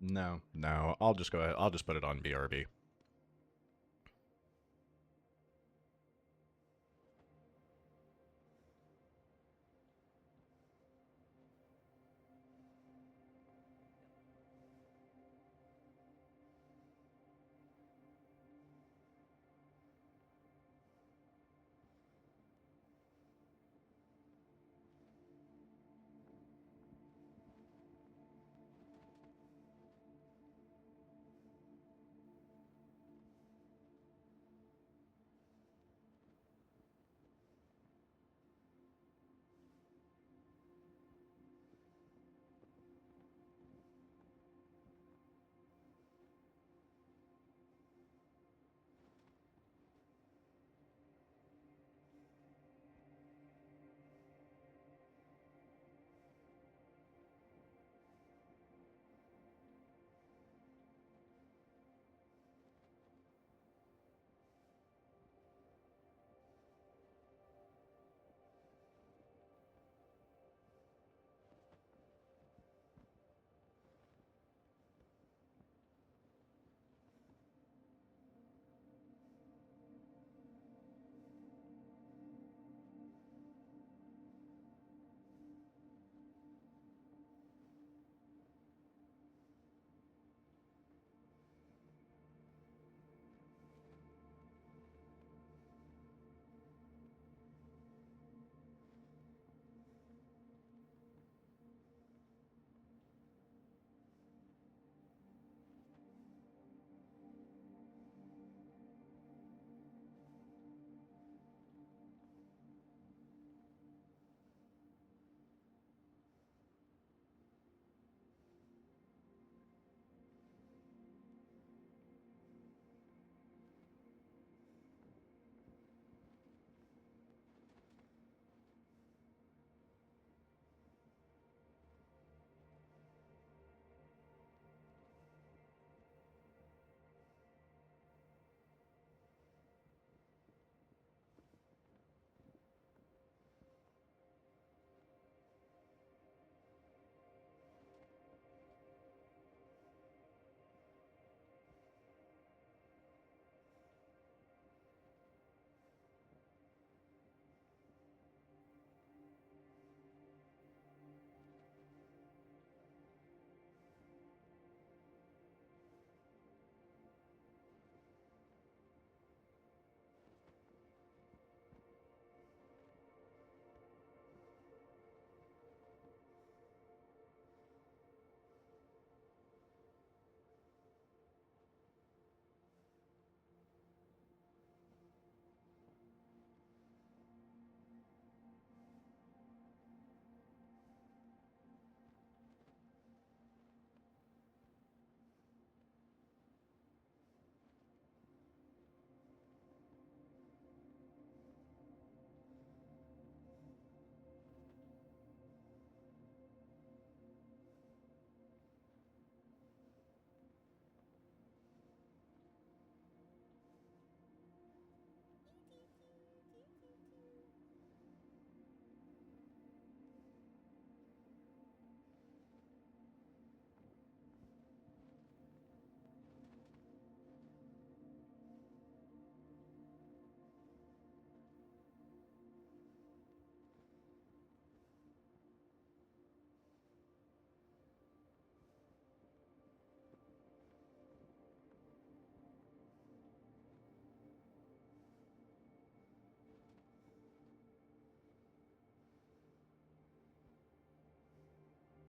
[SPEAKER 1] no, I'll just go ahead. I'll just put it on BRB.